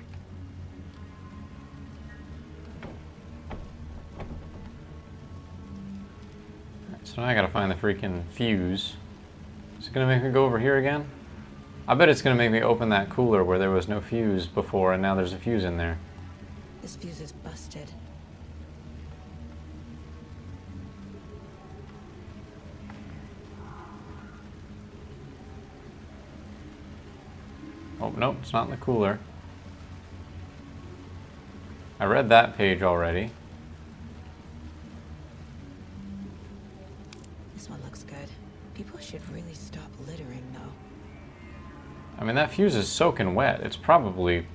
So now I gotta find the freaking fuse. Is it gonna make me go over here again? I bet it's gonna make me open that cooler where there was no fuse before and now there's a fuse in there. This fuse is busted. Oh, nope, it's not in the cooler. I read that page already. This one looks good. People should really stop littering, though. I mean, that fuse is soaking wet. It's probably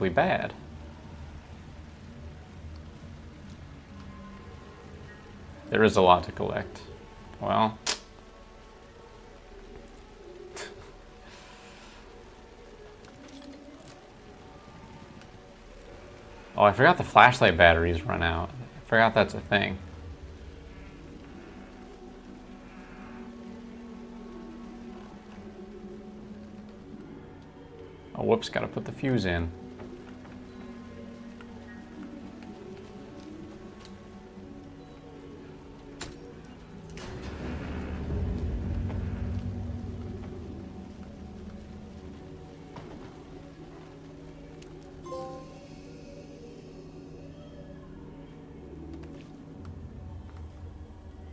bad. There is a lot to collect. Well, oh, I forgot the flashlight batteries run out. I forgot that's a thing. Oh, whoops, gotta put the fuse in.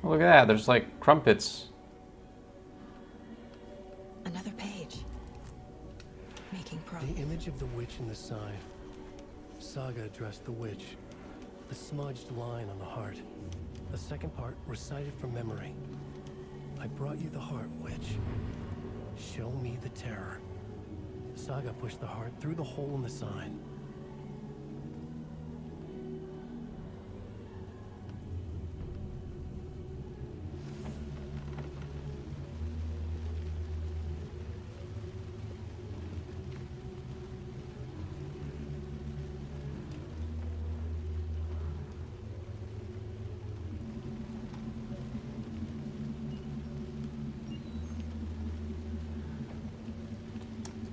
Oh, look at that, there's like crumpets. Another page. Making progress. The image of the witch in the sign. Saga addressed the witch. The smudged line on the heart. The second part recited from memory. I brought you the heart, witch. Show me the terror. Saga pushed the heart through the hole in the sign.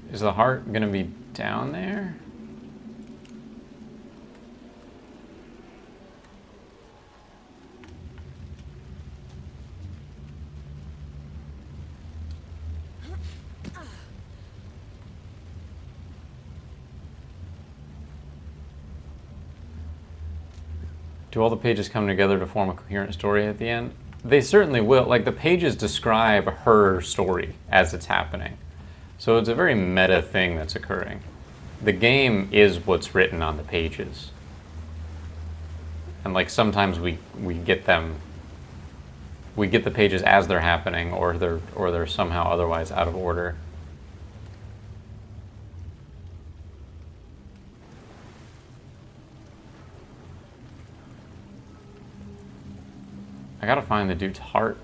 Is the heart gonna be down there? Do all the pages come together to form a coherent story at the end? They certainly will. Like, the pages describe her story as it's happening. So it's a very meta thing that's occurring. The game is what's written on the pages. And like sometimes we get them, we get the pages as they're happening, or they're somehow otherwise out of order. I gotta find the dude's heart.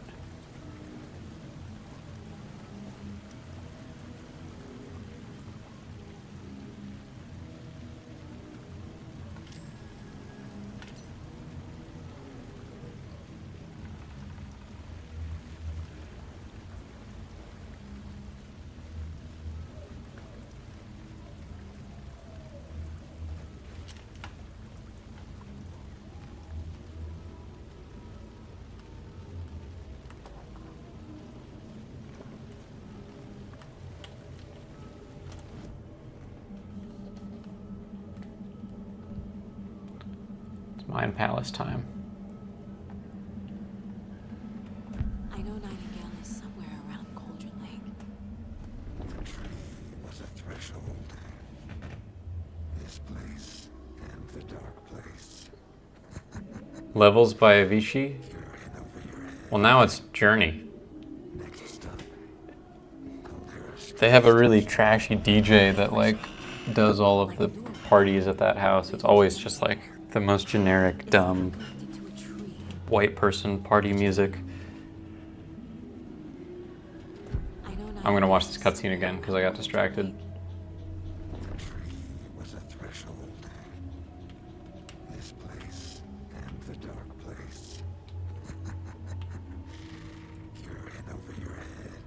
Mind Palace time. I know Nightingale is somewhere around Cauldron Lake. The tree was a threshold. This place and the dark place. Levels by Avicii? Well, now it's Journey. They have a really trashy DJ that like does all of the parties at that house. It's always just like the most generic, dumb, white person party music. I know I'm gonna watch this cutscene again because I got distracted. The tree was a threshold. This place and the dark place. You're in over your head.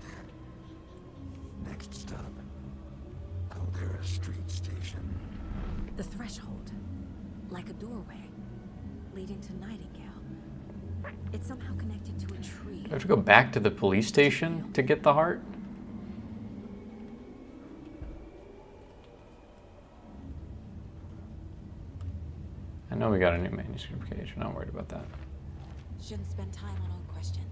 Next stop, Caldera Street Station. The threshold. Like a doorway. Leading to Nightingale. It's somehow connected to a tree. Do I have to go back to the police station to get the heart? I know we got a new manuscript page. I'm not worried about that. Shouldn't spend time on old questions.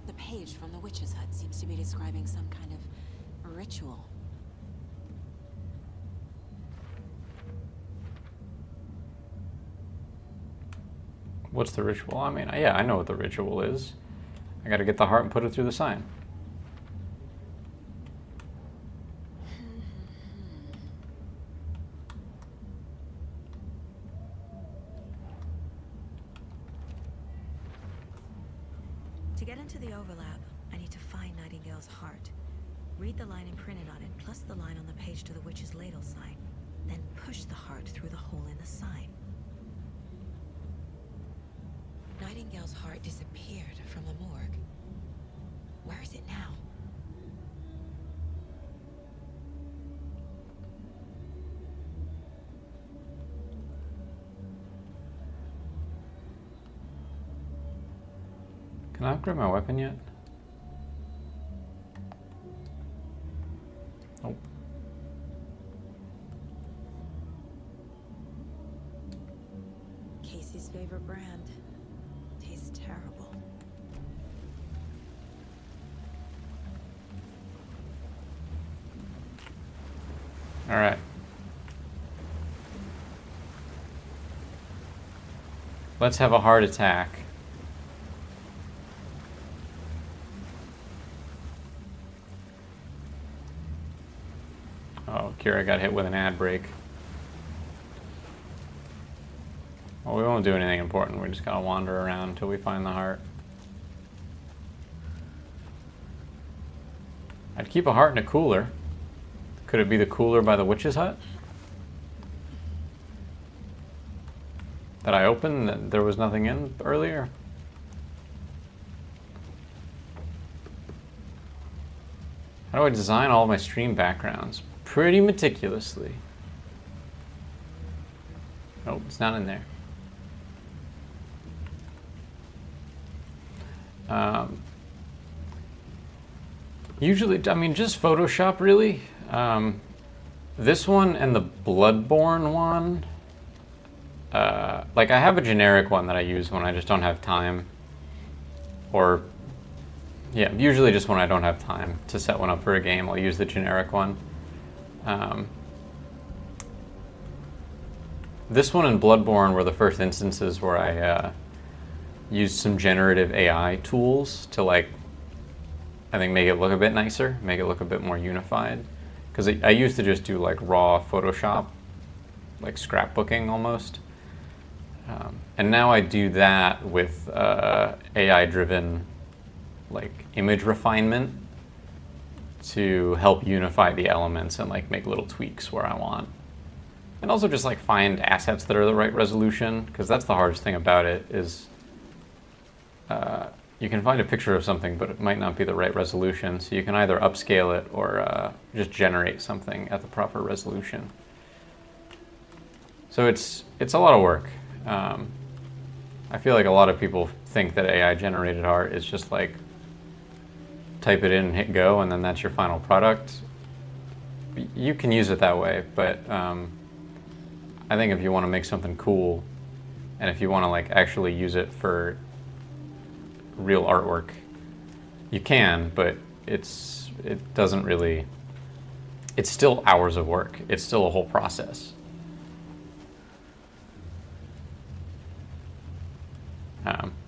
The page from the witch's hut seems to be describing some kind of ritual. What's the ritual? I mean, yeah, I know what the ritual is. I gotta get the heart and put it through the sign. To get into the overlap, I need to find Nightingale's heart. Read the line imprinted on it, plus the line on the page to the witch's ladle sign. Then push the heart through the hole in the sign. Nightingale's heart disappeared from the morgue. Where is it now? Can I upgrade my weapon yet? Nope. Casey's favorite brand. Tastes terrible. All right. Let's have a heart attack. Oh, Kira got hit with an ad break. Well, we won't do anything important. We're just gonna wander around until we find the heart. I'd keep a heart in a cooler. Could it be the cooler by the witch's hut? That I opened that there was nothing in earlier? How do I design all my stream backgrounds? Pretty meticulously. Nope, it's not in there. Usually, I mean, just Photoshop really. This one and the Bloodborne one. Like I have a generic one that I use when I just don't have time. Or, yeah, usually just when I don't have time to set one up for a game, I'll use the generic one. This one and Bloodborne were the first instances where I used some generative AI tools to, like, I think make it look a bit nicer, make it look a bit more unified. Because I used to just do like raw Photoshop, like scrapbooking almost. And now I do that with AI-driven like image refinement to help unify the elements and like make little tweaks where I want. And also just like find assets that are the right resolution, because that's the hardest thing about it is you can find a picture of something, but it might not be the right resolution. So you can either upscale it or just generate something at the proper resolution. So it's a lot of work. I feel like a lot of people think that AI generated art is just like type it in and hit go, and then that's your final product. You can use it that way, but I think if you want to make something cool, and if you want to like actually use it for real artwork, you can, but it doesn't really it's still hours of work. It's still a whole process.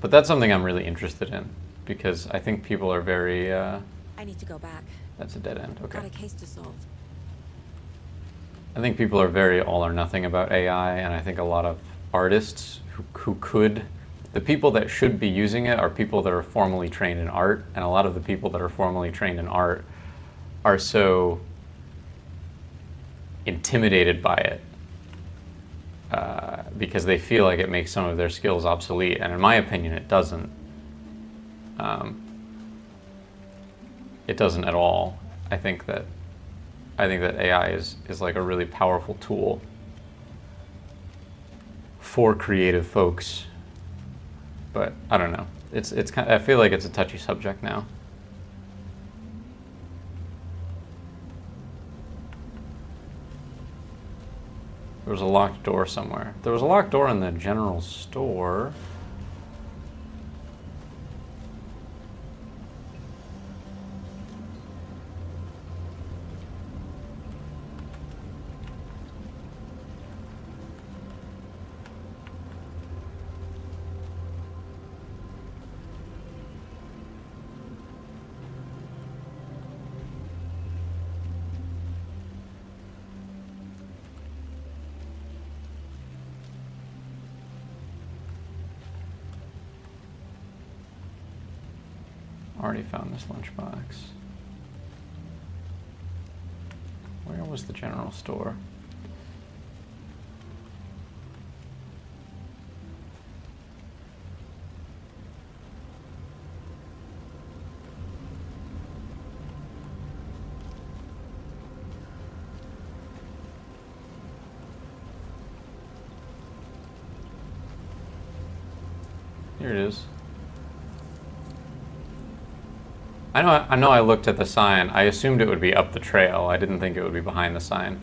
But that's something I'm really interested in because I think people are very. I need to go back. That's a dead end. Okay. Got a case to solve. I think people are very all or nothing about AI, and I think a lot of artists who could, the people that should be using it are people that are formally trained in art, and a lot of the people that are formally trained in art are so intimidated by it because they feel like it makes some of their skills obsolete, and in my opinion, it doesn't. It doesn't at all. I think that AI is like a really powerful tool for creative folks, but I don't know. It's kind of, I feel like it's a touchy subject now. There was a locked door somewhere. There was a locked door in the general store. Already found this lunchbox. Where was the general store? Here it is. I know I looked at the sign. I assumed it would be up the trail. I didn't think it would be behind the sign.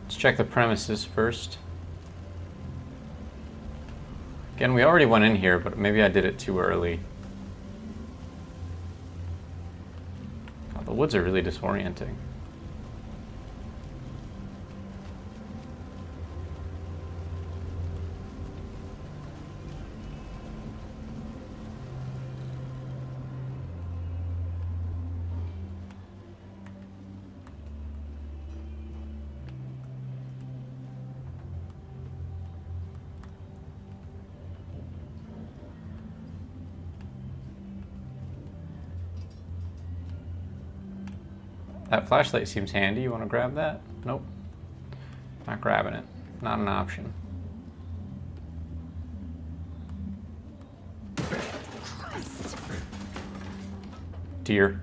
Let's check the premises first. Again, we already went in here, but maybe I did it too early. God, the woods are really disorienting. That flashlight seems handy. You want to grab that? Nope. Not grabbing it. Not an option. Deer.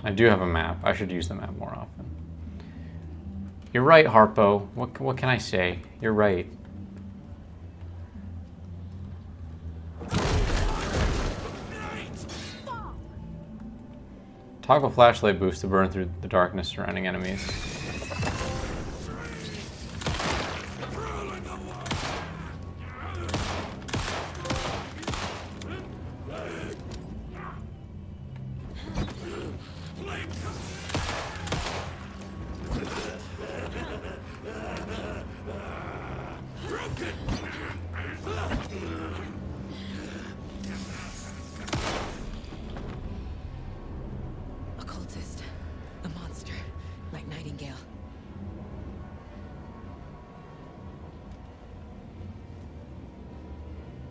I do have a map. I should use the map more often. You're right, Harpo. What can I say? You're right. Toggle flashlight boost to burn through the darkness surrounding enemies.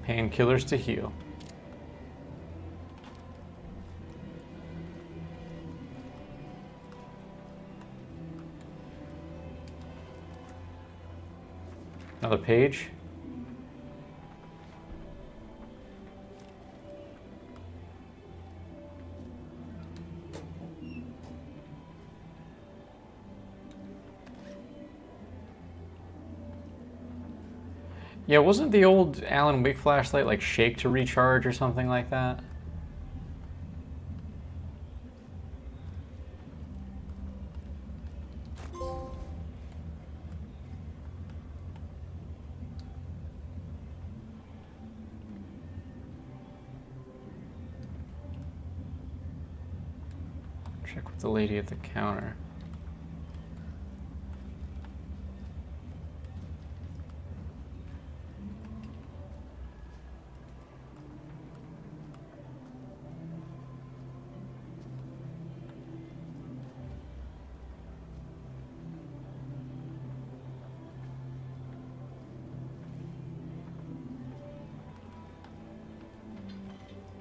Painkillers to heal. Another page. Yeah, wasn't the old Alan Wake flashlight like shake to recharge or something like that? Check with the lady at the counter.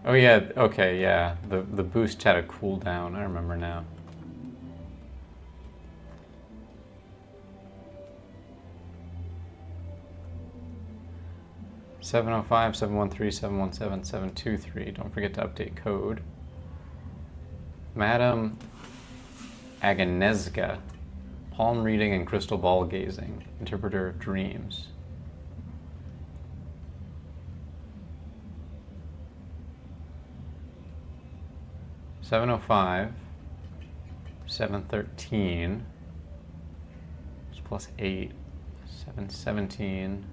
Oh yeah, okay, yeah. The boost had a cooldown, I remember now. (705, 713, 717, 723). Don't forget to update code. Madam Aganezga, palm reading and crystal ball gazing, interpreter of dreams. (705, 713). It's plus 8. 717.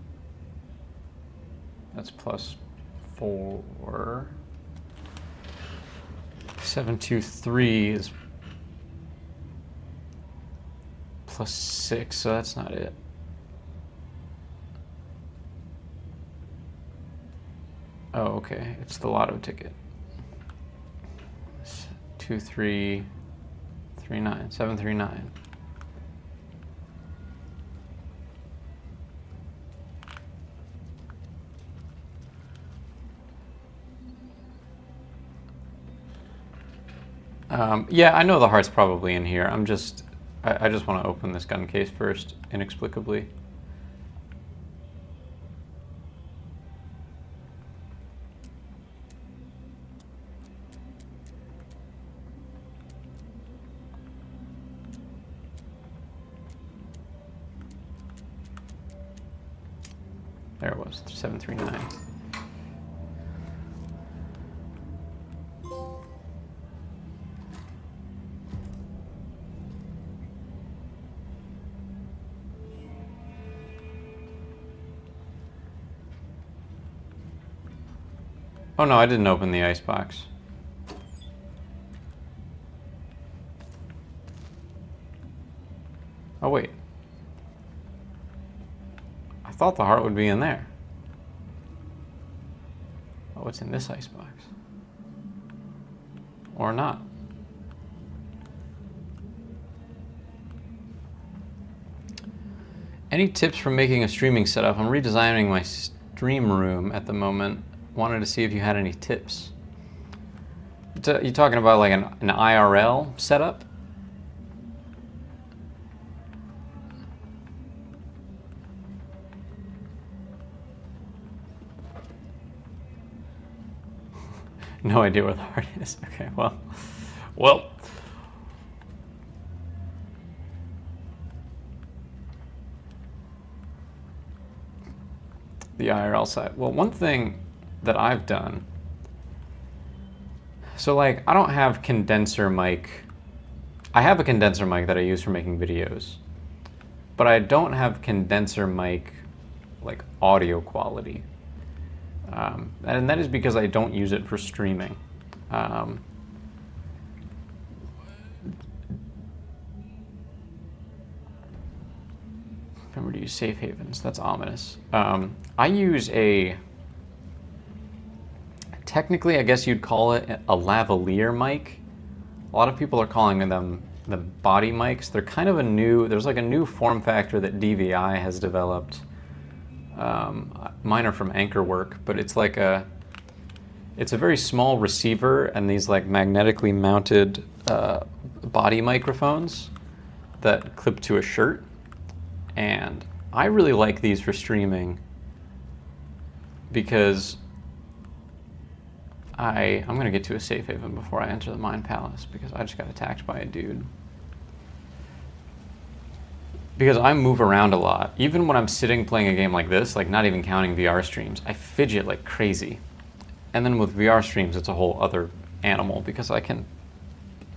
That's plus 4. 723 is plus 6, so that's not it. Oh, okay. It's the lotto ticket. 2339, 739. Yeah, I know the heart's probably in here. I just want to open this gun case first, inexplicably. There it was, 739. Oh no, I didn't open the icebox. Oh wait. I thought the heart would be in there. Oh, it's in this icebox. Or not. Any tips for making a streaming setup? I'm redesigning my stream room at the moment. Wanted to see if you had any tips. You talking about like an IRL setup? No idea where the heart is. Okay, well. The IRL side. Well, one thing that I've done, so like I don't have condenser mic. I have a condenser mic that I use for making videos, but I don't have condenser mic like audio quality. And that is because I don't use it for streaming. Remember to use safe havens. That's ominous. I use a, technically I guess you'd call it a lavalier mic. A lot of people are calling them the body mics. They're kind of a new, there's like a new form factor that DVI has developed. Mine are from Anchorwork, but it's like it's a very small receiver and these like magnetically mounted body microphones that clip to a shirt. And I really like these for streaming because I'm gonna get to a safe haven before I enter the Mind Palace because I just got attacked by a dude. Because I move around a lot. Even when I'm sitting playing a game like this, like not even counting VR streams, I fidget like crazy. And then with VR streams, it's a whole other animal because I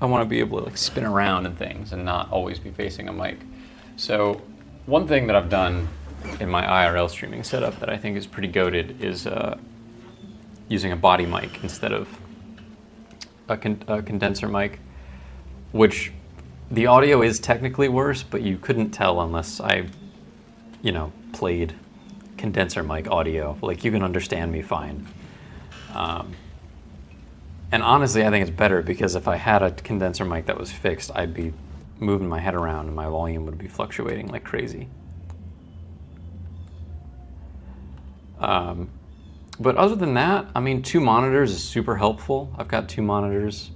want to be able to like spin around and things and not always be facing a mic. So one thing that I've done in my IRL streaming setup that I think is pretty goated is using a body mic instead of a condenser mic. which the audio is technically worse, but you couldn't tell unless I, you know, played condenser mic audio. Like, you can understand me fine. And honestly, I think it's better because if I had a condenser mic that was fixed, I'd be moving my head around and my volume would be fluctuating like crazy. But other than that, I mean, 2 monitors is super helpful. I've got 2 monitors.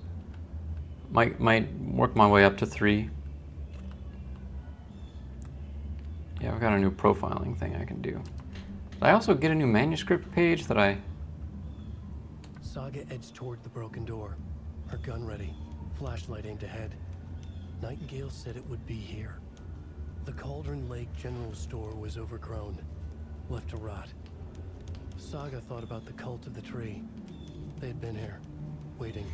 Might work my way up to 3. Yeah, I've got a new profiling thing I can do. Did I also get a new manuscript page that I... Saga edged toward the broken door, her gun ready, flashlight aimed ahead. Nightingale said it would be here. The Cauldron Lake General Store was overgrown, left to rot. Saga thought about the cult of the tree. They had been here, waiting,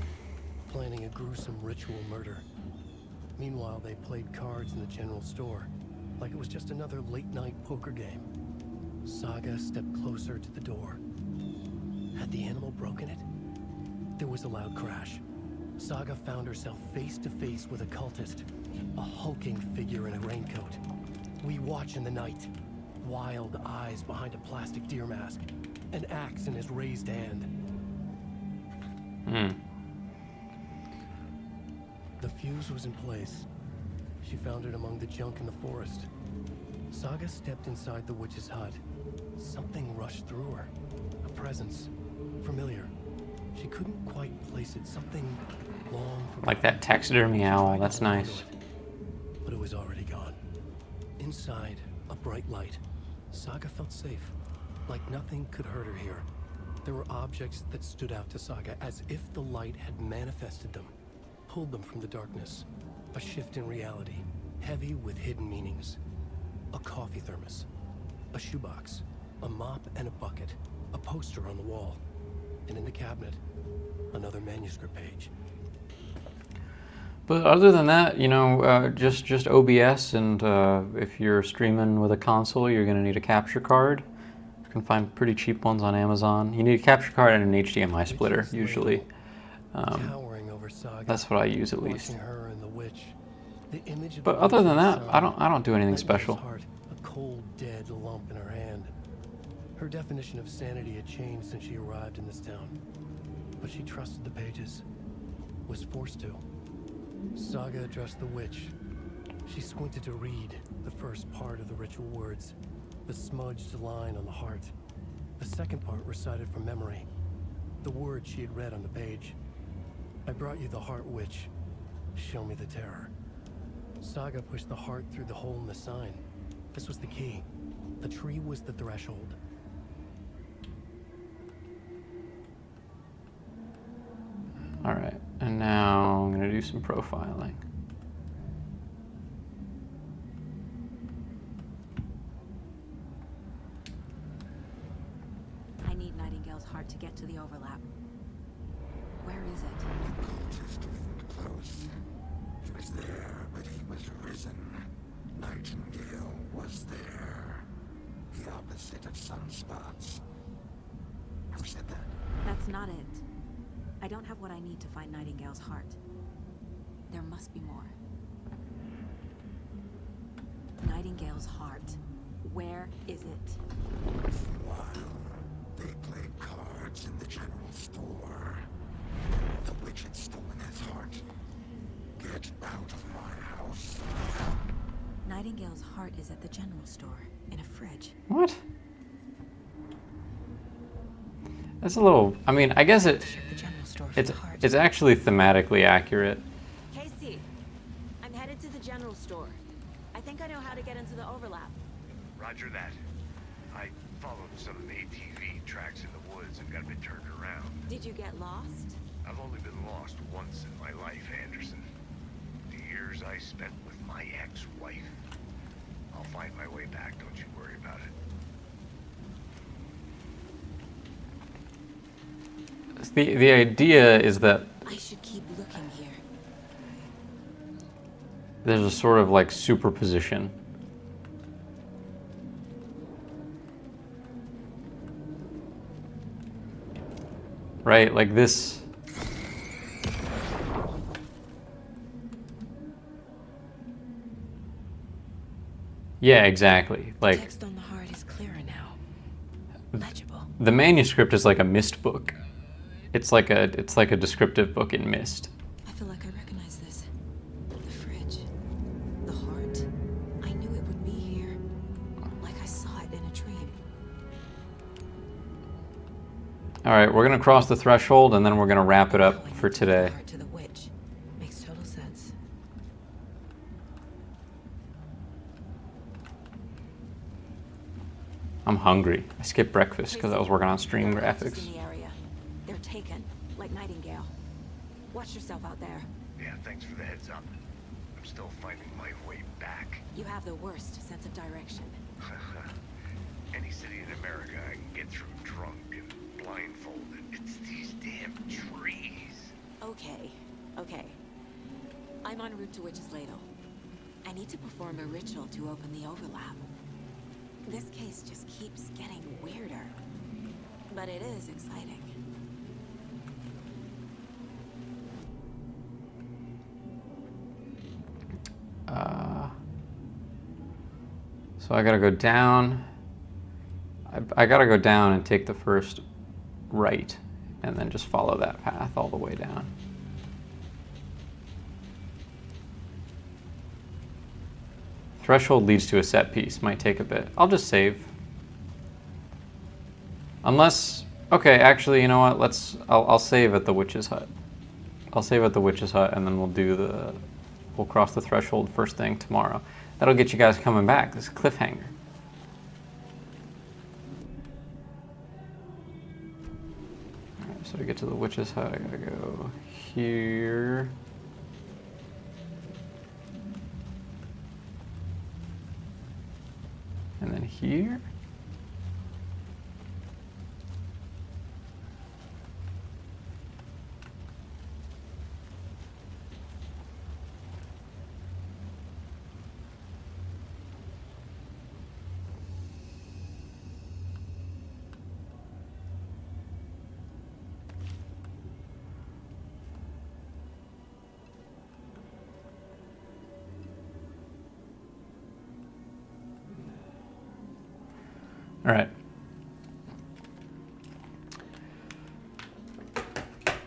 planning a gruesome ritual murder. Meanwhile, they played cards in the general store, like it was just another late-night poker game. Saga stepped closer to the door. Had the animal broken it? There was a loud crash. Saga found herself face to face with a cultist, a hulking figure in a raincoat. We watch in the night, wild eyes behind a plastic deer mask, an axe in his raised hand. The fuse was in place. She found it among the junk in the forest. Saga stepped inside the witch's hut. Something rushed through her. A presence. Familiar. She couldn't quite place it. Something long forgotten. Like that taxidermy owl. That's nice. But it was already gone. Inside, a bright light. Saga felt safe. Like nothing could hurt her here. There were objects that stood out to Saga as if the light had manifested them. Pulled them from the darkness. A shift in reality. Heavy with hidden meanings. A coffee thermos. A shoebox. A mop and a bucket. A poster on the wall. And in the cabinet, another manuscript page. But other than that, you know, just OBS, and if you're streaming with a console, you're going to need a capture card. You can find pretty cheap ones on Amazon. You need a capture card and an HDMI splitter, usually. That's what I use, at least. But other than that, I don't do anything special. A cold, dead lump in her hand. Her definition of sanity had changed since she arrived in this town. But she trusted the pages. Was forced to. Saga addressed the witch. She squinted to read the first part of the ritual words, the smudged line on the heart. The second part recited from memory, the words she had read on the page. I brought you the heart, witch. Show me the terror. Saga pushed the heart through the hole in the sign. This was the key. The tree was the threshold. All right, and now I'm going to do some profiling. I need Nightingale's heart to get to the overlap. Where is it? Cultist wasn't close. He was there, but he was risen. Nightingale was there. The opposite of sunspots. Who said that? That's not it. I don't have what I need to find Nightingale's heart. There must be more. Nightingale's heart. Where is it? While they played cards in the general store, the witch had stolen his heart. Get out of my house. Nightingale's heart is at the general store, in a fridge. What? That's a little, I mean, I guess it's actually thematically accurate. Casey, I'm headed to the general store. I think I know how to get into the overlap. Roger that. I followed some ATV tracks in the woods and got a bit turned around. Did you get lost? I've only been lost once in my life, Anderson. The years I spent with my ex-wife. I'll find my way back, don't you worry about it. The idea is that I should keep looking here. there's a sort of like superposition. Right, like this. Yeah, exactly. Like, Text on the heart is clearer now. Legible. the manuscript is like a mist book. It's like a descriptive book in mist. I feel like I recognize this. The fridge. The heart. I knew it would be here. Like I saw it in a dream. All right, we're gonna cross the threshold and then we're gonna wrap it up for today. To the witch. Makes total sense. I'm hungry. I skipped breakfast because I was working on stream graphics. In the area. They're taken, like Nightingale. Watch yourself out there. Yeah, thanks for the heads up. I'm still finding my way back. You have the worst sense of direction. Any city in America I can get through drunk and blindfolded. It's these damn trees. Okay. I'm en route to Witch's Ladle. I need to perform a ritual to open the overlap. This case just keeps getting weirder. But it is exciting. So I gotta go down. I gotta go down and take the first right, and then just follow that path all the way down. Threshold leads to a set piece. Might take a bit. I'll just save. Unless, okay, actually, you know what? I'll save at the witch's hut. I'll save at the witch's hut, and then we'll cross the threshold first thing tomorrow. That'll get you guys coming back. This cliffhanger. Alright, so to get to the witch's hut, I gotta go here. And then here. All right.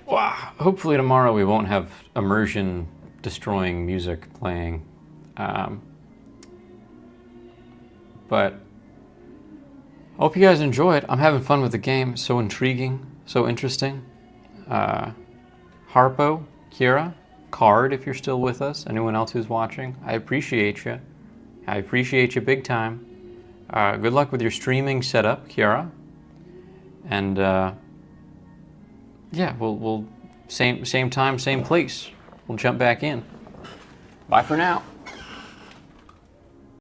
Wow. Hopefully tomorrow we won't have immersion destroying music playing. But I hope you guys enjoy it. I'm having fun with the game. So intriguing, so interesting. Harpo, Kira, Card, if you're still with us, anyone else who's watching, I appreciate you. I appreciate you big time. Good luck with your streaming setup, Kiara. And yeah, we'll same time, same place. We'll jump back in. Bye for now.